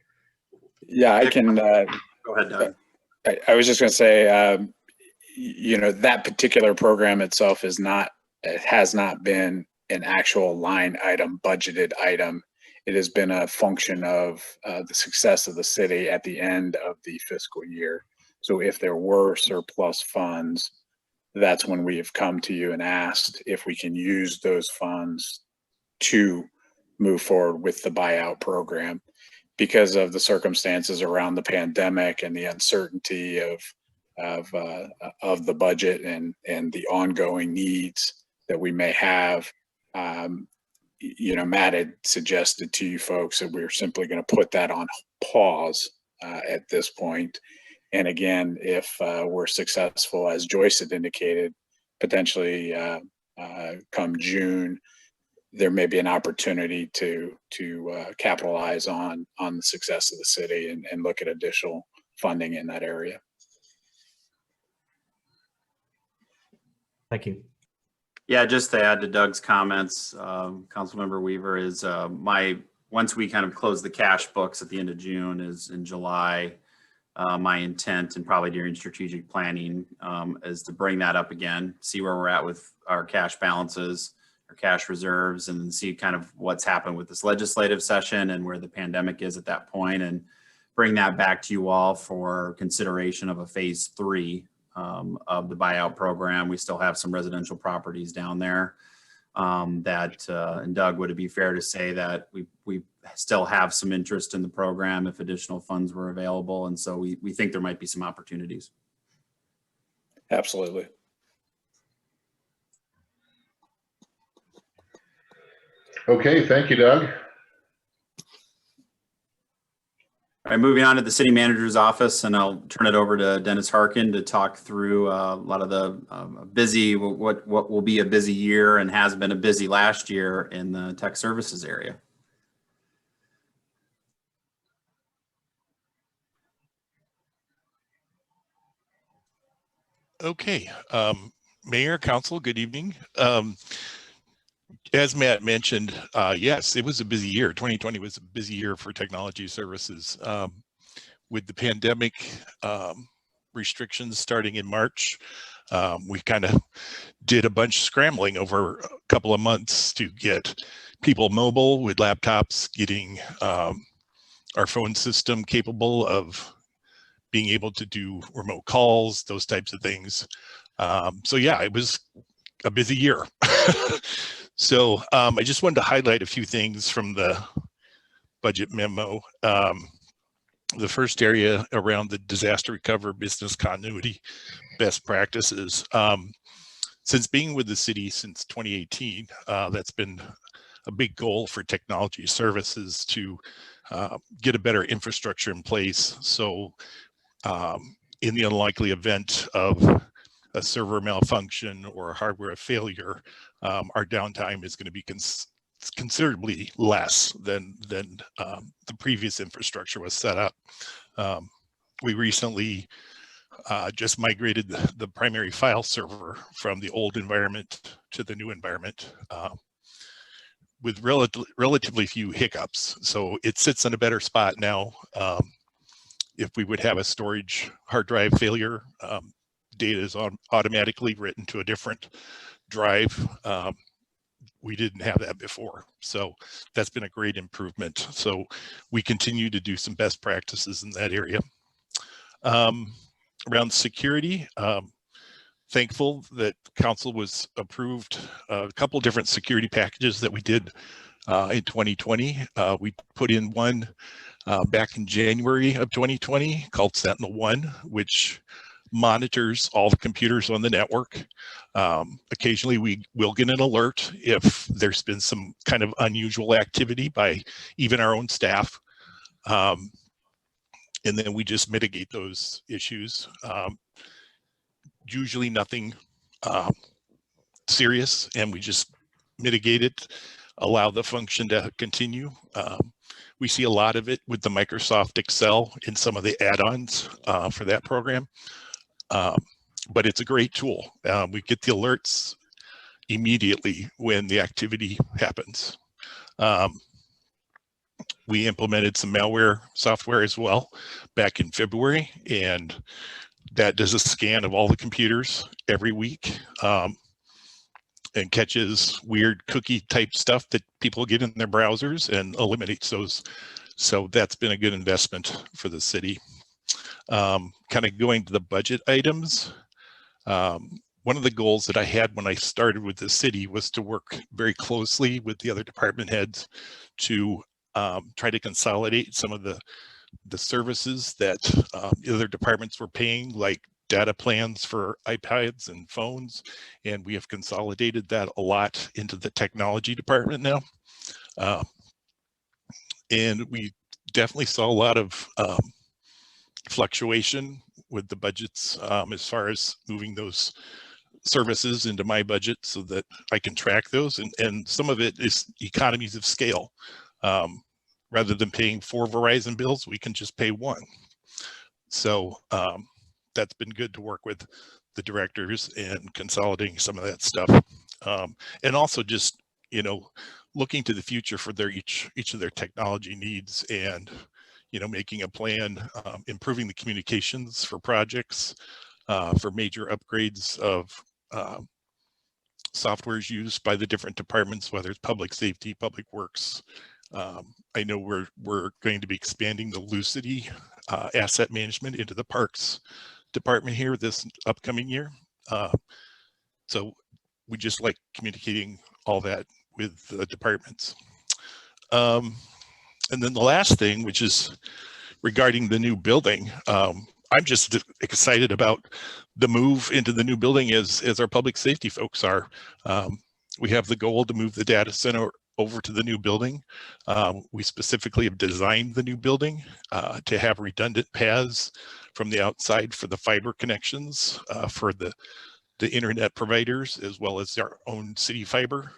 Yeah, I can. Go ahead, Doug. I was just going to say, you know, that particular program itself is not, it has not been an actual line item, budgeted item. It has been a function of the success of the city at the end of the fiscal year. So if there were surplus funds, that's when we have come to you and asked if we can use those funds to move forward with the buyout program. Because of the circumstances around the pandemic and the uncertainty of the budget and the ongoing needs that we may have, you know, Matt had suggested to you folks that we're simply going to put that on pause at this point. And again, if we're successful, as Joyce had indicated, potentially come June, there may be an opportunity to capitalize on the success of the city and look at additional funding in that area. Thank you. Yeah, just to add to Doug's comments, Councilmember Weaver, is once we kind of close the cash books at the end of June is in July, my intent, and probably during strategic planning, is to bring that up again, see where we're at with our cash balances, our cash reserves, and see kind of what's happened with this legislative session and where the pandemic is at that point, and bring that back to you all for consideration of a phase 3 of the buyout program. We still have some residential properties down there that, and Doug, would it be fair to say that we still have some interest in the program if additional funds were available? And so we think there might be some opportunities. Absolutely. Okay, thank you, Doug. All right, moving on to the city manager's office, and I'll turn it over to Dennis Harkin to talk through a lot of the what will be a busy year and has been a busy last year in the tech services area. Okay, Mayor, Council, good evening. As Matt mentioned, yes, it was a busy year. 2020 was a busy year for technology services. With the pandemic restrictions starting in March, we kind of did a bunch of scrambling over a couple of months to get people mobile with laptops, getting our phone system capable of being able to do remote calls, those types of things. So yeah, it was a busy year. So I just wanted to highlight a few things from the budget memo. The first area around the disaster recovery business continuity best practices. Since being with the city since 2018, that's been a big goal for technology services to get a better infrastructure in place. So in the unlikely event of a server malfunction or a hardware failure, our downtime is going to be considerably less than the previous infrastructure was set up. We recently just migrated the primary file server from the old environment to the new environment with relatively few hiccups. So it sits in a better spot now. If we would have a storage hard drive failure, data is automatically written to a different drive. We didn't have that before. So that's been a great improvement. So we continue to do some best practices in that area. Around security, thankful that council was approved a couple different security packages that we did in 2020. We put in one back in January of 2020 called Sentinel-1, which monitors all the computers on the network. Occasionally we will get an alert if there's been some kind of unusual activity by even our own staff. And then we just mitigate those issues. Usually nothing serious, and we just mitigate it, allow the function to continue. We see a lot of it with the Microsoft Excel in some of the add-ons for that program. But it's a great tool. We get the alerts immediately when the activity happens. We implemented some malware software as well back in February, and that does a scan of all the computers every week and catches weird cookie type stuff that people get in their browsers and eliminates those. So that's been a good investment for the city. Kind of going to the budget items. One of the goals that I had when I started with the city was to work very closely with the other department heads to try to consolidate some of the services that other departments were paying, like data plans for iPads and phones, and we have consolidated that a lot into the technology department now. And we definitely saw a lot of fluctuation with the budgets as far as moving those services into my budget so that I can track those. And some of it is economies of scale. Rather than paying 4 Verizon bills, we can just pay 1. So that's been good to work with the directors and consolidating some of that stuff. And also just, you know, looking to the future for their each of their technology needs, and, you know, making a plan, improving the communications for projects, for major upgrades of softwares used by the different departments, whether it's public safety, public works. I know we're going to be expanding the Lucity asset management into the parks department here this upcoming year. So we just like communicating all that with the departments. And then the last thing, which is regarding the new building, I'm just excited about the move into the new building as our public safety folks are. We have the goal to move the data center over to the new building. We specifically have designed the new building to have redundant paths from the outside for the fiber connections for the internet providers, as well as our own city fiber,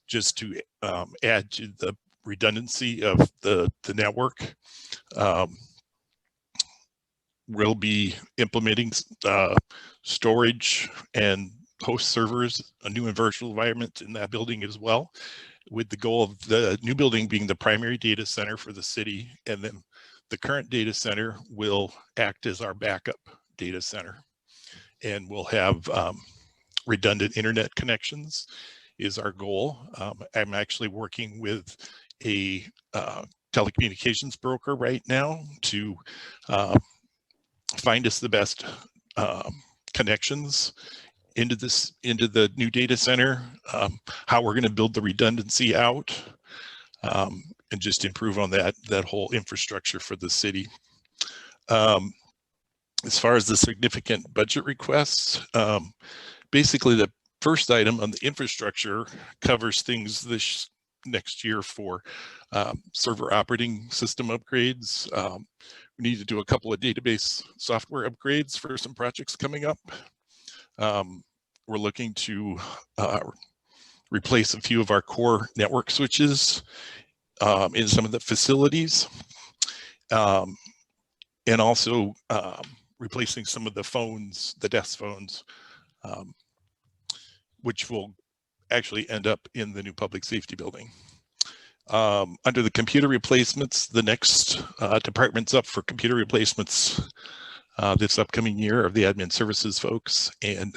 just to add to the redundancy of the network. We'll be implementing storage and host servers, a new and virtual environment in that building as well, with the goal of the new building being the primary data center for the city. And then the current data center will act as our backup data center. And we'll have redundant internet connections is our goal. I'm actually working with a telecommunications broker right now to find us the best connections into the new data center, how we're going to build the redundancy out, and just improve on that whole infrastructure for the city. As far as the significant budget requests, basically the first item on the infrastructure covers things this next year for server operating system upgrades. We need to do a couple of database software upgrades for some projects coming up. We're looking to replace a few of our core network switches in some of the facilities, and also replacing some of the phones, the desk phones, which will actually end up in the new public safety building. Under the computer replacements, the next departments up for computer replacements this upcoming year are the admin services folks and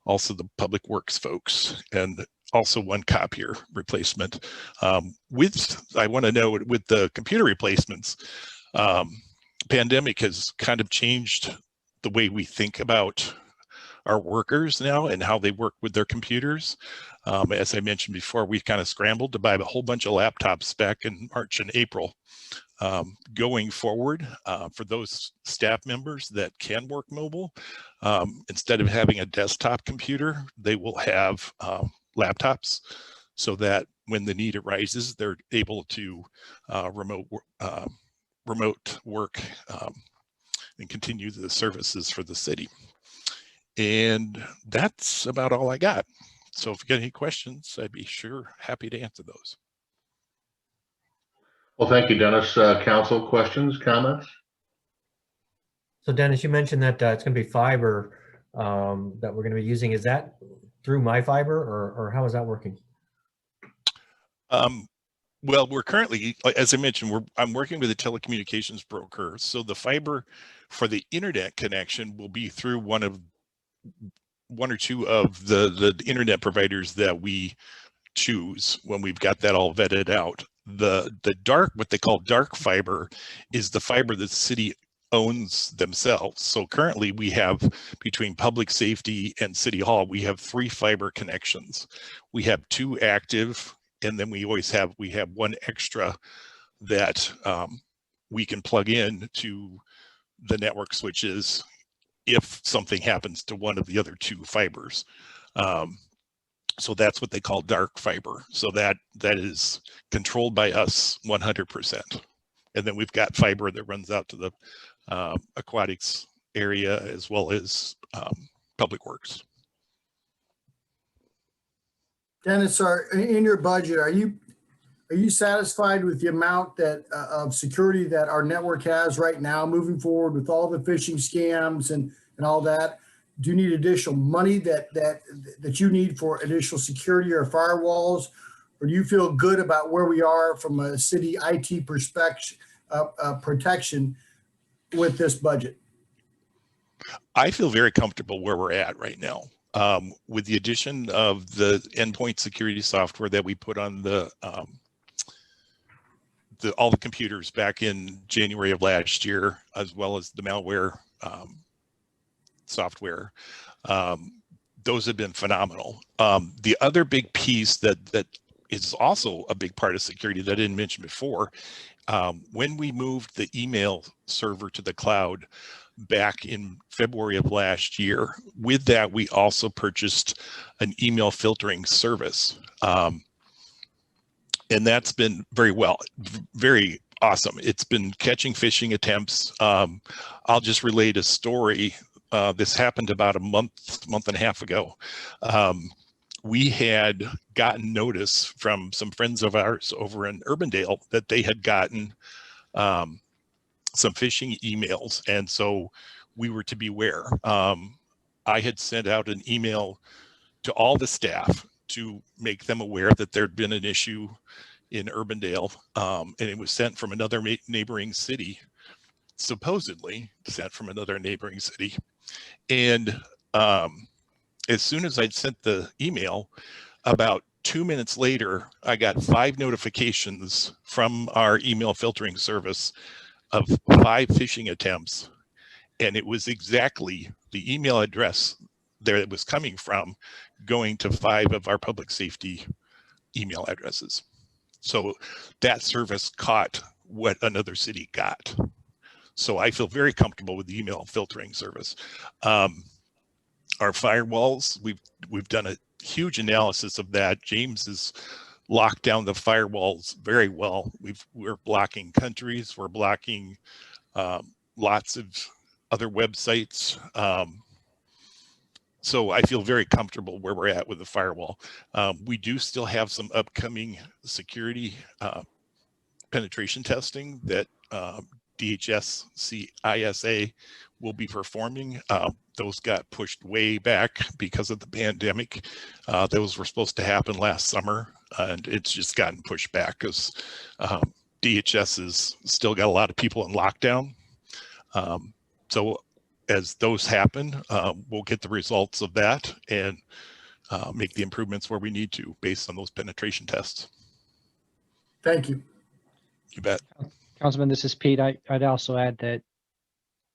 also the public works folks, and also one copier replacement. I want to know, with the computer replacements, pandemic has kind of changed the way we think about our workers now and how they work with their computers. As I mentioned before, we kind of scrambled to buy a whole bunch of laptops back in March and April. Going forward, for those staff members that can work mobile, instead of having a desktop computer, they will have laptops so that when the need arises, they're able to remote work and continue the services for the city. And that's about all I got. So if you got any questions, I'd be happy to answer those. Well, thank you, Dennis. Council, questions, comments? So Dennis, you mentioned that it's going to be fiber that we're going to be using. Is that through MyFiber or how is that working? Well, we're currently, as I mentioned, I'm working with a telecommunications broker. So the fiber for the internet connection will be through one or two of the internet providers that we choose when we've got that all vetted out. The dark, what they call dark fiber, is the fiber that the city owns themselves. So currently we have, between public safety and city hall, we have 3 fiber connections. We have 2 active, and then we have one extra that we can plug in to the network switches if something happens to one of the other 2 fibers. So that's what they call dark fiber. So that is controlled by us 100%. And then we've got fiber that runs out to the aquatics area as well as public works. Dennis, in your budget, are you satisfied with the amount that of security that our network has right now moving forward with all the phishing scams and all that? Do you need additional money that you need for additional security or firewalls? Or do you feel good about where we are from a city IT perspective, protection with this budget? I feel very comfortable where we're at right now. With the addition of the endpoint security software that we put on all the computers back in January of last year, as well as the malware software, those have been phenomenal. The other big piece that is also a big part of security that I didn't mention before, when we moved the email server to the cloud back in February of last year, with that we also purchased an email filtering service, and that's been very awesome. It's been catching phishing attempts. I'll just relate a story. This happened about a month and a half ago. We had gotten notice from some friends of ours over in Urbandale that they had gotten some phishing emails, and so we were to beware. I had sent out an email to all the staff to make them aware that there'd been an issue in Urbandale, and it was sent from another neighboring city, supposedly sent from another neighboring city. And as soon as I'd sent the email, about 2 minutes later, I got 5 notifications from our email filtering service of 5 phishing attempts. And it was exactly the email address there it was coming from, going to 5 of our public safety email addresses. So that service caught what another city got. So I feel very comfortable with the email filtering service. Our firewalls, we've done a huge analysis of that. James has locked down the firewalls very well. We're blocking countries, we're blocking lots of other websites. So I feel very comfortable where we're at with the firewall. We do still have some upcoming security penetration testing that DHS CISA will be performing. Those got pushed way back because of the pandemic. Those were supposed to happen last summer, and it's just gotten pushed back because DHS has still got a lot of people in lockdown. So as those happen, we'll get the results of that and make the improvements where we need to based on those penetration tests. Thank you. You bet. Councilman, this is Pete. I'd also add that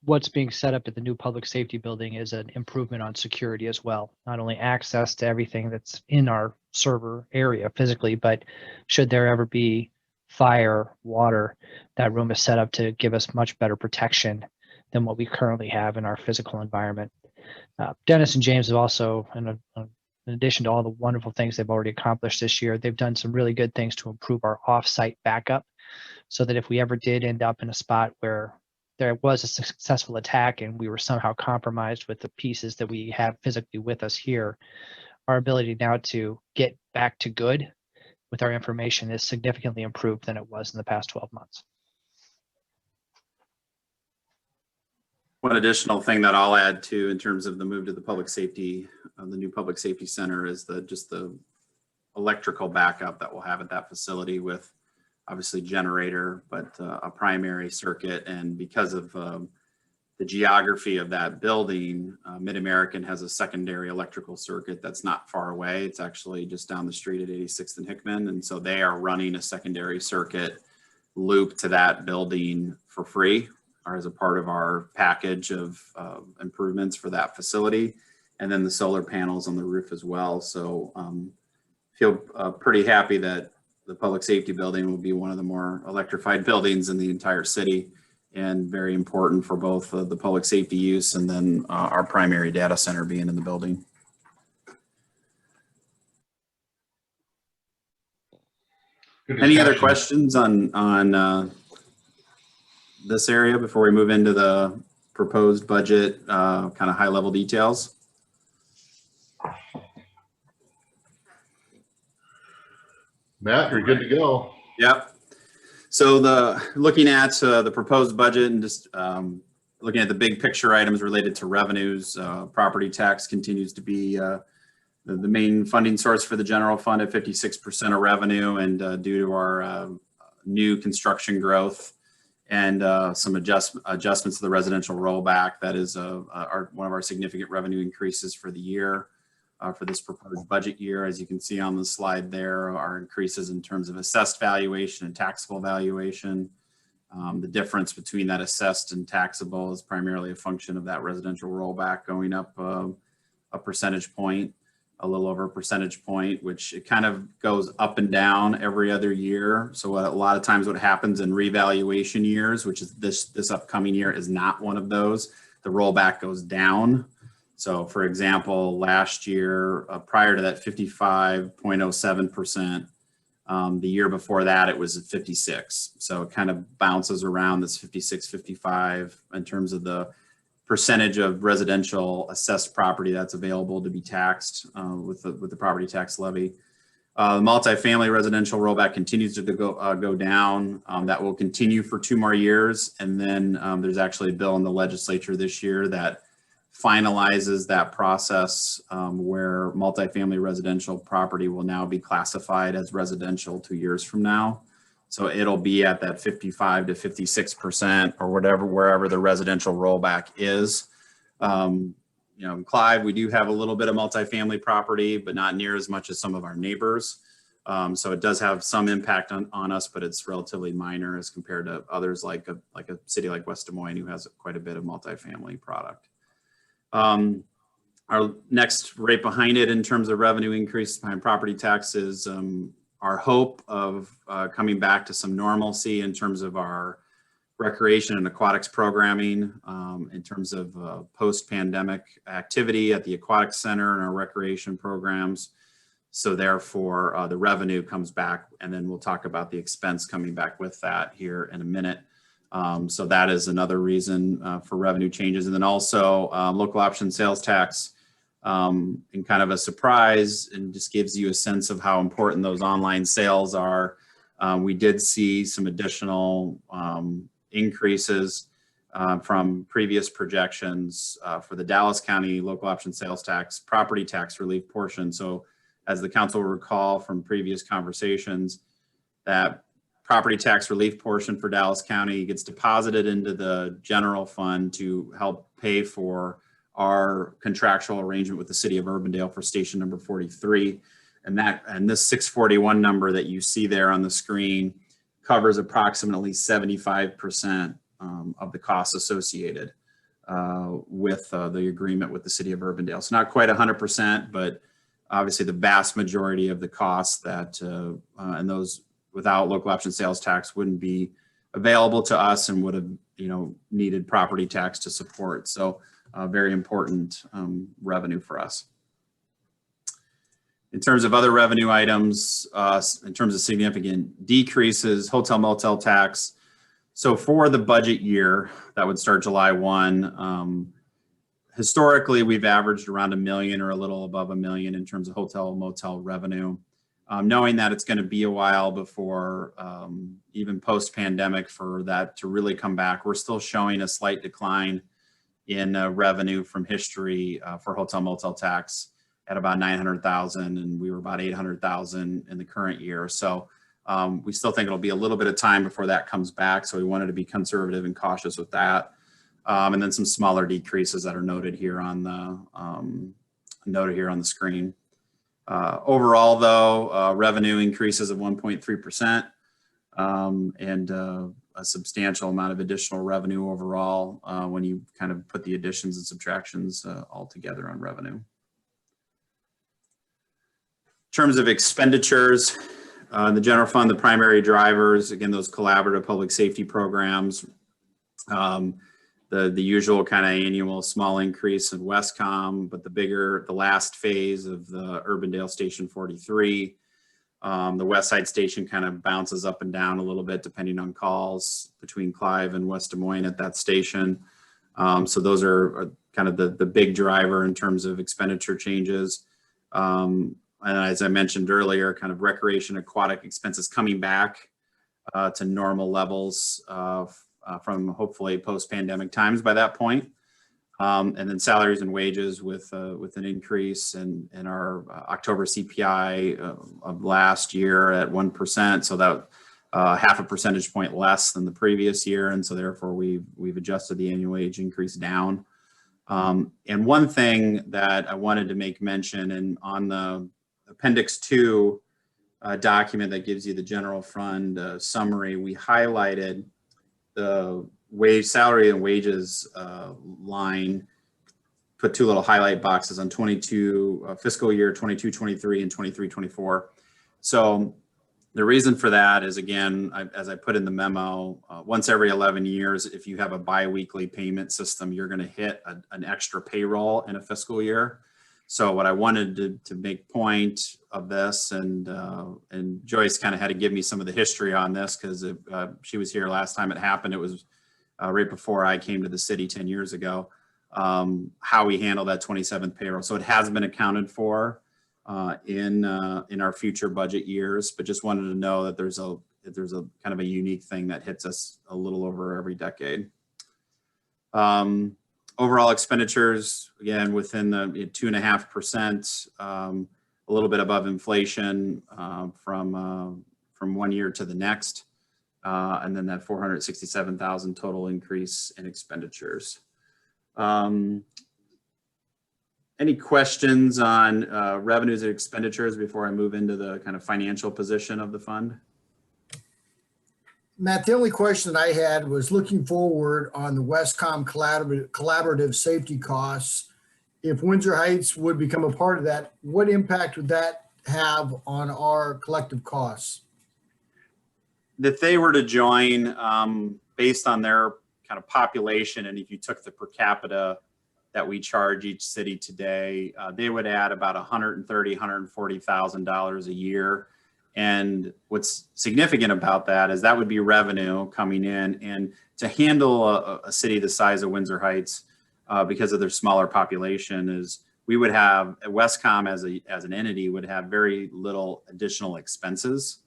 what's being set up at the new public safety building is an improvement on security as well. Not only access to everything that's in our server area physically, but should there ever be fire, water, that room is set up to give us much better protection than what we currently have in our physical environment. Dennis and James have also, in addition to all the wonderful things they've already accomplished this year, they've done some really good things to improve our off-site backup, so that if we ever did end up in a spot where there was a successful attack and we were somehow compromised with the pieces that we have physically with us here, our ability now to get back to good with our information is significantly improved than it was in the past 12 months. One additional thing that I'll add to in terms of the move to the public safety, the new public safety center, is just the electrical backup that we'll have at that facility, with obviously generator, but a primary circuit. And because of the geography of that building, Mid-American has a secondary electrical circuit that's not far away. It's actually just down the street at 86th and Hickman. And so they are running a secondary circuit loop to that building for free, or as a part of our package of improvements for that facility. And then the solar panels on the roof as well. So feel pretty happy that the public safety building will be one of the more electrified buildings in the entire city, and very important for both the public safety use and then our primary data center being in the building. Any other questions on this area before we move into the proposed budget, kind of high level details? Matt, you're good to go. Yep. So looking at the proposed budget and just looking at the big picture items related to revenues, property tax continues to be the main funding source for the general fund at 56% of revenue, and due to our new construction growth and some adjustments to the residential rollback, that is one of our significant revenue increases for the year. For this proposed budget year, as you can see on the slide there, are increases in terms of assessed valuation and taxable valuation. The difference between that assessed and taxable is primarily a function of that residential rollback going up a percentage point, a little over a percentage point, which it kind of goes up and down every other year. So a lot of times what happens in revaluation years, which is this upcoming year, is not one of those. The rollback goes down. So for example, last year, prior to that 55.07%, the year before that, it was at 56. So it kind of bounces around this 56, 55 in terms of the percentage of residential assessed property that's available to be taxed with the property tax levy. The multifamily residential rollback continues to go down. That will continue for 2 more years. And then there's actually a bill in the legislature this year that finalizes that process where multifamily residential property will now be classified as residential 2 years from now. So it'll be at that 55 to 56% or whatever, wherever the residential rollback is. In Clive, we do have a little bit of multifamily property, but not near as much as some of our neighbors. So it does have some impact on us, but it's relatively minor as compared to others like a city like West Des Moines, who has quite a bit of multifamily product. Our next right behind it in terms of revenue increase behind property taxes, our hope of coming back to some normalcy in terms of our recreation and aquatics programming, in terms of post-pandemic activity at the aquatic center and our recreation programs. So therefore the revenue comes back, and then we'll talk about the expense coming back with that here in a minute. So that is another reason for revenue changes. And then also local option sales tax, and kind of a surprise, and just gives you a sense of how important those online sales are. We did see some additional increases from previous projections for the Dallas County local option sales tax property tax relief portion. So as the council will recall from previous conversations, that property tax relief portion for Dallas County gets deposited into the general fund to help pay for our contractual arrangement with the city of Urbandale for station number 43. And this 641 number that you see there on the screen covers approximately 75% of the costs associated. with the agreement with the city of Urbandale. So not quite 100%, but obviously the vast majority of the costs that and those without local option sales tax wouldn't be available to us and would have, you know, needed property tax to support. So very important revenue for us. In terms of other revenue items, in terms of significant decreases, hotel motel tax. So for the budget year that would start July 1, historically we've averaged around $1 million or a little above $1 million in terms of hotel motel revenue. Knowing that it's going to be a while before even post-pandemic for that to really come back, we're still showing a slight decline in revenue from history for hotel motel tax at about 900,000, and we were about 800,000 in the current year. So we still think it'll be a little bit of time before that comes back. So we wanted to be conservative and cautious with that. And then some smaller decreases that are noted here on the screen. Overall, though, revenue increases of 1.3%, and a substantial amount of additional revenue overall when you kind of put the additions and subtractions all together on revenue. In terms of expenditures, the general fund, the primary drivers, again, those collaborative public safety programs, the usual kind of annual small increase in Westcom, but the last phase of the Urbandale Station 43, the West Side Station kind of bounces up and down a little bit depending on calls between Clive and West Des Moines at that station. So those are kind of the big driver in terms of expenditure changes. And as I mentioned earlier, kind of recreation aquatic expenses coming back to normal levels from hopefully post-pandemic times by that point. And then salaries and wages with an increase in our October CPI of last year at 1%. So that half a percentage point less than the previous year. And so therefore we've adjusted the annual wage increase down. And one thing that I wanted to make mention, and on the Appendix 2 document that gives you the general fund summary, we highlighted the salary and wages line, put two little highlight boxes on fiscal year 22-23 and 23-24. So the reason for that is, again, as I put in the memo, once every 11 years, if you have a biweekly payment system, you're going to hit an extra payroll in a fiscal year. So what I wanted to make point of this, and Joyce kind of had to give me some of the history on this because she was here last time it happened. It was right before I came to the city 10 years ago, how we handle that 27th payroll. So it has been accounted for in our future budget years, but just wanted to know that there's a kind of a unique thing that hits us a little over every decade. Overall expenditures, again, within the 2.5%, a little bit above inflation from one year to the next. And then that 467,000 total increase in expenditures. Any questions on revenues and expenditures before I move into the kind of financial position of the fund? Matt, the only question that I had was looking forward on the Westcom collaborative safety costs. If Windsor Heights would become a part of that, what impact would that have on our collective costs? If they were to join based on their kind of population, and if you took the per capita that we charge each city today, they would add about $130,000, $140,000 a year. And what's significant about that is that would be revenue coming in, and to handle a city the size of Windsor Heights, because of their smaller population, is we would have Westcom as an entity would have very little additional expenses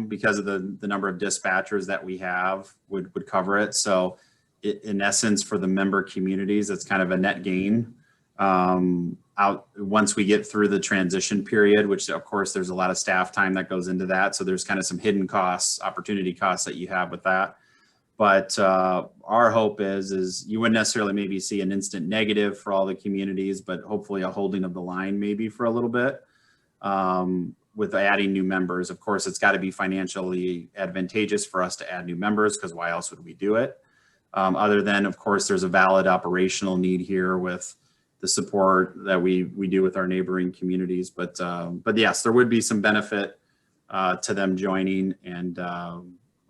because of the number of dispatchers that we have would cover it. So in essence, for the member communities, it's kind of a net gain out once we get through the transition period, which of course there's a lot of staff time that goes into that. So there's kind of some hidden costs, opportunity costs that you have with that. But our hope is you wouldn't necessarily maybe see an instant negative for all the communities, but hopefully a holding of the line maybe for a little bit with adding new members. Of course, it's got to be financially advantageous for us to add new members, because why else would we do it? Other than, of course, there's a valid operational need here with the support that we do with our neighboring communities. But yes, there would be some benefit to them joining and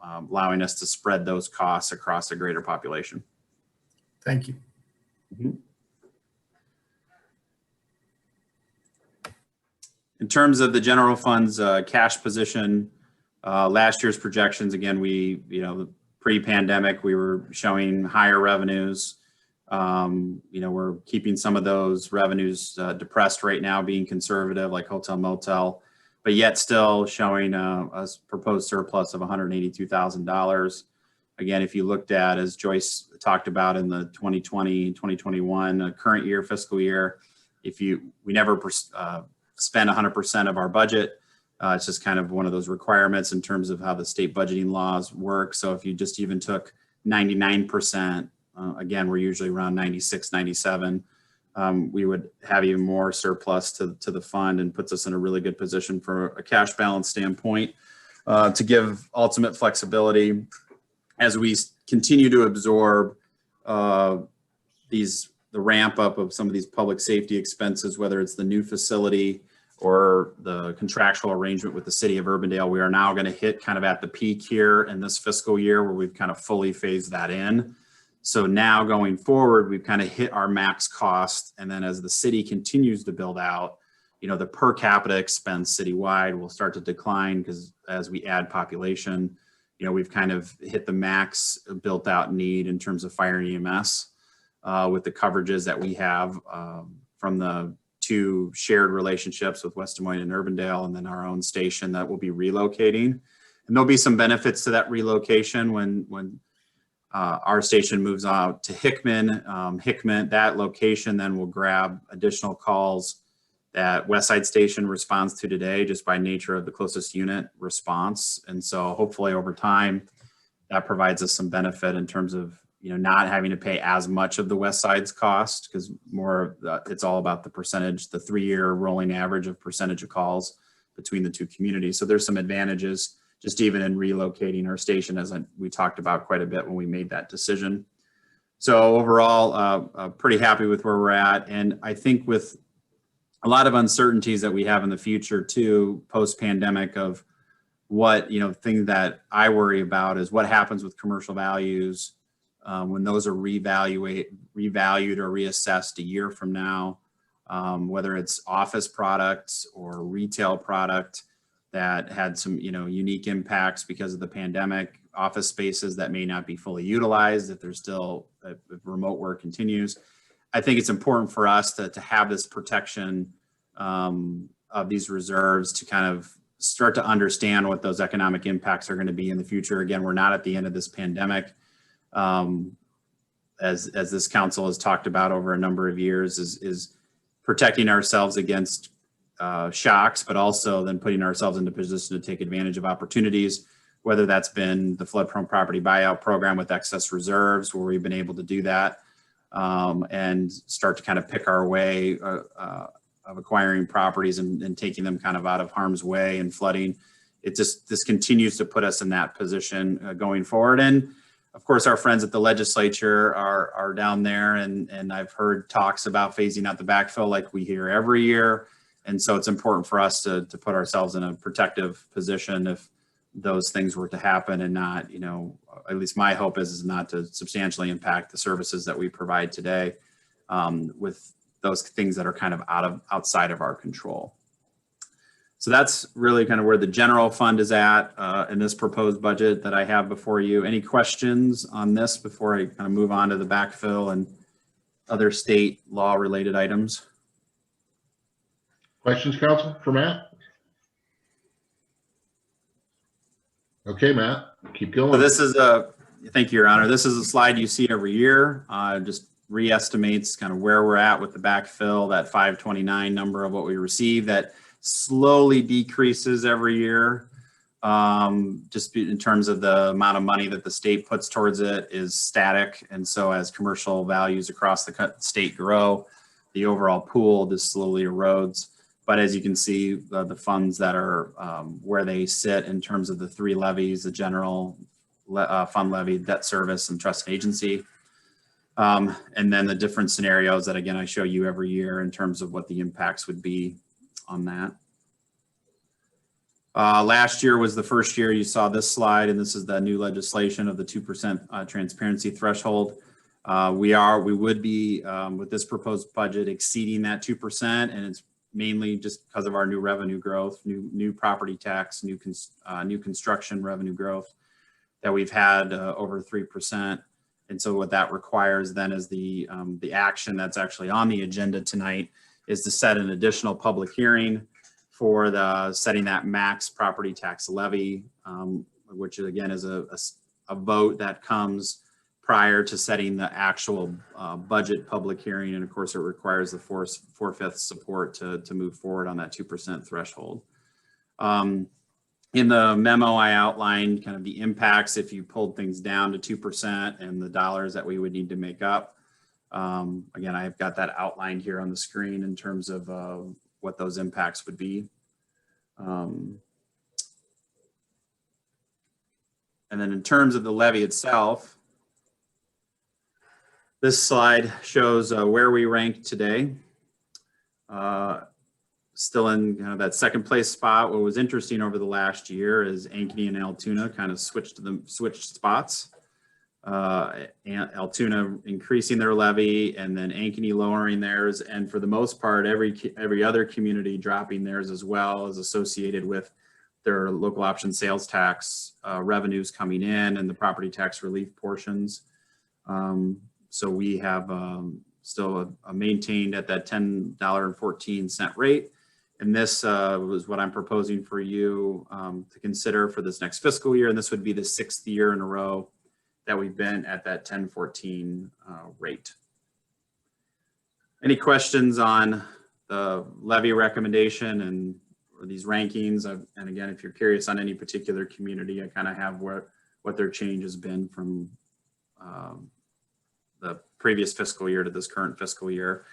allowing us to spread those costs across a greater population. Thank you. In terms of the general fund's cash position, last year's projections, again, pre-pandemic, we were showing higher revenues. We're keeping some of those revenues depressed right now, being conservative, like hotel motel, but yet still showing a proposed surplus of $182,000. Again, if you looked at, as Joyce talked about in the 2020, 2021 current year, fiscal year, we never spend 100% of our budget. It's just kind of one of those requirements in terms of how the state budgeting laws work. So if you just even took 99%, again, we're usually around 96, 97, we would have even more surplus to the fund, and puts us in a really good position for a cash balance standpoint to give ultimate flexibility as we continue to absorb the ramp up of some of these public safety expenses, whether it's the new facility or the contractual arrangement with the city of Urbandale. We are now going to hit kind of at the peak here in this fiscal year where we've kind of fully phased that in. So now going forward, we've kind of hit our max cost. And then as the city continues to build out, the per capita expense citywide will start to decline, because as we add population, we've kind of hit the max built out need in terms of fire and EMS with the coverages that we have from the 2 shared relationships with West Des Moines and Urbandale, and then our own station that will be relocating. And there'll be some benefits to that relocation when our station moves out to Hickman. Hickman, that location then will grab additional calls that West Side Station responds to today, just by nature of the closest unit response. And so hopefully over time, that provides us some benefit in terms of not having to pay as much of the West Side's cost, because it's all about the percentage, the 3-year rolling average of percentage of calls between the 2 communities. So there's some advantages just even in relocating our station, as we talked about quite a bit when we made that decision. So overall, pretty happy with where we're at. And I think with a lot of uncertainties that we have in the future too, post-pandemic, of what, thing that I worry about is what happens with commercial values when those are revalued or reassessed a year from now, whether it's office products or retail product that had some, unique impacts because of the pandemic, office spaces that may not be fully utilized if there's still, if remote work continues. I think it's important for us to have this protection of these reserves to kind of start to understand what those economic impacts are going to be in the future. Again, we're not at the end of this pandemic. As this council has talked about over a number of years, is protecting ourselves against shocks, but also then putting ourselves into position to take advantage of opportunities, whether that's been the flood-prone property buyout program with excess reserves, where we've been able to do that and start to kind of pick our way of acquiring properties and taking them kind of out of harm's way and flooding. This continues to put us in that position going forward. And of course, our friends at the legislature are down there, and I've heard talks about phasing out the backfill like we hear every year. And so it's important for us to put ourselves in a protective position if those things were to happen, and not, at least my hope is not to substantially impact the services that we provide today with those things that are kind of outside of our control. So that's really kind of where the general fund is at in this proposed budget that I have before you. Any questions on this before I kind of move on to the backfill and other state law related items? Questions, Council, for Matt? Okay, Matt, keep going. So this is thank you, Your Honor. This is a slide you see every year. Just re-estimates kind of where we're at with the backfill, that 529 number of what we receive, that slowly decreases every year. Just in terms of the amount of money that the state puts towards it is static. And so as commercial values across the state grow, the overall pool just slowly erodes. But as you can see, the funds that are where they sit in terms of the 3 levies, the general fund levy, debt service, and trust and agency. And then the different scenarios that, again, I show you every year in terms of what the impacts would be on that. Last year was the first year you saw this slide, and this is the new legislation of the 2% transparency threshold. We would be, with this proposed budget, exceeding that 2%, and it's mainly just because of our new revenue growth, new property tax, new construction revenue growth that we've had over 3%. And so what that requires then is the action that's actually on the agenda tonight is to set an additional public hearing for the setting that max property tax levy, which again is a vote that comes prior to setting the actual budget public hearing. And of course, it requires the 4/5 support to move forward on that 2% threshold. In the memo, I outlined kind of the impacts if you pulled things down to 2% and the dollars that we would need to make up. Again, I've got that outlined here on the screen in terms of what those impacts would be. And then in terms of the levy itself, this slide shows where we rank today. Still in kind of that second place spot. What was interesting over the last year is Ankeny and Altoona kind of switched spots. Altoona increasing their levy, and then Ankeny lowering theirs, and for the most part, every other community dropping theirs as well, as associated with their local option sales tax revenues coming in and the property tax relief portions. So we have still maintained at that $10.14 rate. And this was what I'm proposing for you to consider for this next fiscal year. And this would be the 6th year in a row that we've been at that 10.14 rate. Any questions on the levy recommendation and these rankings? And again, if you're curious on any particular community, I kind of have what their change has been from the previous fiscal year to this current fiscal year.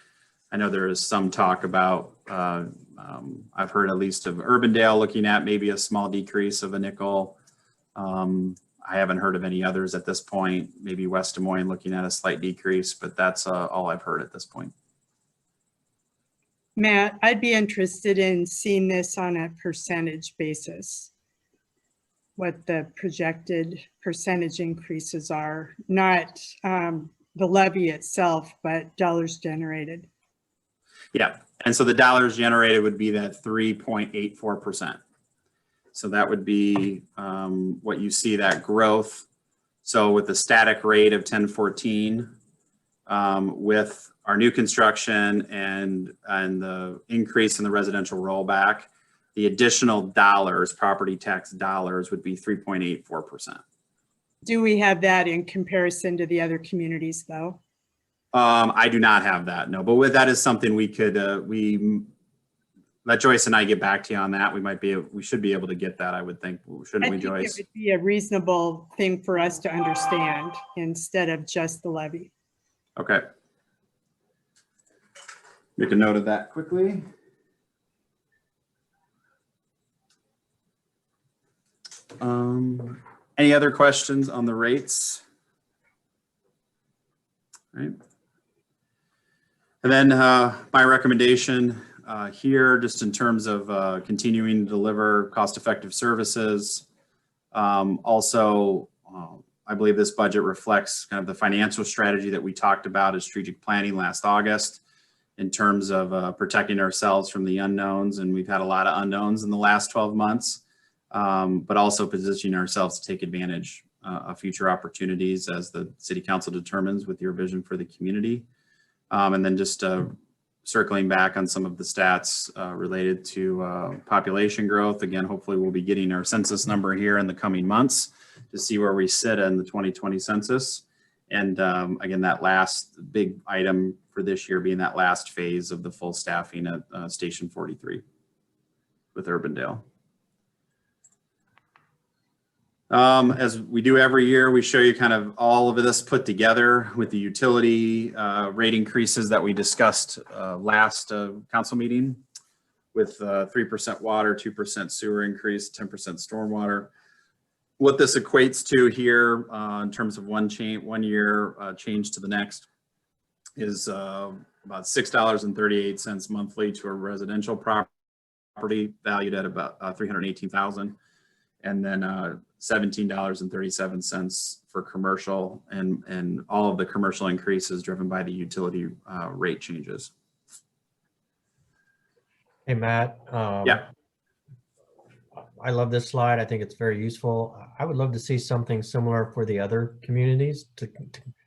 I know there is some talk about, I've heard at least of Urbandale looking at maybe a small decrease of a nickel. I haven't heard of any others at this point, maybe West Des Moines looking at a slight decrease, but that's all I've heard at this point. Matt, I'd be interested in seeing this on a percentage basis, what the projected percentage increases are, not the levy itself, but dollars generated. Yeah, and so the dollars generated would be that 3.84%. So that would be what you see, that growth. So with the static rate of 10.14, with our new construction and the increase in the residential rollback, the additional dollars, property tax dollars, would be 3.84%. Do we have that in comparison to the other communities though? I do not have that, no, but that is something we could, let Joyce and I get back to you on that. We should be able to get that, I would think, shouldn't we, Joyce? It would be a reasonable thing for us to understand instead of just the levy. Okay. Make a note of that quickly. Any other questions on the rates? All right. And then my recommendation here, just in terms of continuing to deliver cost-effective services. Also, I believe this budget reflects kind of the financial strategy that we talked about as strategic planning last August in terms of protecting ourselves from the unknowns. And we've had a lot of unknowns in the last 12 months, but also positioning ourselves to take advantage of future opportunities as the city council determines with your vision for the community. And then just circling back on some of the stats related to population growth. Again, hopefully we'll be getting our census number here in the coming months to see where we sit in the 2020 census. And again, that last big item for this year being that last phase of the full staffing at Station 43 with Urbandale. As we do every year, we show you kind of all of this put together with the utility rate increases that we discussed last council meeting with 3% water, 2% sewer increase, 10% stormwater. what this equates to here in terms of one year change to the next is about $6.38 monthly to a residential property valued at about $318,000, and then $17.37 for commercial, and all of the commercial increases driven by the utility rate changes. Hey, Matt. Yeah. I love this slide. I think it's very useful. I would love to see something similar for the other communities to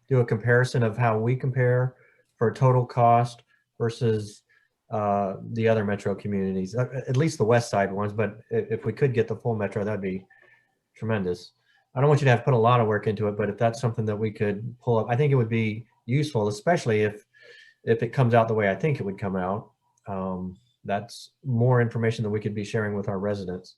do a comparison of how we compare for total cost versus the other metro communities, at least the west side ones. But if we could get the full metro, that'd be tremendous. I don't want you to have to put a lot of work into it, but if that's something that we could pull up, I think it would be useful, especially if it comes out the way I think it would come out. That's more information that we could be sharing with our residents.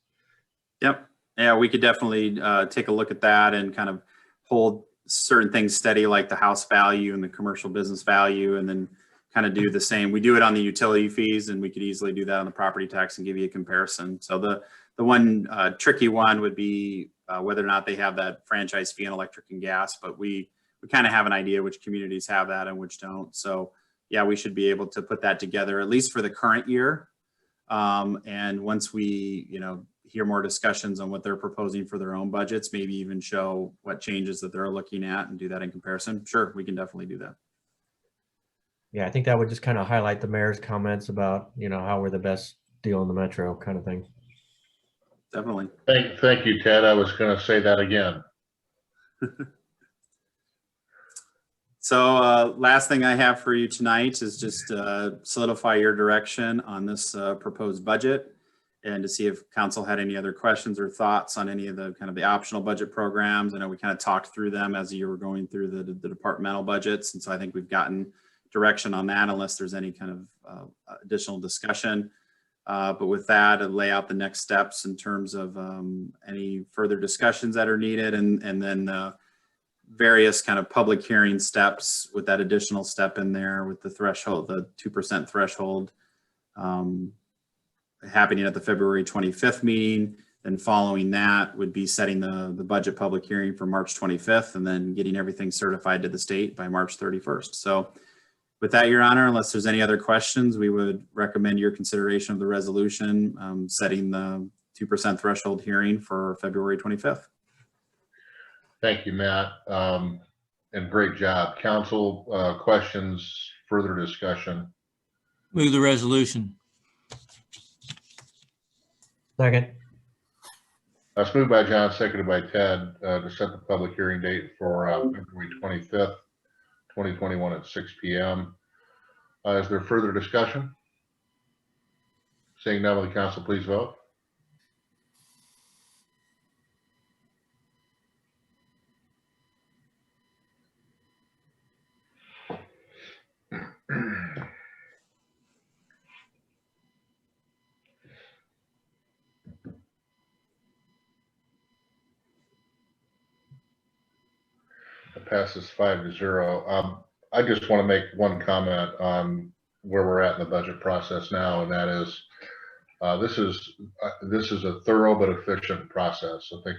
Yep. Yeah, we could definitely take a look at that and kind of hold certain things steady, like the house value and the commercial business value, and then kind of do the same. We do it on the utility fees, and we could easily do that on the property tax and give you a comparison. So the one tricky one would be whether or not they have that franchise fee in electric and gas, but we kind of have an idea which communities have that and which don't. So yeah, we should be able to put that together, at least for the current year. And once we, hear more discussions on what they're proposing for their own budgets, maybe even show what changes that they're looking at and do that in comparison. Sure, we can definitely do that. Yeah, I think that would just kind of highlight the mayor's comments about, how we're the best deal in the metro kind of thing. Definitely. Thank you, Ted. I was going to say that again. So last thing I have for you tonight is just solidify your direction on this proposed budget, and to see if council had any other questions or thoughts on any of the kind of the optional budget programs. I know we kind of talked through them as you were going through the departmental budgets. And so I think we've gotten direction on that, unless there's any kind of additional discussion. But with that, I'd lay out the next steps in terms of any further discussions that are needed, and then various kind of public hearing steps with that additional step in there with the threshold, the 2% threshold, happening at the February 25th meeting. Then following that would be setting the budget public hearing for March 25th, and then getting everything certified to the state by March 31st. So with that, Your Honor, unless there's any other questions, we would recommend your consideration of the resolution setting the 2% threshold hearing for February 25th. Thank you, Matt. And great job. Council, questions, further discussion? Move the resolution. Second. That's moved by John, seconded by Ted, to set the public hearing date for February 25th, 2021 at 6 p.m. Is there further discussion? Seeing none, will the council please vote? It passes 5-0. I just want to make one comment on where we're at in the budget process now, and that is this is a thorough but efficient process. I think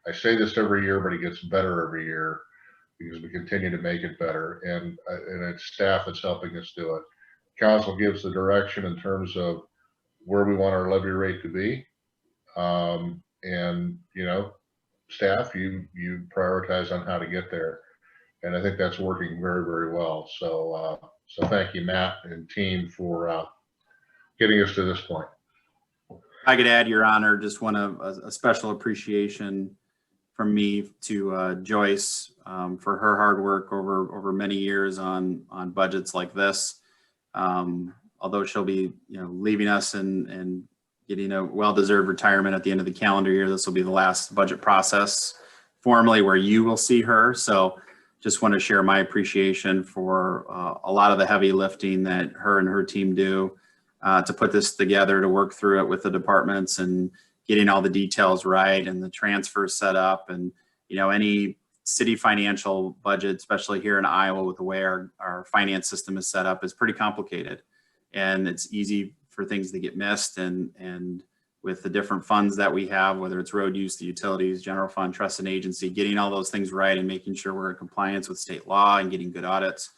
I say this every year, but it gets better every year because we continue to make it better, and it's staff that's helping us do it. Council gives the direction in terms of where we want our levy rate to be, and staff, you prioritize on how to get there, and I think that's working very, very well. So thank you, Matt and team, for getting us to this point. I could add, Your Honor, just a special appreciation from me to Joyce for her hard work over many years on budgets like this. Although she'll be leaving us and getting a well-deserved retirement at the end of the calendar year, this will be the last budget process formally where you will see her. So just want to share my appreciation for a lot of the heavy lifting that her and her team do to put this together, to work through it with the departments and getting all the details right and the transfers set up. And any city financial budget, especially here in Iowa with the way our finance system is set up, is pretty complicated, and it's easy for things to get missed. And with the different funds that we have, whether it's road use, the utilities, general fund, trust and agency, getting all those things right and making sure we're in compliance with state law and getting good audits.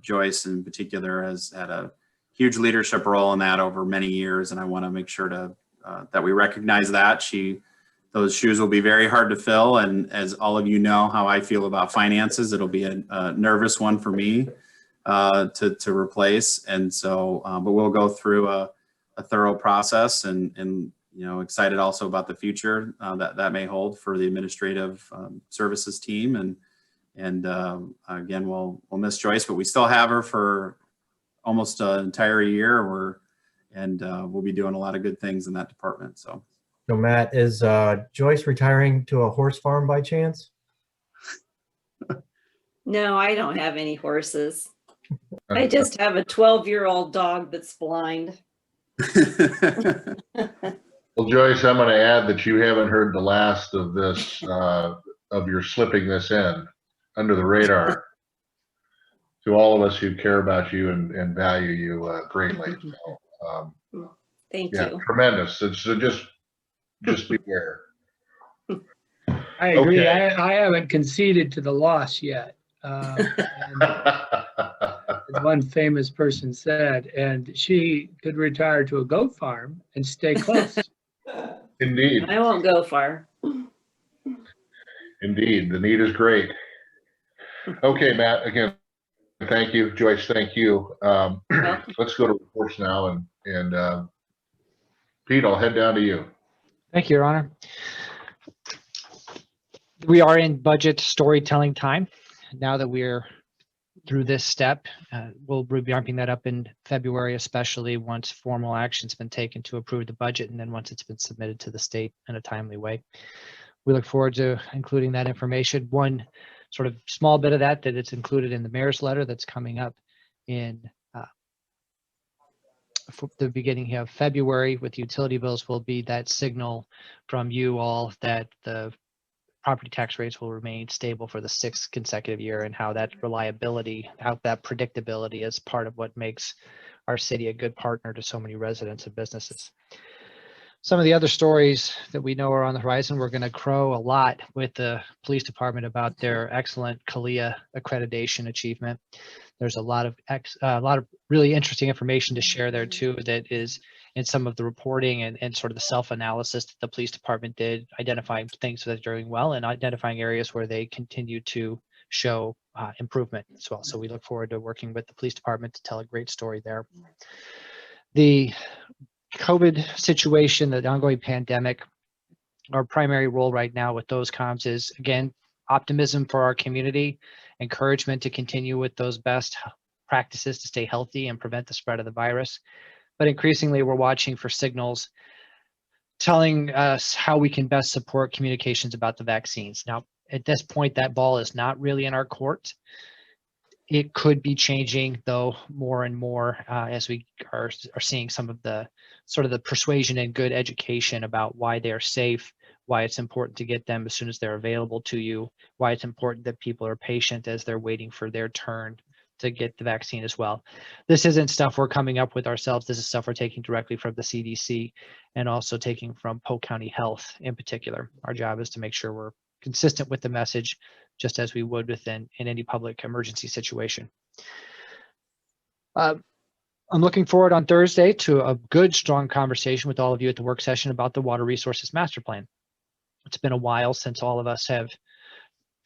Joyce in particular has had a huge leadership role in that over many years, and I want to make sure to that we recognize that. Those shoes will be very hard to fill, and as all of you know how I feel about finances, it'll be a nervous one for me to replace. And so, but we'll go through a thorough process, and you know, excited also about the future that may hold for the administrative services team. And again, we'll miss Joyce, but we still have her for almost an entire year. We'll be doing a lot of good things in that department. So Matt, is Joyce retiring to a horse farm by chance? No, I don't have any horses. I just have a 12-year-old dog that's blind. Well, Joyce, I'm going to add that you haven't heard the last of this, of your slipping this in under the radar to all of us who care about you and value you greatly. So, Thank yeah, you. tremendous. So just beware. I agree. Okay. I haven't conceded to the loss yet. As one famous person said, and she could retire to a goat farm and stay close. Indeed. I won't go far. Indeed. The need is great. Okay, Matt, again, thank you. Joyce, thank you. Let's go to reports now, and Pete, I'll head down to you. Thank you, Your Honor. We are in budget storytelling time. Now that we're through this step, we'll be ramping that up in February, especially once formal action's been taken to approve the budget, and then once it's been submitted to the state in a timely way. We look forward to including that information. One sort of small bit of that it's included in the mayor's letter that's coming up in for the beginning of February with utility bills will be that signal from you all that the property tax rates will remain stable for the 6th consecutive year, and how that reliability, how that predictability is part of what makes our city a good partner to so many residents and businesses. Some of the other stories that we know are on the horizon, we're going to crow a lot with the police department about their excellent CALIA accreditation achievement. There's a lot of really interesting information to share there too, that is in some of the reporting and sort of the self-analysis that the police department did, identifying things that are doing well and identifying areas where they continue to show improvement as well. So we look forward to working with the police department to tell a great story there. The COVID situation, the ongoing pandemic, our primary role right now with those comms is, again, optimism for our community, encouragement to continue with those best practices to stay healthy and prevent the spread of the virus. But increasingly, we're watching for signals telling us how we can best support communications about the vaccines. Now, at this point, that ball is not really in our court. It could be changing, though, more and more as we are seeing some of the sort of the persuasion and good education about why they are safe, why it's important to get them as soon as they're available to you, why it's important that people are patient as they're waiting for their turn to get the vaccine as well. This isn't stuff we're coming up with ourselves. This is stuff we're taking directly from the CDC and also taking from Polk County Health in particular. Our job is to make sure we're consistent with the message, just as we would in any public emergency situation. I'm looking forward on Thursday to a good, strong conversation with all of you at the work session about the Water Resources Master Plan. It's been a while since all of us have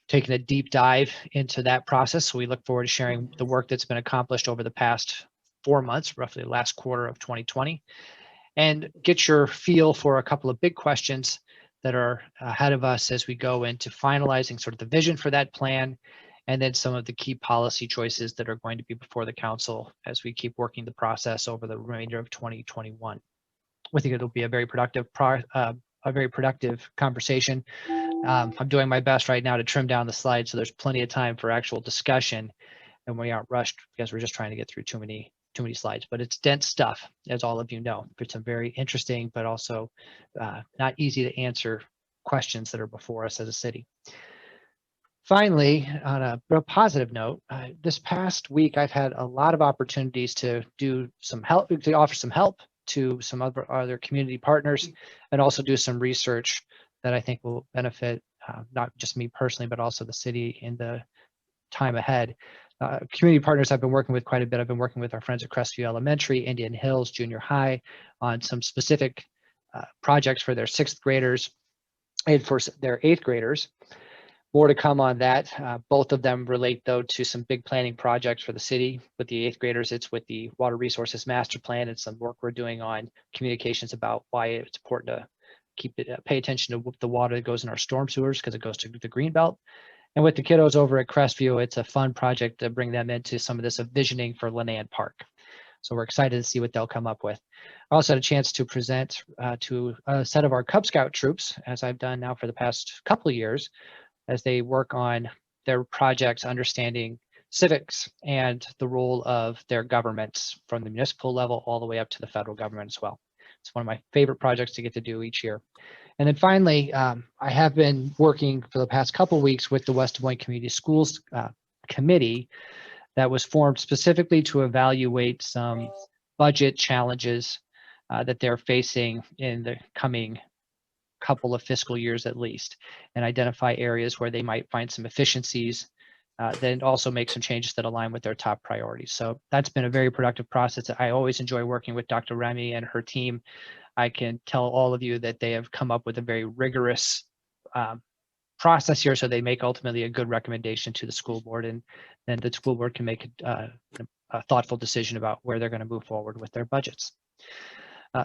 taken a deep dive into that process. So we look forward to sharing the work that's been accomplished over the past 4 months, roughly the last quarter of 2020, and get your feel for a couple of big questions that are ahead of us as we go into finalizing sort of the vision for that plan, and then some of the key policy choices that are going to be before the council as we keep working the process over the remainder of 2021. We think it'll be a very productive conversation. I'm doing my best right now to trim down the slides so there's plenty of time for actual discussion, and we aren't rushed because we're just trying to get through too many slides. But it's dense stuff, as all of you know. It's some very interesting but also not easy to answer questions that are before us as a city. Finally, on a real positive note, this past week I've had a lot of opportunities to do some help, to offer some help to some other community partners, and also do some research that I think will benefit not just me personally, but also the city in the time ahead. Community partners I've been working with quite a bit. I've been working with our friends at Crestview Elementary, Indian Hills Junior High on some specific projects for their 6th graders and for their 8th graders. More to come on that. Both of them relate though to some big planning projects for the city. With the 8th graders, it's with the Water Resources Master Plan and some work we're doing on communications about why it's important to pay attention to the water that goes in our storm sewers because it goes to the Greenbelt. And with the kiddos over at Crestview, it's a fun project to bring them into some of this visioning for Lanand Park. So we're excited to see what they'll come up with. I also had a chance to present to a set of our Cub Scout troops, as I've done now for the past couple of years, as they work on their projects, understanding civics and the role of their governments from the municipal level all the way up to the federal government as well. It's one of my favorite projects to get to do each year. And then finally, I have been working for the past couple of weeks with the West Des Moines Community Schools Committee that was formed specifically to evaluate some budget challenges that they're facing in the coming couple of fiscal years at least, and identify areas where they might find some efficiencies, then also make some changes that align with their top priorities. So that's been a very productive process. I always enjoy working with Dr. Remy and her team. I can tell all of you that they have come up with a very rigorous process here, so they make ultimately a good recommendation to the school board, and then the school board can make a thoughtful decision about where they're going to move forward with their budgets.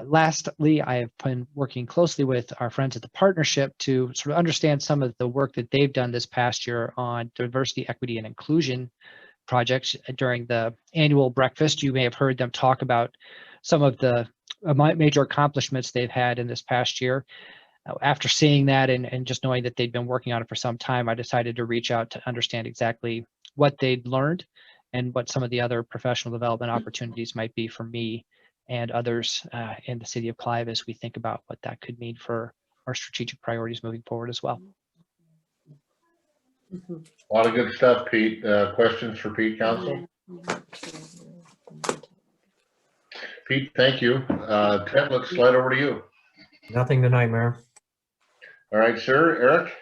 Lastly, I have been working closely with our friends at the partnership to sort of understand some of the work that they've done this past year on diversity, equity, and inclusion projects. During the annual breakfast, you may have heard them talk about some of the major accomplishments they've had in this past year. After seeing that and just knowing that they'd been working on it for some time, I decided to reach out to understand exactly what they'd learned and what some of the other professional development opportunities might be for me and others in the city of Clive as we think about what that could mean for our strategic priorities moving forward as well. A lot of good stuff, Pete. Questions for Pete, Council? Pete, thank you. Ted, let's slide over to you. Nothing tonight, Mayor. All right, sir. Eric?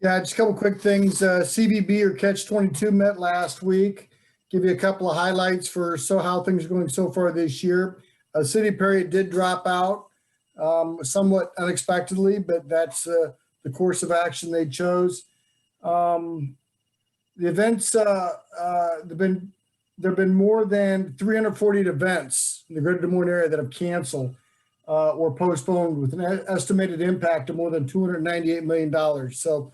Yeah, just a couple quick things. CBB or Catch-22 met last week. Give you a couple of highlights for how things are going so far this year. City of Perry did drop out somewhat unexpectedly, but that's the course of action they chose. The events, there have been more than 340 events in the greater Des Moines area that have canceled or postponed with an estimated impact of more than $298 million. So,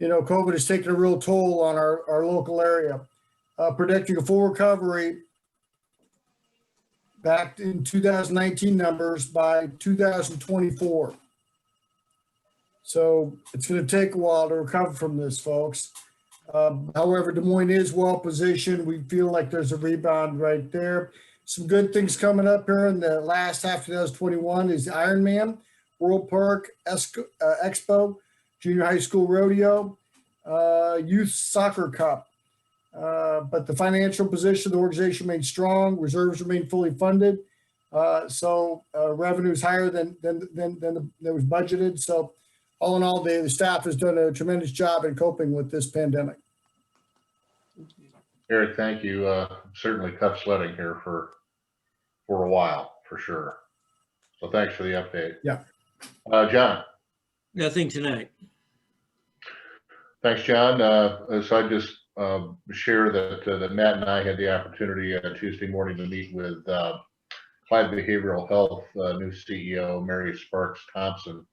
you know, COVID has taken a real toll on our local area. Predicting a full recovery back in 2019 numbers by 2024. So it's going to take a while to recover from this, folks. However, Des Moines is well positioned. We feel like there's a rebound right there. Some good things coming up here in the last half of 2021 is Ironman, World Park Expo, Junior High School Rodeo, Youth Soccer Cup. But the financial position of the organization remains strong. Reserves remain fully funded. So revenue is higher than was budgeted. So all in all, the staff has done a tremendous job in coping with this pandemic. Eric, thank you. Certainly tough sledding here for a while, for sure. So thanks for the update. Yeah. John? Nothing tonight. Thanks, John. So I just share that Matt and I had the opportunity Tuesday morning to meet with Clive Behavioral Health new CEO, Mary Sparks Thompson,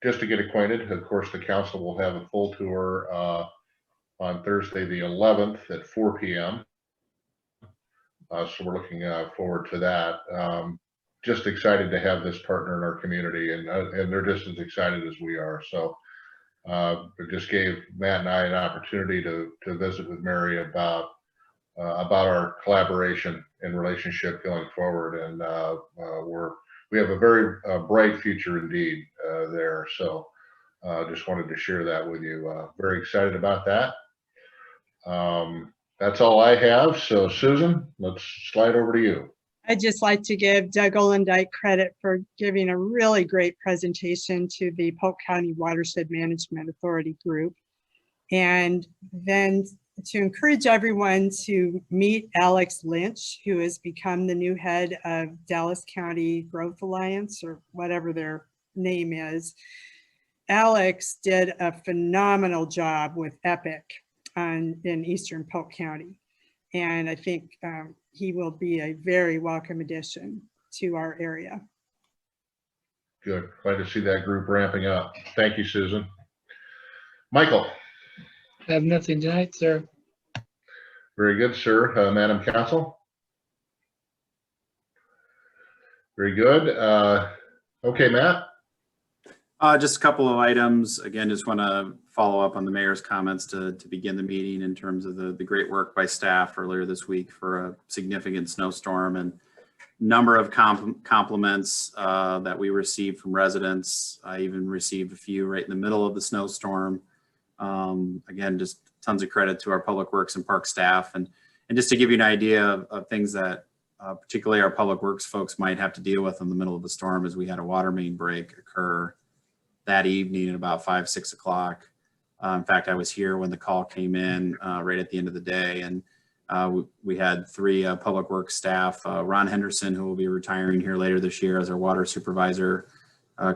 just to get acquainted. Of course, the council will have a full tour on Thursday, the 11th at 4 p.m. So we're looking forward to that. Just excited to have this partner in our community, and they're just as excited as we are. So it just gave Matt and I an opportunity to visit with Mary about our collaboration and relationship going forward, and we have a very bright future indeed there. So just wanted to share that with you. Very excited about that. That's all I have. So Susan, let's slide over to you. I'd just like to give Doug Olendike credit for giving a really great presentation to the Polk County Watershed Management Authority group. And then to encourage everyone to meet Alex Lynch, who has become the new head of Dallas County Growth Alliance, or whatever their name is. Alex did a phenomenal job with EPIC in Eastern Polk County. And I think he will be a very welcome addition to our area. Good. Glad to see that group ramping up. Thank you, Susan. Michael. I have nothing tonight, sir. Very good, sir. Madam Council. Very good. Okay, Matt. Just a couple of items. Again, just want to follow up on the mayor's comments to begin the meeting in terms of the great work by staff earlier this week for a significant snowstorm, and number of compliments that we received from residents. I even received a few right in the middle of the snowstorm. Again, just tons of credit to our public works and park staff. And just to give you an idea of things that particularly our public works folks might have to deal with in the middle of the storm, is we had a water main break occur that evening at about 5, 6 o'clock. In fact, I was here when the call came in right at the end of the day. And we had 3 public works staff, Ron Henderson, who will be retiring here later this year as our water supervisor,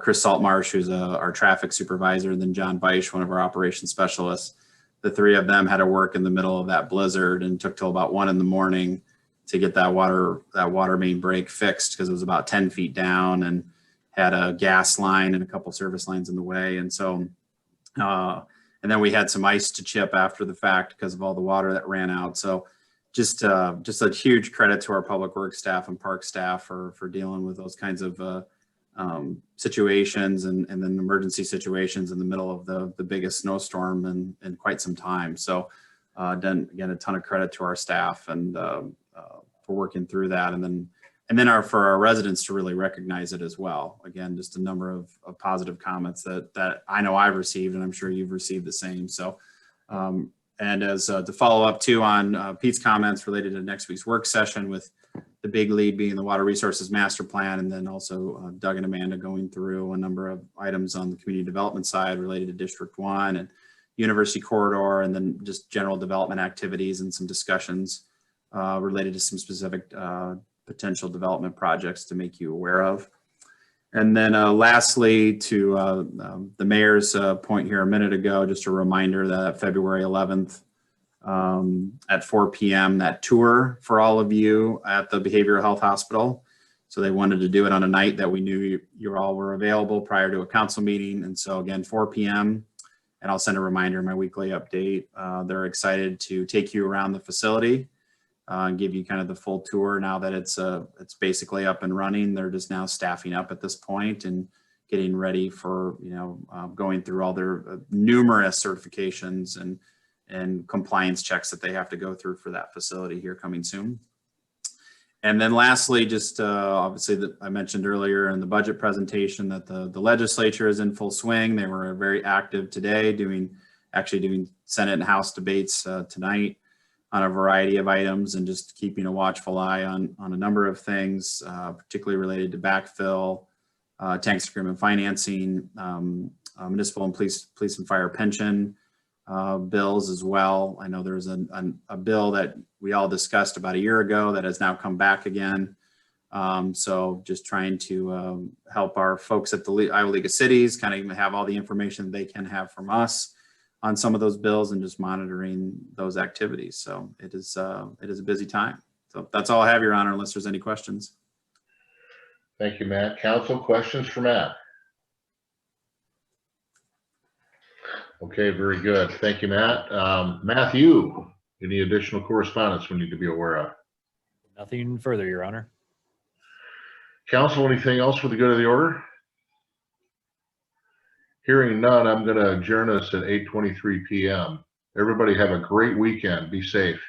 Chris Saltmarsh, who's our traffic supervisor, and then John Beisch, one of our operations specialists. The 3 of them had to work in the middle of that blizzard and took till about 1 in the morning to get that water main break fixed, because it was about 10 feet down and had a gas line and a couple service lines in the way. And so, and then we had some ice to chip after the fact because of all the water that ran out. So just a huge credit to our public works staff and park staff for dealing with those kinds of situations and then emergency situations in the middle of the biggest snowstorm in quite some time. So then again, a ton of credit to our staff and for working through that. And then for our residents to really recognize it as well. Again, just a number of positive comments that I know I've received, and I'm sure you've received the same. So, and as to follow up too on Pete's comments related to next week's work session, with the big lead being the Water Resources Master Plan, and then also Doug and Amanda going through a number of items on the community development side related to District 1 and University Corridor, and then just general development activities and some discussions related to some specific potential development projects to make you aware of. And then lastly, to the mayor's point here a minute ago, just a reminder that February 11th at 4 p.m. that tour for all of you at the Behavioral Health Hospital. So they wanted to do it on a night that we knew you all were available prior to a council meeting. And so again, 4 p.m. and I'll send a reminder in my weekly update. They're excited to take you around the facility and give you kind of the full tour now that it's basically up and running. They're just now staffing up at this point and getting ready for, going through all their numerous certifications and compliance checks that they have to go through for that facility here coming soon. And then lastly, just obviously that I mentioned earlier in the budget presentation that the legislature is in full swing. They were very active today doing Senate and House debates tonight on a variety of items, and just keeping a watchful eye on a number of things, particularly related to backfill, tax increment financing, municipal and police and fire pension bills as well. I know there's a bill that we all discussed about a year ago that has now come back again. So just trying to help our folks at the Iowa League of Cities kind of even have all the information they can have from us on some of those bills, and just monitoring those activities. So it is a busy time. So that's all I have, Your Honor, unless there's any questions. Thank you, Matt. Council, questions for Matt? Okay, very good. Thank you, Matt. Matthew, any additional correspondence we need to be aware of? Nothing further, Your Honor. Council, anything else for the good of the order? Hearing none, I'm going to adjourn us at 8:23 p.m. Everybody have a great weekend. Be safe.